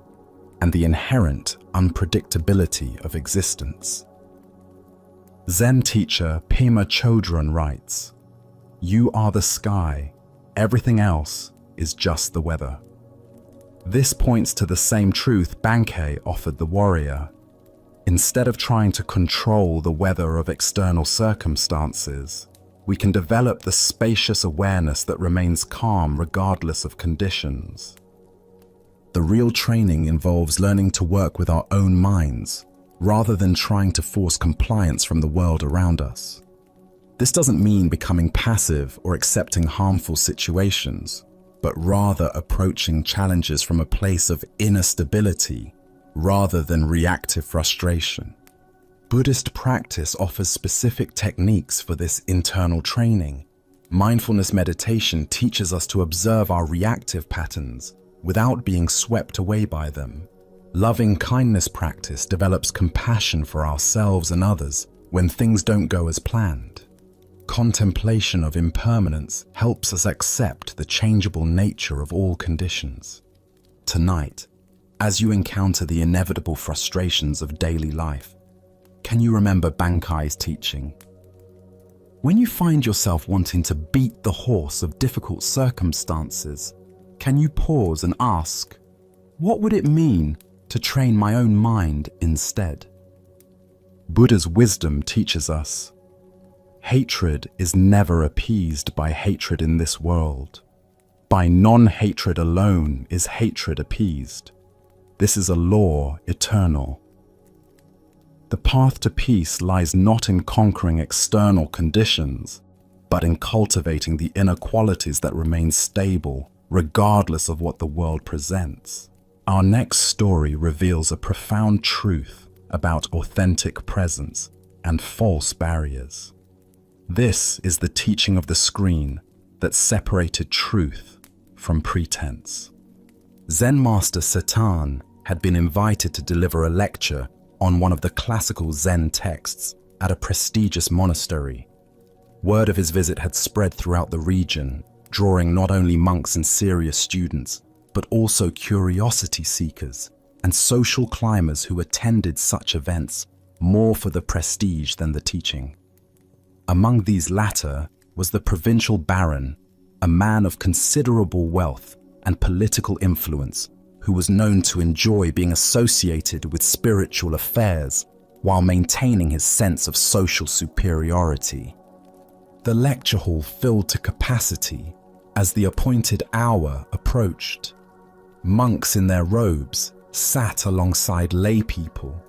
and the inherent unpredictability of existence. Zen teacher Pema Chodron writes, "You are the sky, everything else is just the weather." This points to the same truth Bankei offered the warrior. Instead of trying to control the weather of external circumstances, we can develop the spacious awareness that remains calm regardless of conditions. The real training involves learning to work with our own minds, rather than trying to force compliance from the world around us. This doesn't mean becoming passive or accepting harmful situations, but rather approaching challenges from a place of inner stability rather than reactive frustration. Buddhist practice offers specific techniques for this internal training. Mindfulness meditation teaches us to observe our reactive patterns without being swept away by them. Loving kindness practice develops compassion for ourselves and others when things don't go as planned. Contemplation of impermanence helps us accept the changeable nature of all conditions. Tonight, As you encounter the inevitable frustrations of daily life, can you remember Bankai's teaching? When you find yourself wanting to beat the horse of difficult circumstances, can you pause and ask, what would it mean to train my own mind instead? Buddha's wisdom teaches us, hatred is never appeased by hatred in this world. By non-hatred alone is hatred appeased. This is a law eternal. The path to peace lies not in conquering external conditions, but in cultivating the inner qualities that remain stable, regardless of what the world presents. Our next story reveals a profound truth about authentic presence and false barriers. This is the teaching of the screen that separated truth from pretense. Zen master Setan had been invited to deliver a lecture on one of the classical Zen texts at a prestigious monastery. Word of his visit had spread throughout the region, drawing not only monks and serious students, but also curiosity seekers and social climbers who attended such events more for the prestige than the teaching. Among these latter was the provincial baron, a man of considerable wealth and political influence, who was known to enjoy being associated with spiritual affairs while maintaining his sense of social superiority. The lecture hall filled to capacity as the appointed hour approached. Monks in their robes sat alongside lay people,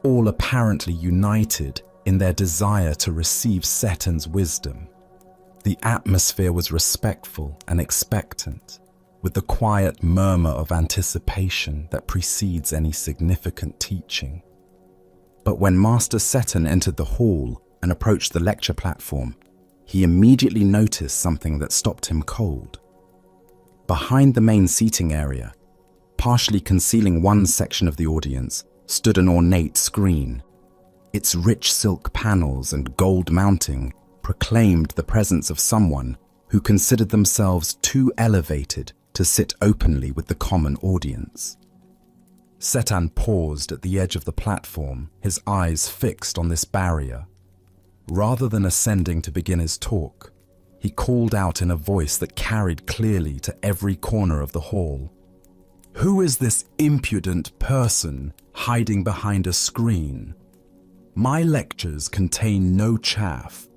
all apparently united in their desire to receive Setan's wisdom. The atmosphere was respectful and expectant, with the quiet murmur of anticipation that precedes any significant teaching. But when Master Setan entered the hall and approached the lecture platform, he immediately noticed something that stopped him cold. Behind the main seating area, partially concealing one section of the audience, stood an ornate screen. Its rich silk panels and gold mounting proclaimed the presence of someone who considered themselves too elevated to sit openly with the common audience. Setan paused at the edge of the platform, his eyes fixed on this barrier. Rather than ascending to begin his talk, he called out in a voice that carried clearly to every corner of the hall. "Who is this impudent person hiding behind a screen? My lectures contain no chaff,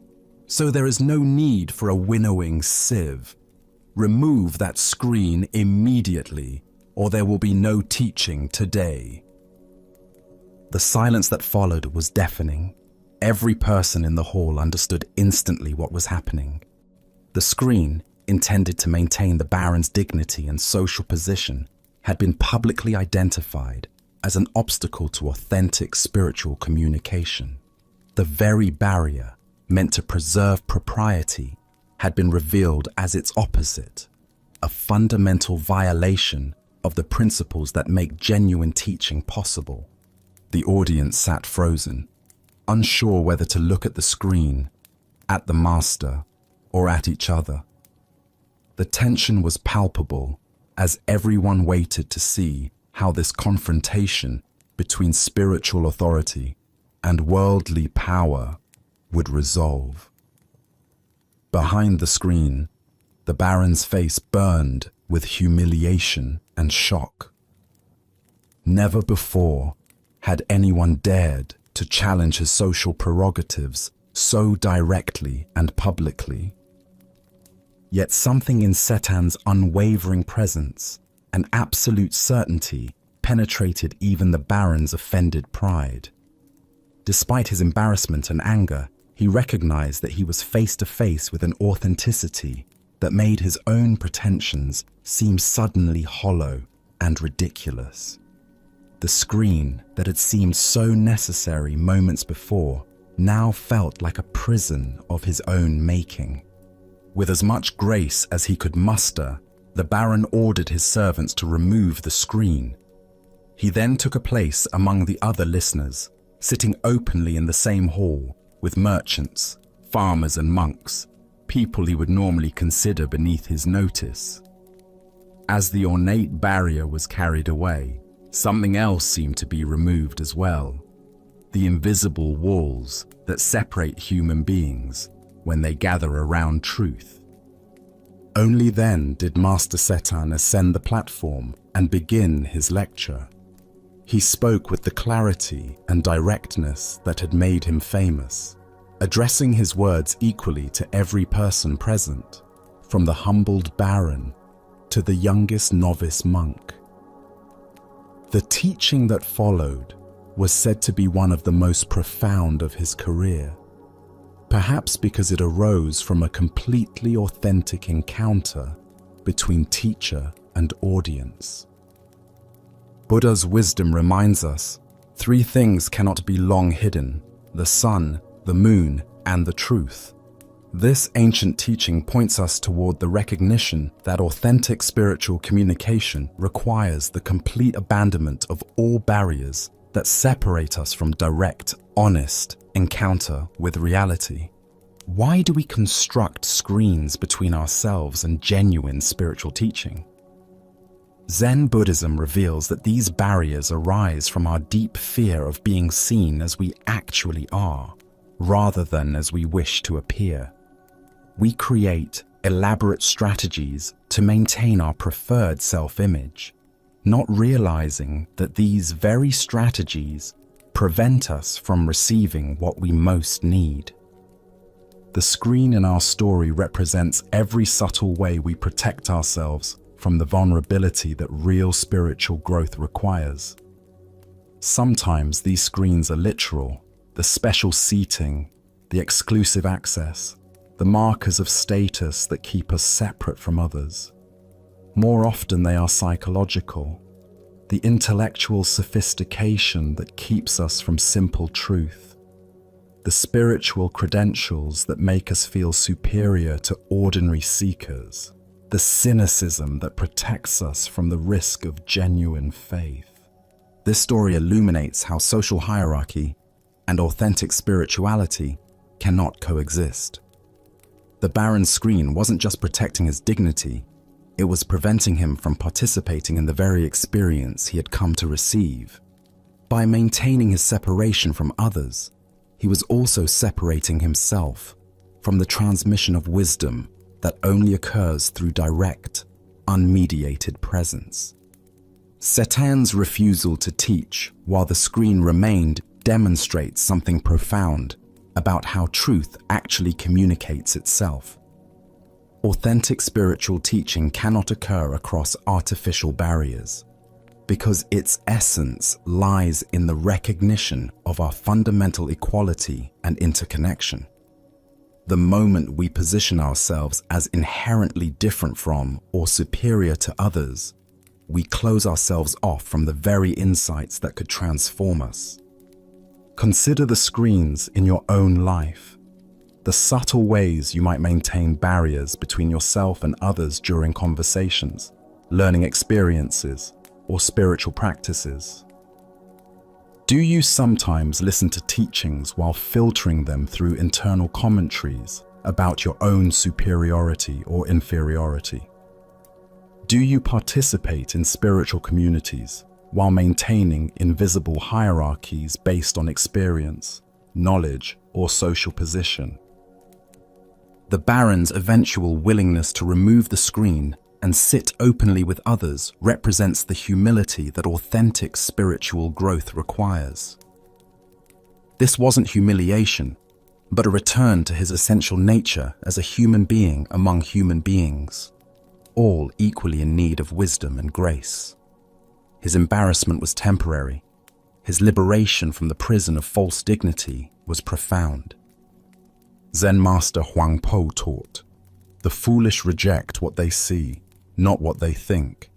so there is no need for a winnowing sieve. Remove that screen immediately, or there will be no teaching today." The silence that followed was deafening. Every person in the hall understood instantly what was happening. The screen, intended to maintain the baron's dignity and social position, had been publicly identified as an obstacle to authentic spiritual communication. The very barrier meant to preserve propriety had been revealed as its opposite, a fundamental violation of the principles that make genuine teaching possible. The audience sat frozen, unsure whether to look at the screen, at the master, or at each other. The tension was palpable as everyone waited to see how this confrontation between spiritual authority and worldly power would resolve. Behind the screen, the baron's face burned with humiliation and shock. Never before had anyone dared to challenge his social prerogatives so directly and publicly. Yet something in Setan's unwavering presence and absolute certainty penetrated even the baron's offended pride. Despite his embarrassment and anger, he recognized that he was face to face with an authenticity that made his own pretensions seem suddenly hollow and ridiculous. The screen that had seemed so necessary moments before now felt like a prison of his own making. With as much grace as he could muster, the baron ordered his servants to remove the screen. He then took a place among the other listeners, sitting openly in the same hall with merchants, farmers and monks, people he would normally consider beneath his notice. As the ornate barrier was carried away, Something else seemed to be removed as well. The invisible walls that separate human beings when they gather around truth. Only then did Master Setan ascend the platform and begin his lecture. He spoke with the clarity and directness that had made him famous, addressing his words equally to every person present, from the humbled baron to the youngest novice monk. The teaching that followed was said to be one of the most profound of his career, perhaps because it arose from a completely authentic encounter between teacher and audience. Buddha's wisdom reminds us, 3 things cannot be long hidden: the sun, the moon, and the truth. This ancient teaching points us toward the recognition that authentic spiritual communication requires the complete abandonment of all barriers that separate us from direct, honest encounter with reality. Why do we construct screens between ourselves and genuine spiritual teaching? Zen Buddhism reveals that these barriers arise from our deep fear of being seen as we actually are, rather than as we wish to appear. We create elaborate strategies to maintain our preferred self-image, not realizing that these very strategies prevent us from receiving what we most need. The screen in our story represents every subtle way we protect ourselves from the vulnerability that real spiritual growth requires. Sometimes these screens are literal: the special seating, the exclusive access, the markers of status that keep us separate from others. More often they are psychological: the intellectual sophistication that keeps us from simple truth, the spiritual credentials that make us feel superior to ordinary seekers, the cynicism that protects us from the risk of genuine faith. This story illuminates how social hierarchy and authentic spirituality cannot coexist. The Baron's screen wasn't just protecting his dignity, it was preventing him from participating in the very experience he had come to receive. By maintaining his separation from others, he was also separating himself from the transmission of wisdom that only occurs through direct, unmediated presence. Setan's refusal to teach while the screen remained demonstrates something profound about how truth actually communicates itself. Authentic spiritual teaching cannot occur across artificial barriers, because its essence lies in the recognition of our fundamental equality and interconnection. The moment we position ourselves as inherently different from or superior to others, we close ourselves off from the very insights that could transform us. Consider the screens in your own life, the subtle ways you might maintain barriers between yourself and others during conversations, learning experiences, or spiritual practices. Do you sometimes listen to teachings while filtering them through internal commentaries about your own superiority or inferiority? Do you participate in spiritual communities while maintaining invisible hierarchies based on experience, knowledge, or social position? The Baron's eventual willingness to remove the screen and sit openly with others represents the humility that authentic spiritual growth requires. This wasn't humiliation, but a return to his essential nature as a human being among human beings, all equally in need of wisdom and grace. His embarrassment was temporary. His liberation from the prison of false dignity was profound. Zen Master Huang Po taught, "The foolish reject what they see, not what they think.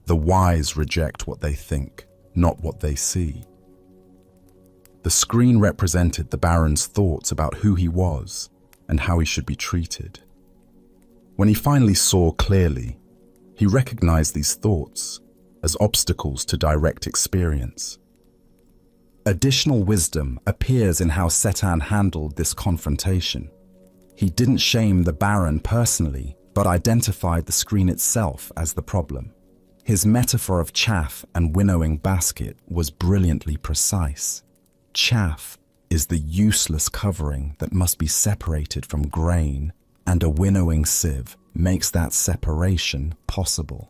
The wise reject what they think, not what they see." The screen represented the Baron's thoughts about who he was and how he should be treated. When he finally saw clearly, he recognized these thoughts as obstacles to direct experience. Additional wisdom appears in how Setan handled this confrontation. He didn't shame the Baron personally, but identified the screen itself as the problem. His metaphor of chaff and winnowing basket was brilliantly precise. Chaff is the useless covering that must be separated from grain, and a winnowing sieve makes that separation possible.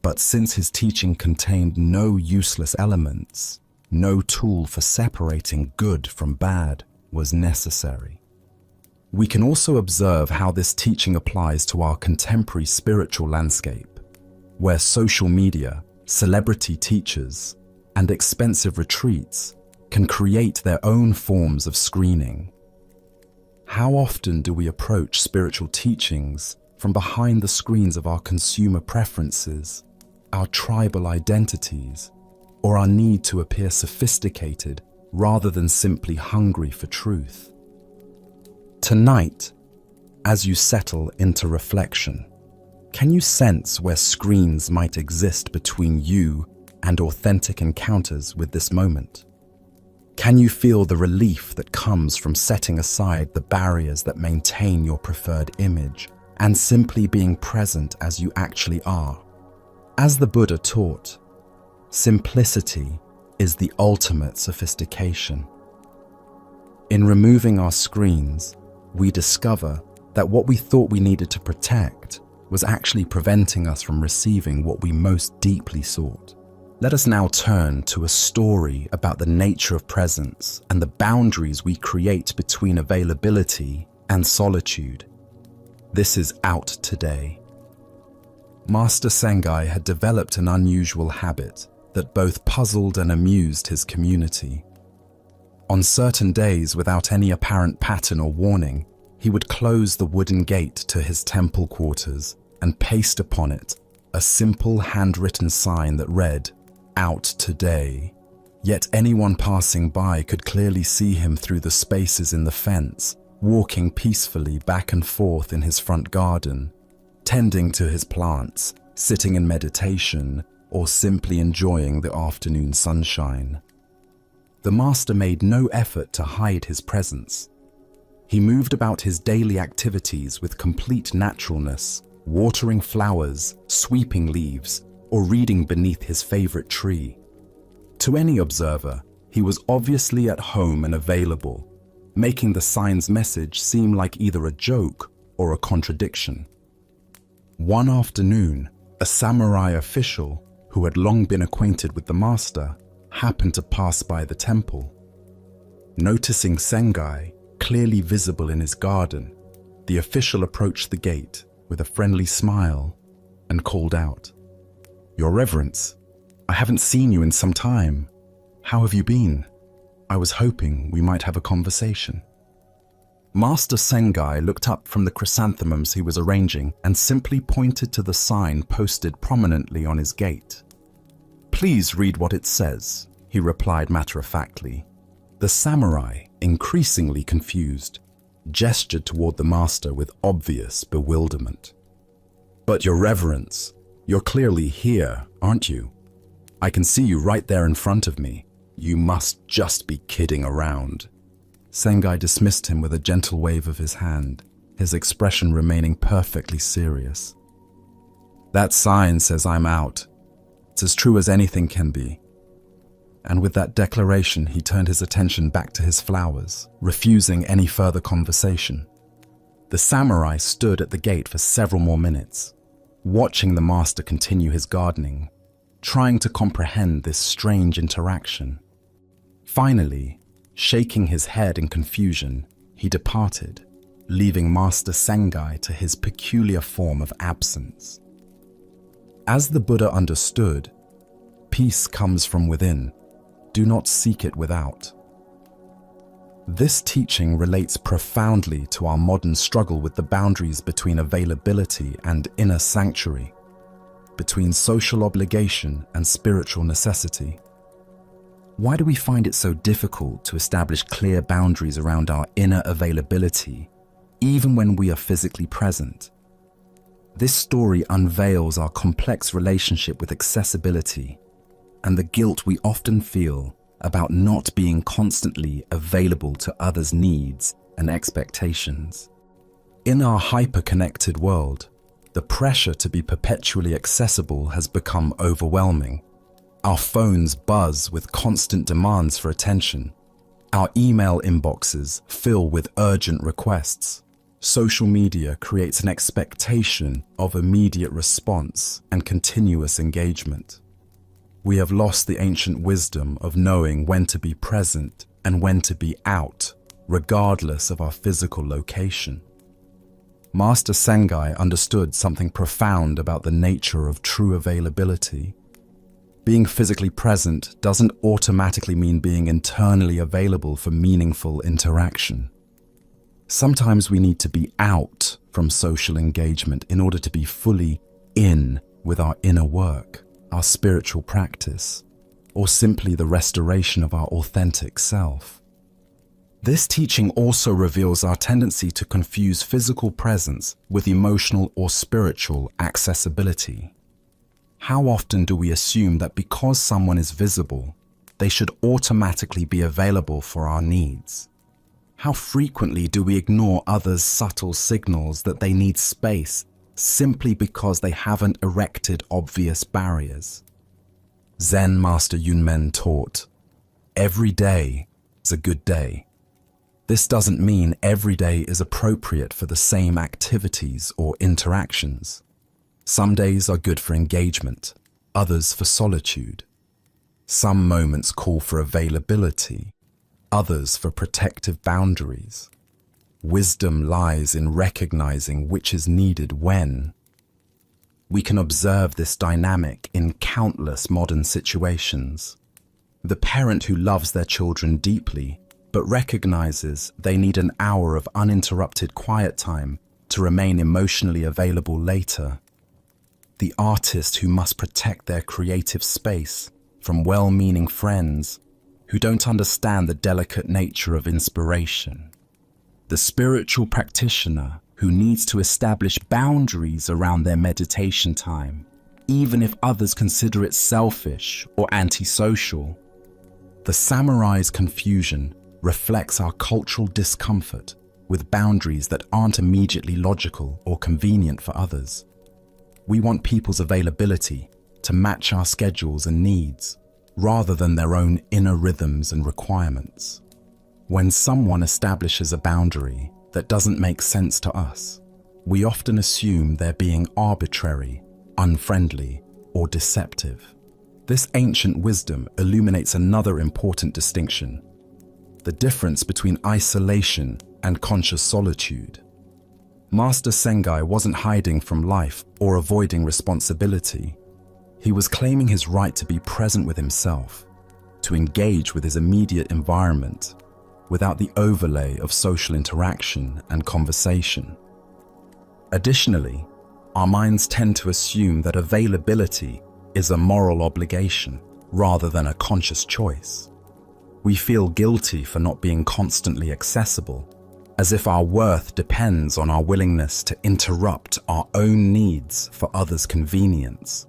But since his teaching contained no useless elements, no tool for separating good from bad was necessary. We can also observe how this teaching applies to our contemporary spiritual landscape, where social media, celebrity teachers, and expensive retreats can create their own forms of screening. How often do we approach spiritual teachings from behind the screens of our consumer preferences, our tribal identities, or our need to appear sophisticated rather than simply hungry for truth? Tonight, as you settle into reflection, can you sense where screens might exist between you and authentic encounters with this moment? Can you feel the relief that comes from setting aside the barriers that maintain your preferred image and simply being present as you actually are? As the Buddha taught, simplicity is the ultimate sophistication. In removing our screens, we discover that what we thought we needed to protect was actually preventing us from receiving what we most deeply sought. Let us now turn to a story about the nature of presence and the boundaries we create between availability and solitude. This is Out Today. Master Sengai had developed an unusual habit that both puzzled and amused his community. On certain days, without any apparent pattern or warning, he would close the wooden gate to his temple quarters and paste upon it a simple handwritten sign that read, "Out Today." Yet anyone passing by could clearly see him through the spaces in the fence, walking peacefully back and forth in his front garden, tending to his plants, sitting in meditation, or simply enjoying the afternoon sunshine. The master made no effort to hide his presence. He moved about his daily activities with complete naturalness, watering flowers, sweeping leaves, or reading beneath his favorite tree. To any observer, he was obviously at home and available, making the sign's message seem like either a joke or a contradiction. One afternoon, a samurai official who had long been acquainted with the master happened to pass by the temple. Noticing Sengai clearly visible in his garden, the official approached the gate with a friendly smile and called out, "Your Reverence, I haven't seen you in some time. How have you been? I was hoping we might have a conversation." Master Sengai looked up from the chrysanthemums he was arranging and simply pointed to the sign posted prominently on his gate. "Please read what it says," he replied matter-of-factly. The samurai, increasingly confused, gestured toward the master with obvious bewilderment. "But Your Reverence, you're clearly here, aren't you? I can see you right there in front of me. You must just be kidding around." Sengai dismissed him with a gentle wave of his hand, his expression remaining perfectly serious. "That sign says I'm out. It's as true as anything can be." And with that declaration, he turned his attention back to his flowers, refusing any further conversation. The samurai stood at the gate for several more minutes, watching the master continue his gardening, trying to comprehend this strange interaction. Finally, shaking his head in confusion, he departed, leaving Master Sengai to his peculiar form of absence. As the Buddha understood, peace comes from within. Do not seek it without. This teaching relates profoundly to our modern struggle with the boundaries between availability and inner sanctuary, between social obligation and spiritual necessity. Why do we find it so difficult to establish clear boundaries around our inner availability, even when we are physically present? This story unveils our complex relationship with accessibility and the guilt we often feel about not being constantly available to others' needs and expectations. In our hyper-connected world, The pressure to be perpetually accessible has become overwhelming. Our phones buzz with constant demands for attention. Our email inboxes fill with urgent requests. Social media creates an expectation of immediate response and continuous engagement. We have lost the ancient wisdom of knowing when to be present and when to be out, regardless of our physical location. Master Sengai understood something profound about the nature of true availability. Being physically present doesn't automatically mean being internally available for meaningful interaction. Sometimes we need to be out from social engagement in order to be fully in with our inner work, our spiritual practice, or simply the restoration of our authentic self. This teaching also reveals our tendency to confuse physical presence with emotional or spiritual accessibility. How often do we assume that because someone is visible, they should automatically be available for our needs? How frequently do we ignore others' subtle signals that they need space simply because they haven't erected obvious barriers? Zen Master Yunmen taught, "Every day is a good day." This doesn't mean every day is appropriate for the same activities or interactions. Some days are good for engagement, others for solitude. Some moments call for availability, others for protective boundaries. Wisdom lies in recognizing which is needed when. We can observe this dynamic in countless modern situations. The parent who loves their children deeply but recognizes they need an hour of uninterrupted quiet time to remain emotionally available later. The artist who must protect their creative space from well-meaning friends who don't understand the delicate nature of inspiration. The spiritual practitioner who needs to establish boundaries around their meditation time, even if others consider it selfish or antisocial. The samurai's confusion reflects our cultural discomfort with boundaries that aren't immediately logical or convenient for others. We want people's availability to match our schedules and needs, rather than their own inner rhythms and requirements. When someone establishes a boundary that doesn't make sense to us, we often assume they're being arbitrary, unfriendly, or deceptive. This ancient wisdom illuminates another important distinction: the difference between isolation and conscious solitude. Master Sengai wasn't hiding from life or avoiding responsibility. He was claiming his right to be present with himself, to engage with his immediate environment, without the overlay of social interaction and conversation. Additionally, our minds tend to assume that availability is a moral obligation rather than a conscious choice. We feel guilty for not being constantly accessible, as if our worth depends on our willingness to interrupt our own needs for others' convenience.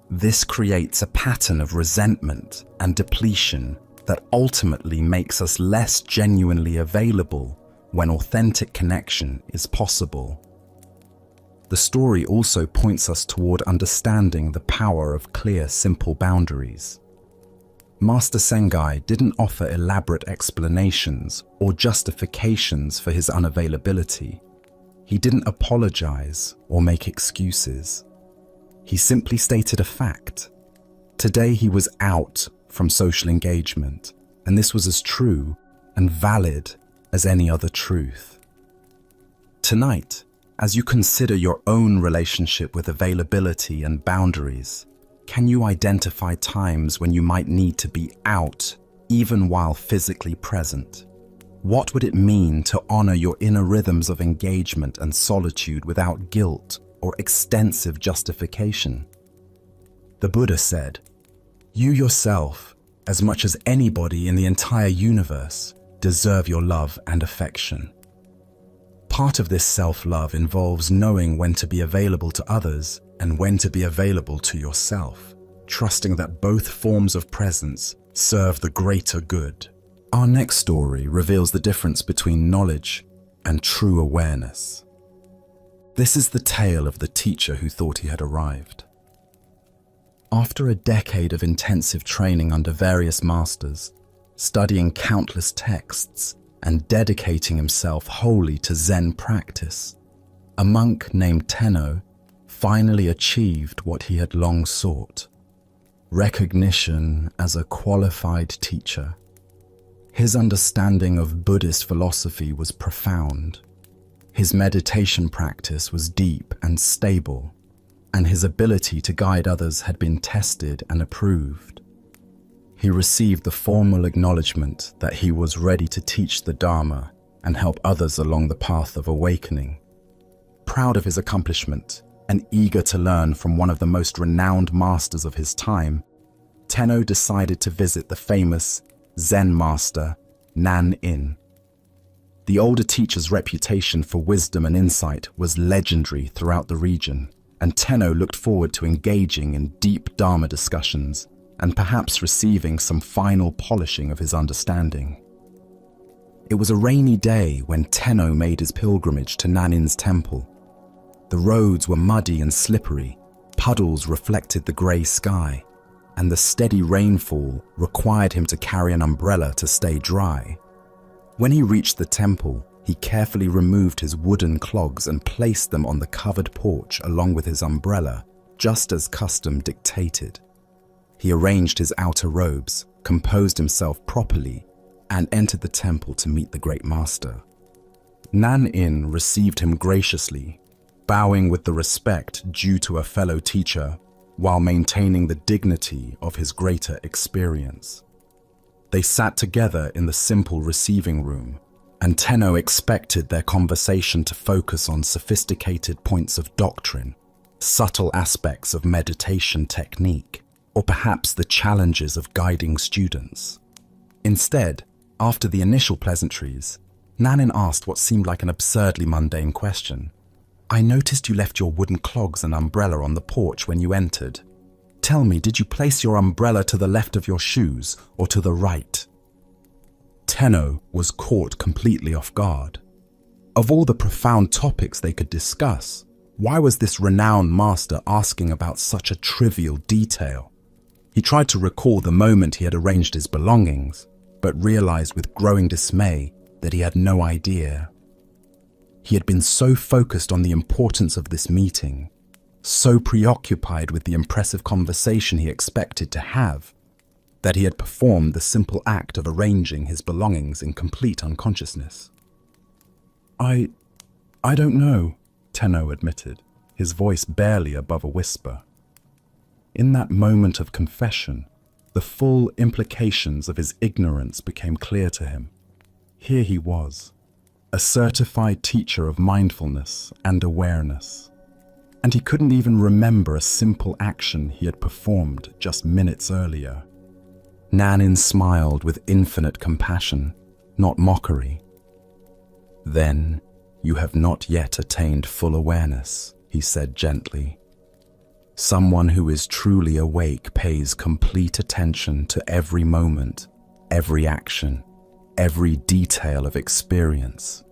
This creates a pattern of resentment and depletion that ultimately makes us less genuinely available when authentic connection is possible. The story also points us toward understanding the power of clear, simple boundaries. Master Sengai didn't offer elaborate explanations or justifications for his unavailability. He didn't apologize or make excuses. He simply stated a fact. Today he was out from social engagement, and this was as true and valid as any other truth. Tonight, as you consider your own relationship with availability and boundaries, can you identify times when you might need to be out, even while physically present? What would it mean to honor your inner rhythms of engagement and solitude without guilt or extensive justification? The Buddha said, "You yourself, as much as anybody in the entire universe, deserve your love and affection." Part of this self-love involves knowing when to be available to others and when to be available to yourself, trusting that both forms of presence serve the greater good. Our next story reveals the difference between knowledge and true awareness. This is the tale of the teacher who thought he had arrived. After a decade of intensive training under various masters, studying countless texts, and dedicating himself wholly to Zen practice, a monk named Tenno finally achieved what he had long sought: recognition as a qualified teacher. His understanding of Buddhist philosophy was profound. His meditation practice was deep and stable, and his ability to guide others had been tested and approved. He received the formal acknowledgement that he was ready to teach the Dharma and help others along the path of awakening. Proud of his accomplishment and eager to learn from one of the most renowned masters of his time, Tenno decided to visit the famous Zen master Nan-in. The older teacher's reputation for wisdom and insight was legendary throughout the region, and Tenno looked forward to engaging in deep Dharma discussions and perhaps receiving some final polishing of his understanding. It was a rainy day when Tenno made his pilgrimage to Nanin's temple. The roads were muddy and slippery, puddles reflected the grey sky, and the steady rainfall required him to carry an umbrella to stay dry. When he reached the temple, he carefully removed his wooden clogs and placed them on the covered porch along with his umbrella, just as custom dictated. He arranged his outer robes, composed himself properly, and entered the temple to meet the great master. Nan-in received him graciously, bowing with the respect due to a fellow teacher while maintaining the dignity of his greater experience. They sat together in the simple receiving room, and Tenno expected their conversation to focus on sophisticated points of doctrine, subtle aspects of meditation technique, or perhaps the challenges of guiding students. Instead, after the initial pleasantries, Nanin asked what seemed like an absurdly mundane question. "I noticed you left your wooden clogs and umbrella on the porch when you entered. Tell me, did you place your umbrella to the left of your shoes or to the right?" Tenno was caught completely off guard. Of all the profound topics they could discuss, why was this renowned master asking about such a trivial detail? He tried to recall the moment he had arranged his belongings, but realized with growing dismay that he had no idea. He had been so focused on the importance of this meeting, so preoccupied with the impressive conversation he expected to have, that he had performed the simple act of arranging his belongings in complete unconsciousness. I don't know," Tenno admitted, his voice barely above a whisper. In that moment of confession, the full implications of his ignorance became clear to him. Here he was, a certified teacher of mindfulness and awareness, and he couldn't even remember a simple action he had performed just minutes earlier. Nanin smiled with infinite compassion, not mockery. "Then you have not yet attained full awareness," he said gently. "Someone who is truly awake pays complete attention to every moment, every action, every detail of experience.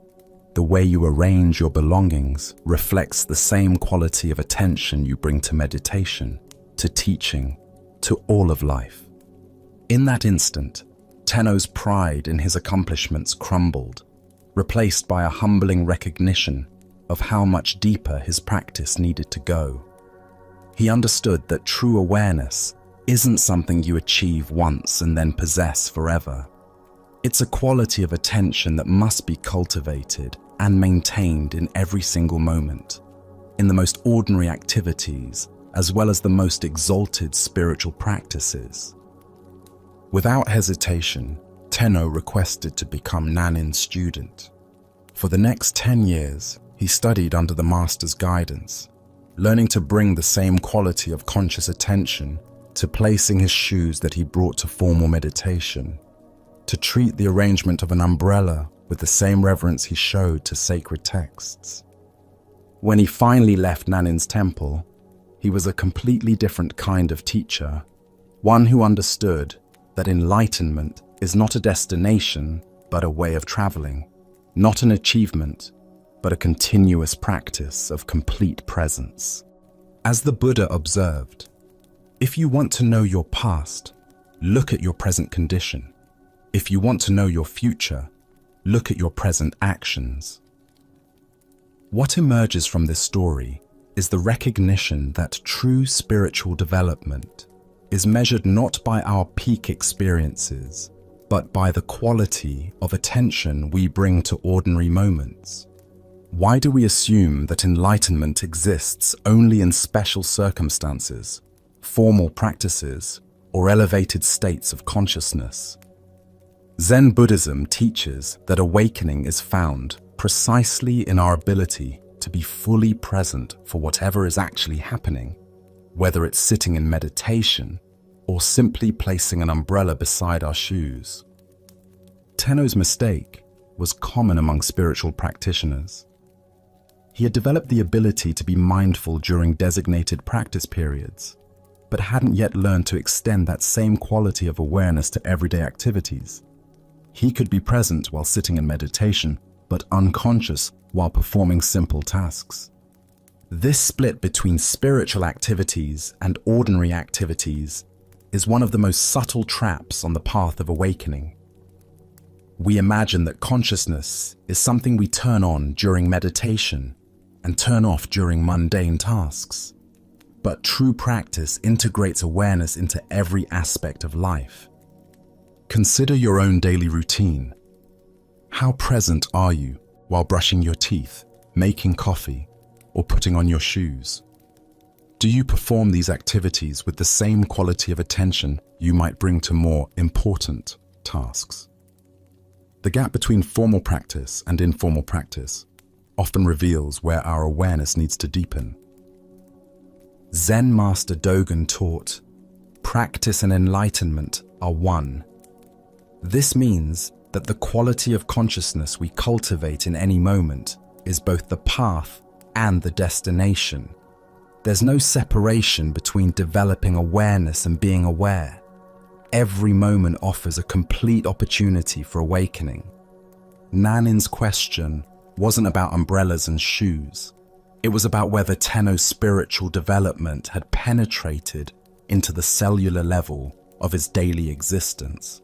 The way you arrange your belongings reflects the same quality of attention you bring to meditation, to teaching, to all of life." In that instant, Tenno's pride in his accomplishments crumbled, replaced by a humbling recognition of how much deeper his practice needed to go. He understood that true awareness isn't something you achieve once and then possess forever. It's a quality of attention that must be cultivated and maintained in every single moment, in the most ordinary activities as well as the most exalted spiritual practices. Without hesitation, Tenno requested to become Nanin's student. For the next 10 years, he studied under the master's guidance, learning to bring the same quality of conscious attention to placing his shoes that he brought to formal meditation, to treat the arrangement of an umbrella with the same reverence he showed to sacred texts. When he finally left Nanin's temple, he was a completely different kind of teacher, one who understood that enlightenment is not a destination, but a way of traveling, not an achievement, but a continuous practice of complete presence. As the Buddha observed, if you want to know your past, look at your present condition. If you want to know your future, look at your present actions. What emerges from this story is the recognition that true spiritual development is measured not by our peak experiences, but by the quality of attention we bring to ordinary moments. Why do we assume that enlightenment exists only in special circumstances, formal practices, or elevated states of consciousness? Zen Buddhism teaches that awakening is found precisely in our ability to be fully present for whatever is actually happening, whether it's sitting in meditation or simply placing an umbrella beside our shoes. Tenno's mistake was common among spiritual practitioners. He had developed the ability to be mindful during designated practice periods, but hadn't yet learned to extend that same quality of awareness to everyday activities. He could be present while sitting in meditation, but unconscious while performing simple tasks. This split between spiritual activities and ordinary activities is one of the most subtle traps on the path of awakening. We imagine that consciousness is something we turn on during meditation and turn off during mundane tasks. But true practice integrates awareness into every aspect of life. Consider your own daily routine. How present are you while brushing your teeth, making coffee, or putting on your shoes? Do you perform these activities with the same quality of attention you might bring to more important tasks? The gap between formal practice and informal practice often reveals where our awareness needs to deepen. Zen Master Dogen taught, practice and enlightenment are one. This means that the quality of consciousness we cultivate in any moment is both the path and the destination. There's no separation between developing awareness and being aware. Every moment offers a complete opportunity for awakening. Nanin's question wasn't about umbrellas and shoes. It was about whether Tenno's spiritual development had penetrated into the cellular level of his daily existence.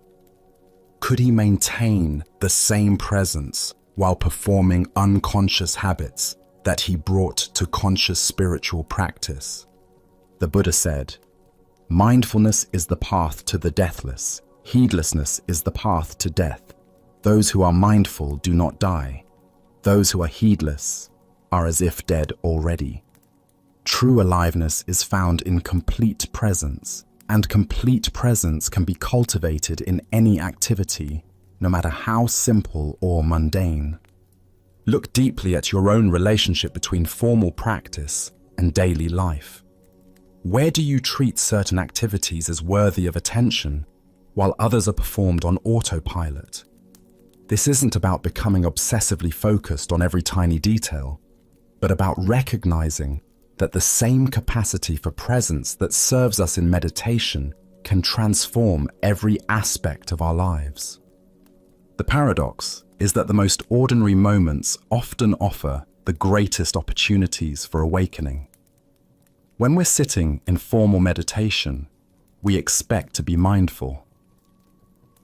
Could he maintain the same presence while performing unconscious habits that he brought to conscious spiritual practice? The Buddha said, mindfulness is the path to the deathless. Heedlessness is the path to death. Those who are mindful do not die. Those who are heedless are as if dead already. True aliveness is found in complete presence, and complete presence can be cultivated in any activity, no matter how simple or mundane. Look deeply at your own relationship between formal practice and daily life. Where do you treat certain activities as worthy of attention, while others are performed on autopilot? This isn't about becoming obsessively focused on every tiny detail, but about recognizing that the same capacity for presence that serves us in meditation can transform every aspect of our lives. The paradox is that the most ordinary moments often offer the greatest opportunities for awakening. When we're sitting in formal meditation, we expect to be mindful.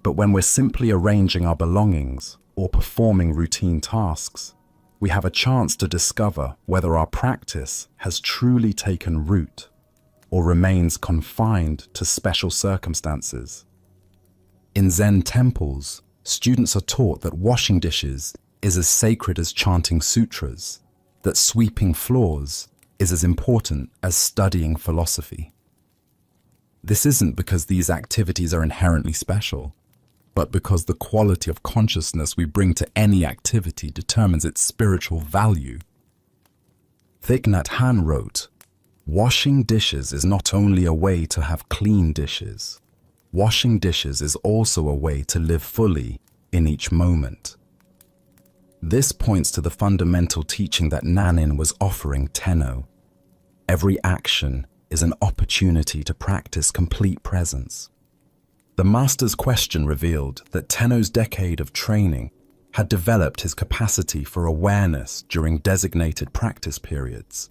But when we're simply arranging our belongings or performing routine tasks, we have a chance to discover whether our practice has truly taken root or remains confined to special circumstances. In Zen temples, students are taught that washing dishes is as sacred as chanting sutras, that sweeping floors is as important as studying philosophy. This isn't because these activities are inherently special, but because the quality of consciousness we bring to any activity determines its spiritual value. Thich Nhat Hanh wrote, washing dishes is not only a way to have clean dishes. Washing dishes is also a way to live fully in each moment. This points to the fundamental teaching that Nanin was offering Tenno. Every action is an opportunity to practice complete presence. The master's question revealed that Tenno's decade of training had developed his capacity for awareness during designated practice periods,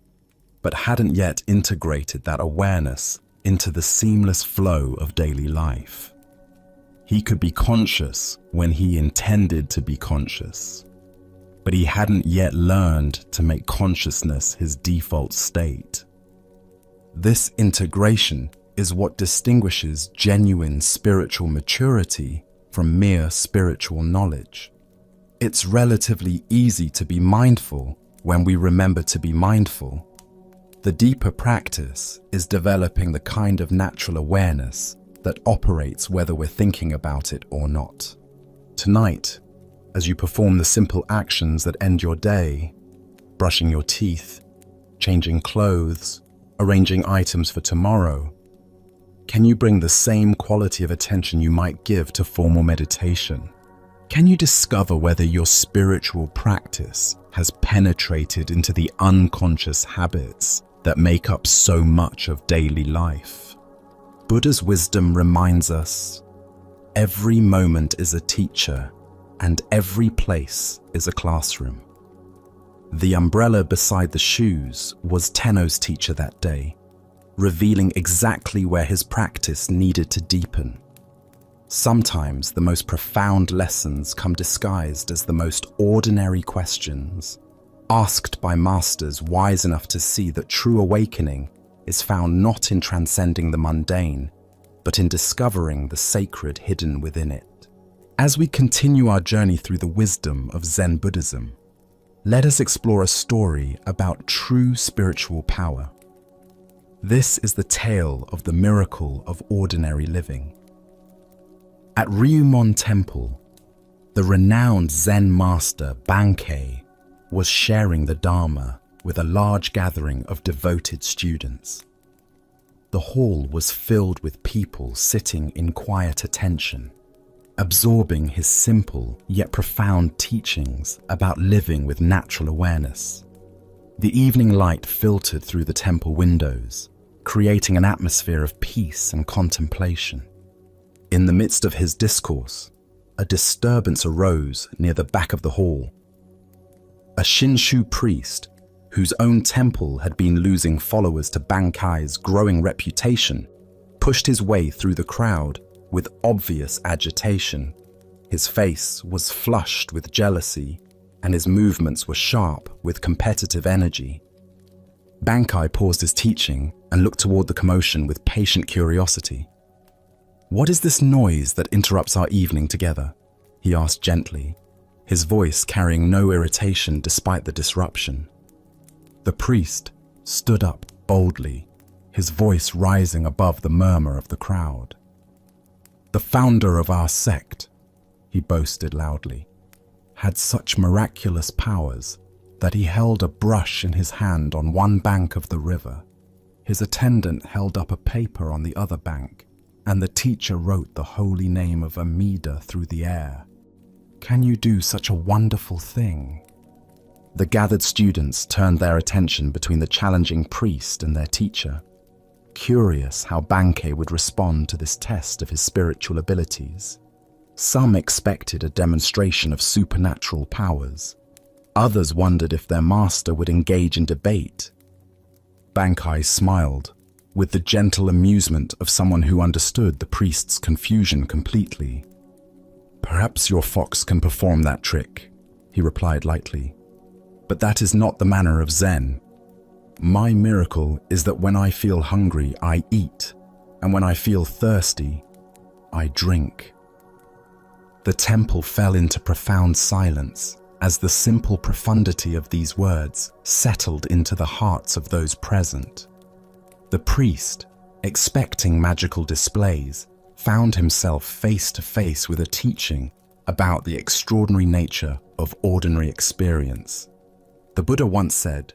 but hadn't yet integrated that awareness into the seamless flow of daily life. He could be conscious when he intended to be conscious, but he hadn't yet learned to make consciousness his default state. This integration is what distinguishes genuine spiritual maturity from mere spiritual knowledge. It's relatively easy to be mindful when we remember to be mindful. The deeper practice is developing the kind of natural awareness that operates whether we're thinking about it or not. Tonight, as you perform the simple actions that end your day, brushing your teeth, changing clothes, arranging items for tomorrow, can you bring the same quality of attention you might give to formal meditation? Can you discover whether your spiritual practice has penetrated into the unconscious habits that make up so much of daily life? Buddha's wisdom reminds us, every moment is a teacher and every place is a classroom. The umbrella beside the shoes was Tenno's teacher that day, revealing exactly where his practice needed to deepen. Sometimes the most profound lessons come disguised as the most ordinary questions, asked by masters wise enough to see that true awakening is found not in transcending the mundane, but in discovering the sacred hidden within it. As we continue our journey through the wisdom of Zen Buddhism, let us explore a story about true spiritual power. This is the tale of the miracle of ordinary living. At Ryumon Temple, the renowned Zen master Bankei was sharing the Dharma with a large gathering of devoted students. The hall was filled with people sitting in quiet attention, absorbing his simple yet profound teachings about living with natural awareness. The evening light filtered through the temple windows, creating an atmosphere of peace and contemplation. In the midst of his discourse, a disturbance arose near the back of the hall. A Shinshu priest, whose own temple had been losing followers to Bankai's growing reputation, pushed his way through the crowd with obvious agitation. His face was flushed with jealousy, and his movements were sharp with competitive energy. Bankai paused his teaching and looked toward the commotion with patient curiosity. "What is this noise that interrupts our evening together?" he asked gently, his voice carrying no irritation despite the disruption. The priest stood up boldly, his voice rising above the murmur of the crowd. "The founder of our sect," he boasted loudly, "had such miraculous powers that he held a brush in his hand on one bank of the river. His attendant held up a paper on the other bank, and the teacher wrote the holy name of Amida through the air. Can you do such a wonderful thing?" The gathered students turned their attention between the challenging priest and their teacher, curious how Bankei would respond to this test of his spiritual abilities. Some expected a demonstration of supernatural powers. Others wondered if their master would engage in debate. Bankai smiled, with the gentle amusement of someone who understood the priest's confusion completely. "Perhaps your fox can perform that trick," he replied lightly. "But that is not the manner of Zen. My miracle is that when I feel hungry, I eat, and when I feel thirsty, I drink." The temple fell into profound silence as the simple profundity of these words settled into the hearts of those present. The priest, expecting magical displays, found himself face to face with a teaching about the extraordinary nature of ordinary experience. The Buddha once said,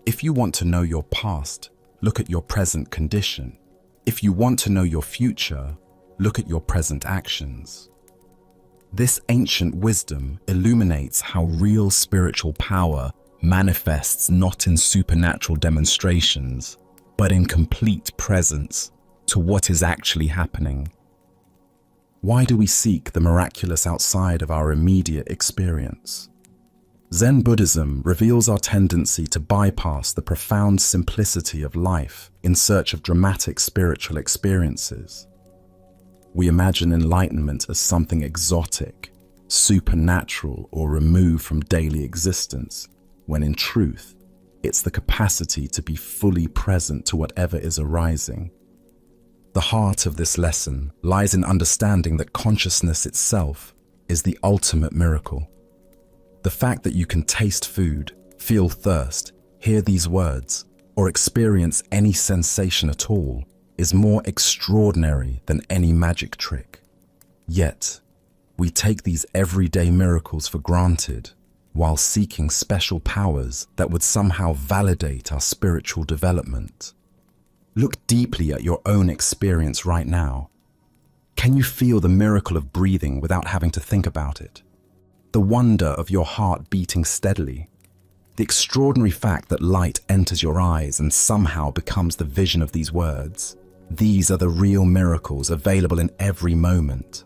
"If you want to know your past, look at your present condition. If you want to know your future, look at your present actions." This ancient wisdom illuminates how real spiritual power manifests not in supernatural demonstrations, but in complete presence to what is actually happening. Why do we seek the miraculous outside of our immediate experience? Zen Buddhism reveals our tendency to bypass the profound simplicity of life in search of dramatic spiritual experiences. We imagine enlightenment as something exotic, supernatural, or removed from daily existence, when in truth, it's the capacity to be fully present to whatever is arising. The heart of this lesson lies in understanding that consciousness itself is the ultimate miracle. The fact that you can taste food, feel thirst, hear these words, or experience any sensation at all is more extraordinary than any magic trick. Yet, we take these everyday miracles for granted while seeking special powers that would somehow validate our spiritual development. Look deeply at your own experience right now. Can you feel the miracle of breathing without having to think about it? The wonder of your heart beating steadily? The extraordinary fact that light enters your eyes and somehow becomes the vision of these words? These are the real miracles available in every moment.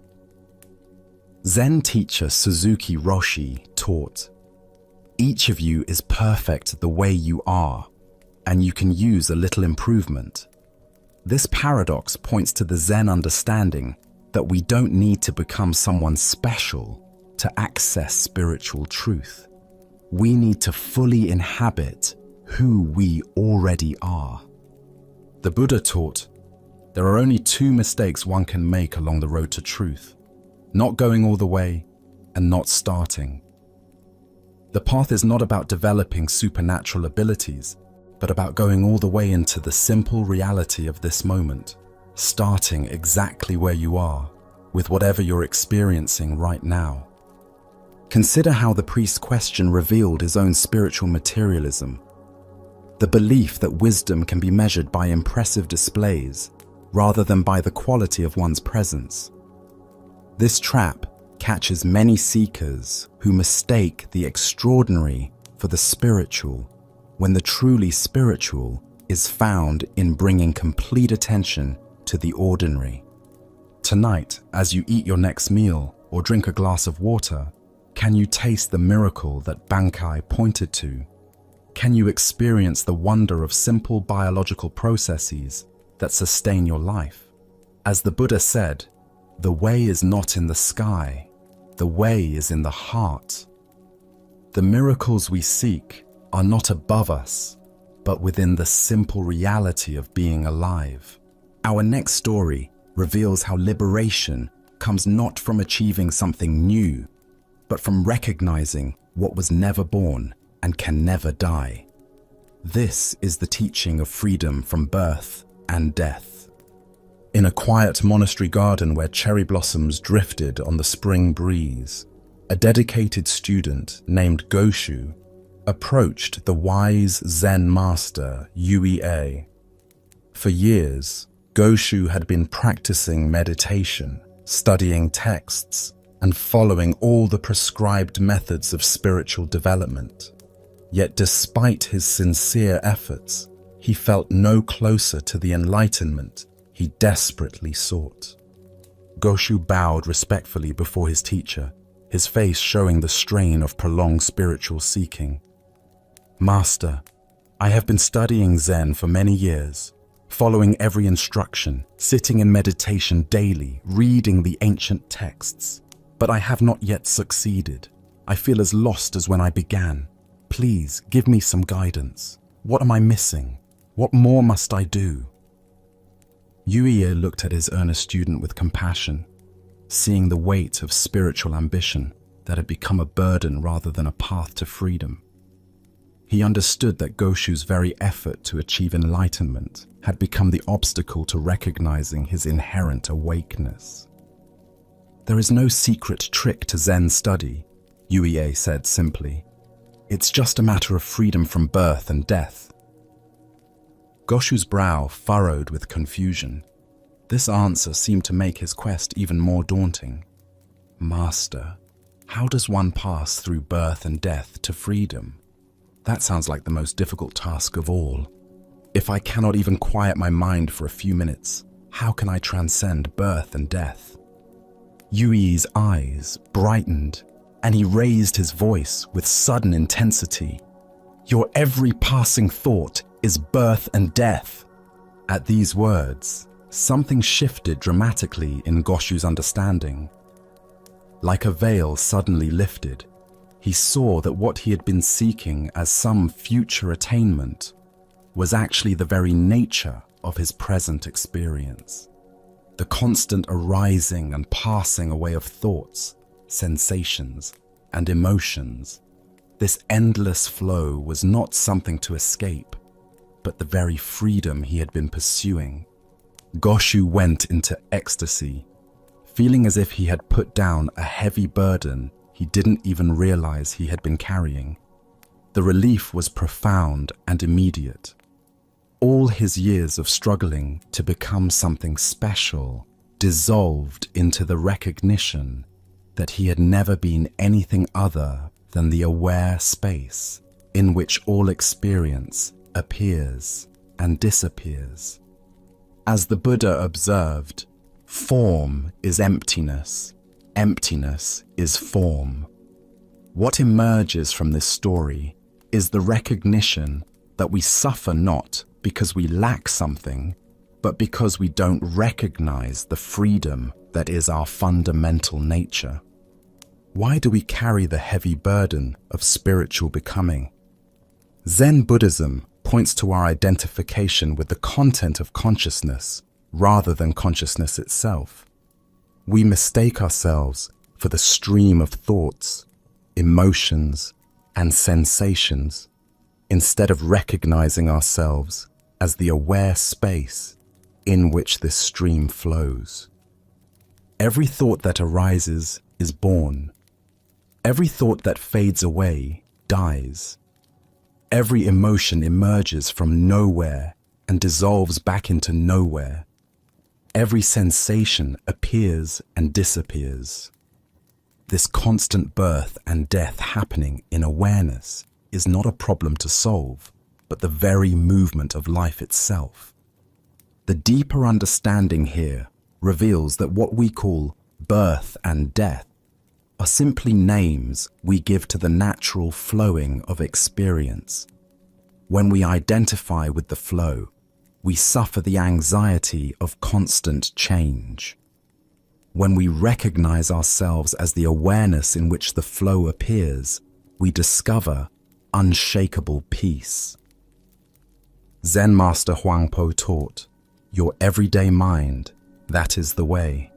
Zen teacher Suzuki Roshi taught, "Each of you is perfect the way you are, and you can use a little improvement." This paradox points to the Zen understanding that we don't need to become someone special to access spiritual truth. We need to fully inhabit who we already are. The Buddha taught, there are only two mistakes one can make along the road to truth: not going all the way and not starting. The path is not about developing supernatural abilities, but about going all the way into the simple reality of this moment, starting exactly where you are, with whatever you're experiencing right now. Consider how the priest's question revealed his own spiritual materialism. The belief that wisdom can be measured by impressive displays rather than by the quality of one's presence. This trap catches many seekers who mistake the extraordinary for the spiritual, when the truly spiritual is found in bringing complete attention to the ordinary. Tonight, as you eat your next meal or drink a glass of water, can you taste the miracle that Bankai pointed to? Can you experience the wonder of simple biological processes that sustain your life? As the Buddha said, the way is not in the sky, the way is in the heart. The miracles we seek are not above us, but within the simple reality of being alive. Our next story reveals how liberation comes not from achieving something new, but from recognizing what was never born and can never die. This is the teaching of freedom from birth and death. In a quiet monastery garden where cherry blossoms drifted on the spring breeze, a dedicated student named Goshu approached the wise Zen master Yue. For years, Goshu had been practicing meditation, studying texts, and following all the prescribed methods of spiritual development. Yet despite his sincere efforts, he felt no closer to the enlightenment he desperately sought. Goshu bowed respectfully before his teacher, his face showing the strain of prolonged spiritual seeking. "Master, I have been studying Zen for many years, following every instruction, sitting in meditation daily, reading the ancient texts. But I have not yet succeeded. I feel as lost as when I began. Please give me some guidance. What am I missing? What more must I do?" Yue looked at his earnest student with compassion, seeing the weight of spiritual ambition that had become a burden rather than a path to freedom. He understood that Goshu's very effort to achieve enlightenment had become the obstacle to recognizing his inherent awakeness. "There is no secret trick to Zen study," Yue said simply. "It's just a matter of freedom from birth and death." Goshu's brow furrowed with confusion. This answer seemed to make his quest even more daunting. "Master, how does one pass through birth and death to freedom? That sounds like the most difficult task of all. If I cannot even quiet my mind for a few minutes, how can I transcend birth and death?" Yui's eyes brightened, and he raised his voice with sudden intensity. Your every passing thought is birth and death. At these words, something shifted dramatically in Goshu's understanding. Like a veil suddenly lifted, he saw that what he had been seeking as some future attainment was actually the very nature of his present experience. The constant arising and passing away of thoughts, sensations, and emotions. This endless flow was not something to escape, but the very freedom he had been pursuing. Goshu went into ecstasy, feeling as if he had put down a heavy burden he didn't even realize he had been carrying. The relief was profound and immediate. All his years of struggling to become something special dissolved into the recognition that he had never been anything other than the aware space in which all experience appears and disappears. As the Buddha observed, form is emptiness, emptiness is form. What emerges from this story is the recognition that we suffer not because we lack something, but because we don't recognize the freedom that is our fundamental nature. Why do we carry the heavy burden of spiritual becoming? Zen Buddhism points to our identification with the content of consciousness rather than consciousness itself. We mistake ourselves for the stream of thoughts, emotions, and sensations, instead of recognizing ourselves as the aware space in which this stream flows. Every thought that arises is born. Every thought that fades away dies. Every emotion emerges from nowhere and dissolves back into nowhere. Every sensation appears and disappears. This constant birth and death happening in awareness is not a problem to solve, but the very movement of life itself. The deeper understanding here reveals that what we call birth and death are simply names we give to the natural flowing of experience. When we identify with the flow, we suffer the anxiety of constant change. When we recognize ourselves as the awareness in which the flow appears, we discover unshakable peace. Zen Master Huangpo taught, "Your everyday mind, that is the way."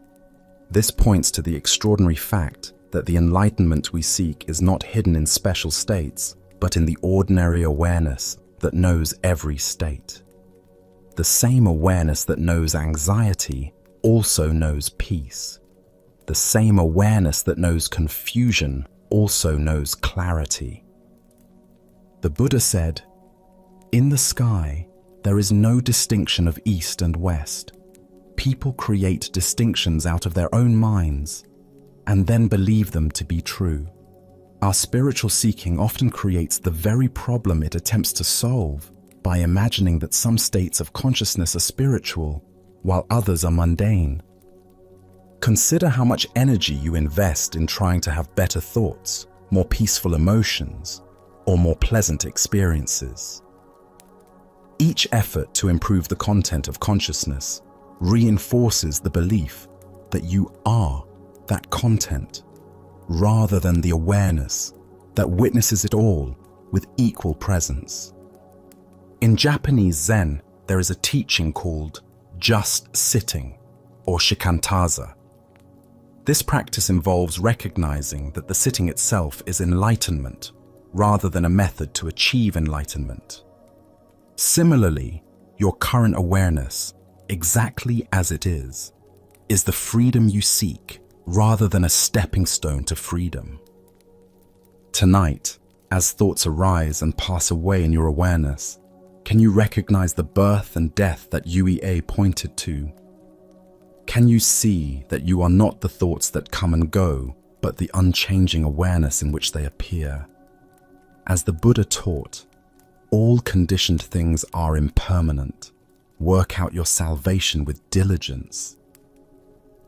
This points to the extraordinary fact that the enlightenment we seek is not hidden in special states, but in the ordinary awareness that knows every state. The same awareness that knows anxiety also knows peace. The same awareness that knows confusion also knows clarity. The Buddha said, "In the sky, there is no distinction of east and west. People create distinctions out of their own minds and then believe them to be true. Our spiritual seeking often creates the very problem it attempts to solve by imagining that some states of consciousness are spiritual while others are mundane. Consider how much energy you invest in trying to have better thoughts, more peaceful emotions, or more pleasant experiences. Each effort to improve the content of consciousness reinforces the belief that you are that content, rather than the awareness that witnesses it all with equal presence. In Japanese Zen, there is a teaching called just sitting, or shikantaza. This practice involves recognizing that the sitting itself is enlightenment, rather than a method to achieve enlightenment. Similarly, your current awareness, exactly as it is the freedom you seek, rather than a stepping stone to freedom. Tonight, as thoughts arise and pass away in your awareness, can you recognize the birth and death that UEA pointed to? Can you see that you are not the thoughts that come and go, but the unchanging awareness in which they appear? As the Buddha taught, all conditioned things are impermanent. Work out your salvation with diligence.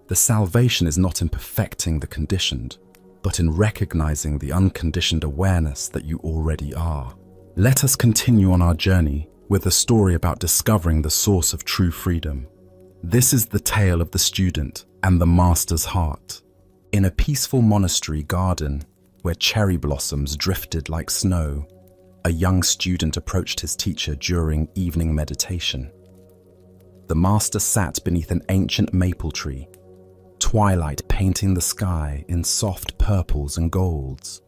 The salvation is not in perfecting the conditioned, but in recognizing the unconditioned awareness that you already are. Let us continue on our journey with a story about discovering the source of true freedom. This is the tale of the student and the master's heart. In a peaceful monastery garden where cherry blossoms drifted like snow, a young student approached his teacher during evening meditation. The master sat beneath an ancient maple tree, twilight painting the sky in soft purples and golds.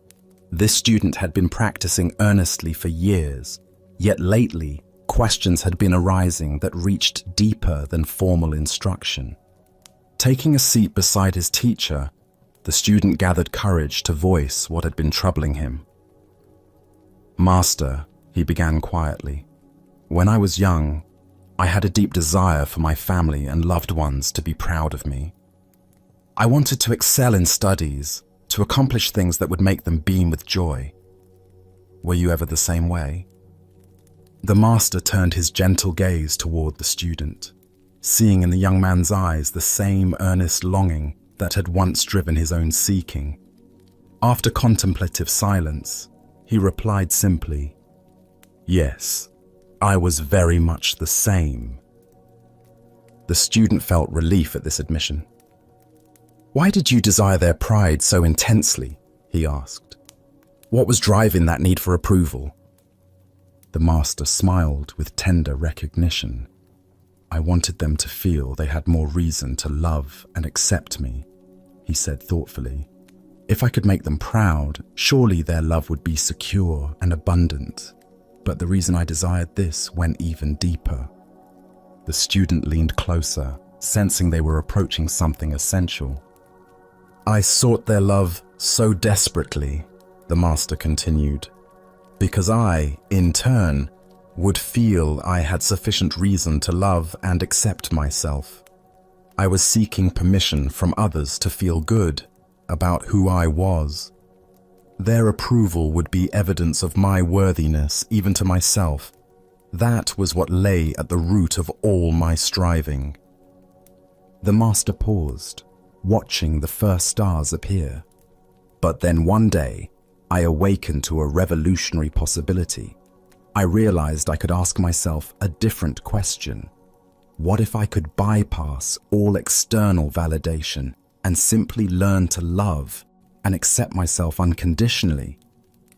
This student had been practicing earnestly for years, yet lately questions had been arising that reached deeper than formal instruction. Taking a seat beside his teacher, the student gathered courage to voice what had been troubling him. "Master," he began quietly, "when I was young, I had a deep desire for my family and loved ones to be proud of me. I wanted to excel in studies, to accomplish things that would make them beam with joy. Were you ever the same way?" The master turned his gentle gaze toward the student, seeing in the young man's eyes the same earnest longing that had once driven his own seeking. After contemplative silence, he replied simply, "Yes, I was very much the same." The student felt relief at this admission. "Why did you desire their pride so intensely?" he asked. "What was driving that need for approval?" The master smiled with tender recognition. "I wanted them to feel they had more reason to love and accept me," he said thoughtfully. "If I could make them proud, surely their love would be secure and abundant. But the reason I desired this went even deeper." The student leaned closer, sensing they were approaching something essential. "I sought their love so desperately," the master continued, "because I, in turn, would feel I had sufficient reason to love and accept myself. I was seeking permission from others to feel good about who I was. Their approval would be evidence of my worthiness even to myself. That was what lay at the root of all my striving." The master paused, watching the first stars appear. "But then one day, I awakened to a revolutionary possibility. I realized I could ask myself a different question. What if I could bypass all external validation and simply learn to love and accept myself unconditionally?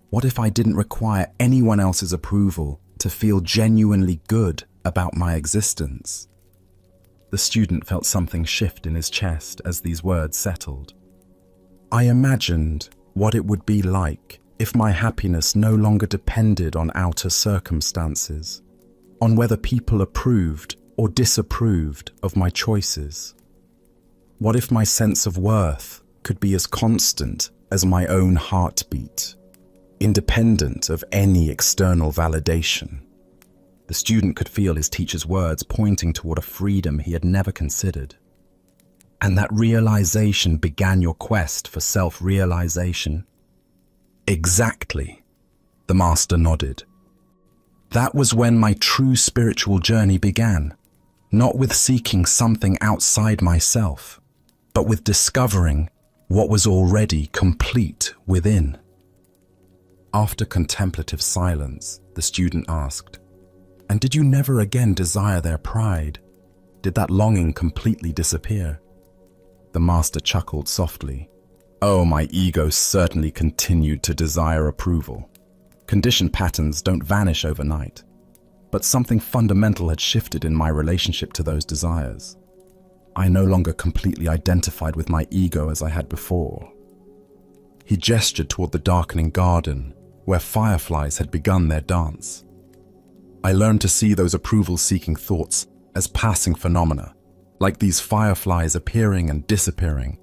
What if I didn't require anyone else's approval to feel genuinely good about my existence?" The student felt something shift in his chest as these words settled. "I imagined what it would be like if my happiness no longer depended on outer circumstances, on whether people approved or disapproved of my choices. What if my sense of worth could be as constant as my own heartbeat, independent of any external validation?" The student could feel his teacher's words pointing toward a freedom he had never considered. "And that realization began your quest for self-realization?" "Exactly," the master nodded. "That was when my true spiritual journey began, not with seeking something outside myself, but with discovering what was already complete within." After contemplative silence, the student asked, "And did you never again desire their pride? Did that longing completely disappear?" The master chuckled softly. "Oh, my ego certainly continued to desire approval. Conditioned patterns don't vanish overnight, but something fundamental had shifted in my relationship to those desires. I no longer completely identified with my ego as I had before." He gestured toward the darkening garden, where fireflies had begun their dance. "I learned to see those approval-seeking thoughts as passing phenomena, like these fireflies appearing and disappearing.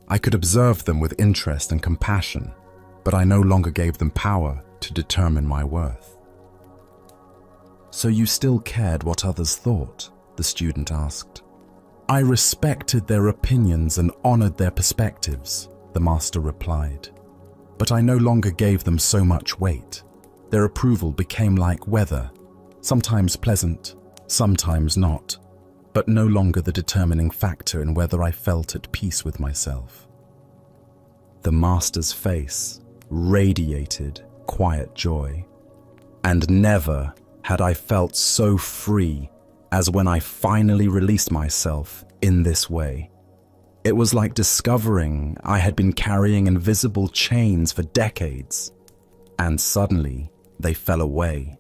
I could observe them with interest and compassion, but I no longer gave them power to determine my worth." "So you still cared what others thought?" the student asked. "I respected their opinions and honored their perspectives," the master replied. "But I no longer gave them so much weight. Their approval became like weather, sometimes pleasant, sometimes not. but no longer the determining factor in whether I felt at peace with myself. The Master's face radiated quiet joy, and never had I felt so free as when I finally released myself in this way. It was like discovering I had been carrying invisible chains for decades, and suddenly they fell away.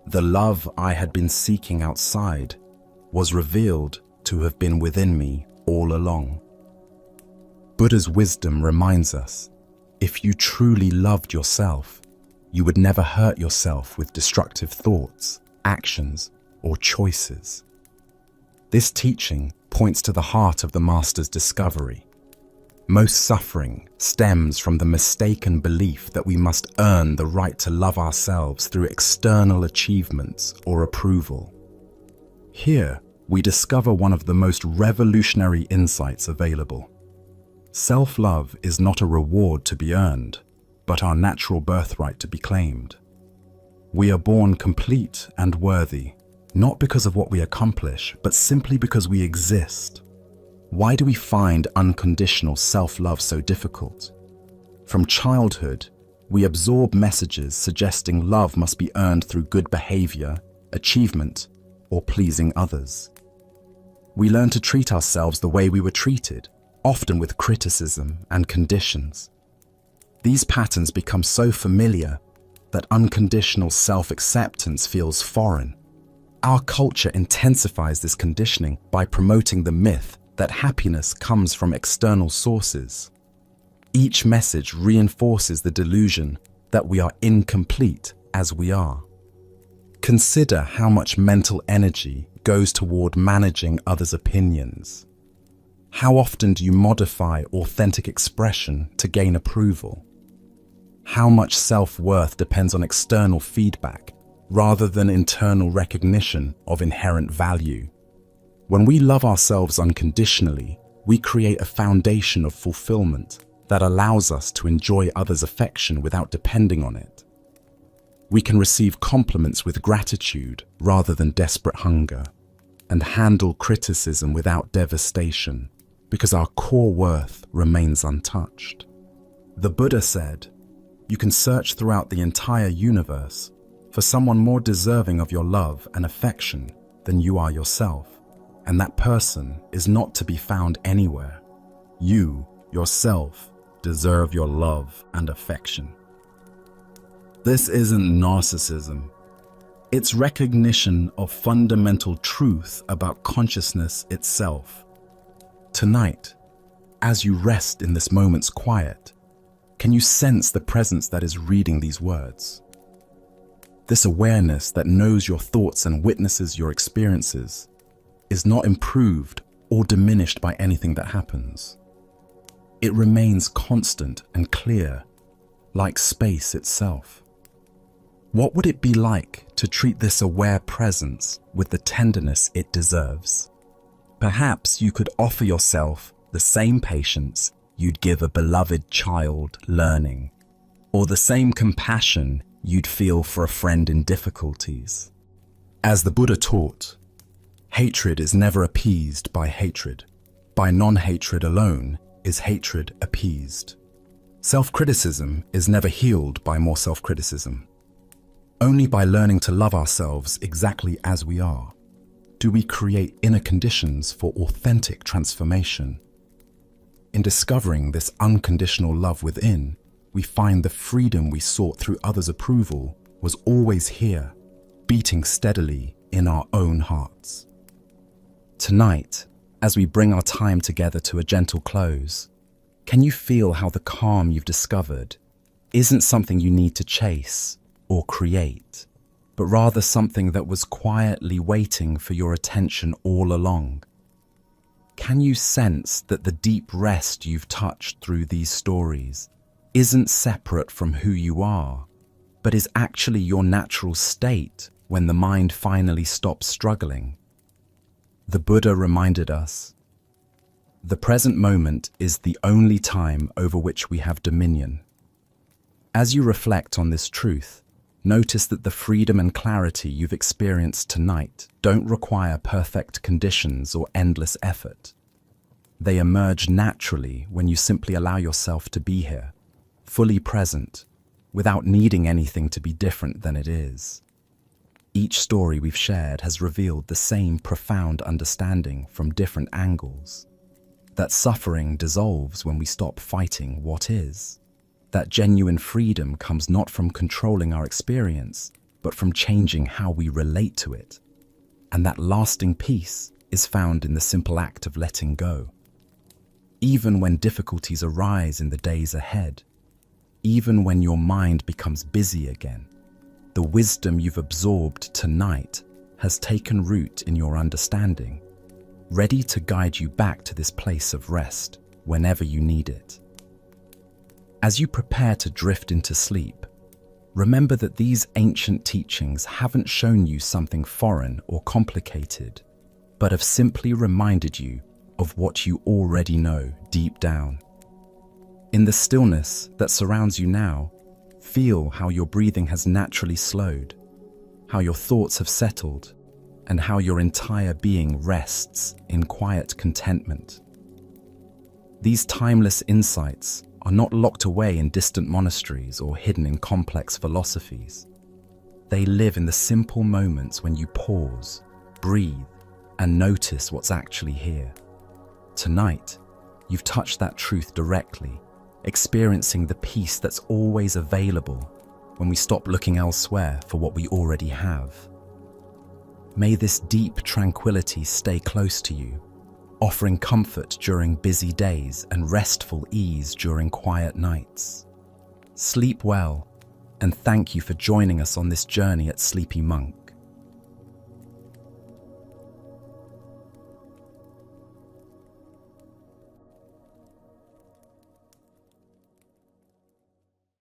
The love I had been seeking outside was revealed to have been within me all along. Buddha's wisdom reminds us, if you truly loved yourself, you would never hurt yourself with destructive thoughts, actions, or choices. This teaching points to the heart of the Master's discovery. Most suffering stems from the mistaken belief that we must earn the right to love ourselves through external achievements or approval. Here, we discover one of the most revolutionary insights available. Self-love is not a reward to be earned, but our natural birthright to be claimed. We are born complete and worthy, not because of what we accomplish, but simply because we exist. Why do we find unconditional self-love so difficult? From childhood, we absorb messages suggesting love must be earned through good behavior, achievement, or pleasing others. We learn to treat ourselves the way we were treated, often with criticism and conditions. These patterns become so familiar that unconditional self-acceptance feels foreign. Our culture intensifies this conditioning by promoting the myth that happiness comes from external sources. Each message reinforces the delusion that we are incomplete as we are. Consider how much mental energy goes toward managing others' opinions. How often do you modify authentic expression to gain approval? How much self-worth depends on external feedback rather than internal recognition of inherent value? When we love ourselves unconditionally, we create a foundation of fulfillment that allows us to enjoy others' affection without depending on it. We can receive compliments with gratitude rather than desperate hunger, and handle criticism without devastation, because our core worth remains untouched. The Buddha said, "You can search throughout the entire universe for someone more deserving of your love and affection than you are yourself, and that person is not to be found anywhere. You, yourself, deserve your love and affection." This isn't narcissism. It's recognition of fundamental truth about consciousness itself. Tonight, as you rest in this moment's quiet, can you sense the presence that is reading these words? This awareness that knows your thoughts and witnesses your experiences is not improved or diminished by anything that happens. It remains constant and clear, like space itself. What would it be like to treat this aware presence with the tenderness it deserves? Perhaps you could offer yourself the same patience you'd give a beloved child learning, or the same compassion you'd feel for a friend in difficulties. As the Buddha taught, hatred is never appeased by hatred. By non-hatred alone is hatred appeased. Self-criticism is never healed by more self-criticism. Only by learning to love ourselves exactly as we are do we create inner conditions for authentic transformation. In discovering this unconditional love within, we find the freedom we sought through others' approval was always here, beating steadily in our own hearts. Tonight, as we bring our time together to a gentle close, can you feel how the calm you've discovered isn't something you need to chase or create, but rather something that was quietly waiting for your attention all along? Can you sense that the deep rest you've touched through these stories isn't separate from who you are, but is actually your natural state when the mind finally stops struggling? The Buddha reminded us, the present moment is the only time over which we have dominion. As you reflect on this truth, Notice that the freedom and clarity you've experienced tonight don't require perfect conditions or endless effort. They emerge naturally when you simply allow yourself to be here, fully present, without needing anything to be different than it is. Each story we've shared has revealed the same profound understanding from different angles. That suffering dissolves when we stop fighting what is. That genuine freedom comes not from controlling our experience, but from changing how we relate to it. And that lasting peace is found in the simple act of letting go. Even when difficulties arise in the days ahead, even when your mind becomes busy again, the wisdom you've absorbed tonight has taken root in your understanding, ready to guide you back to this place of rest whenever you need it. As you prepare to drift into sleep, remember that these ancient teachings haven't shown you something foreign or complicated, but have simply reminded you of what you already know deep down. In the stillness that surrounds you now, feel how your breathing has naturally slowed, how your thoughts have settled, and how your entire being rests in quiet contentment. These timeless insights are not locked away in distant monasteries or hidden in complex philosophies. They live in the simple moments when you pause, breathe, and notice what's actually here. Tonight, you've touched that truth directly, experiencing the peace that's always available when we stop looking elsewhere for what we already have. May this deep tranquility stay close to you, offering comfort during busy days and restful ease during quiet nights. Sleep well, and thank you for joining us on this journey at Sleepy Monk.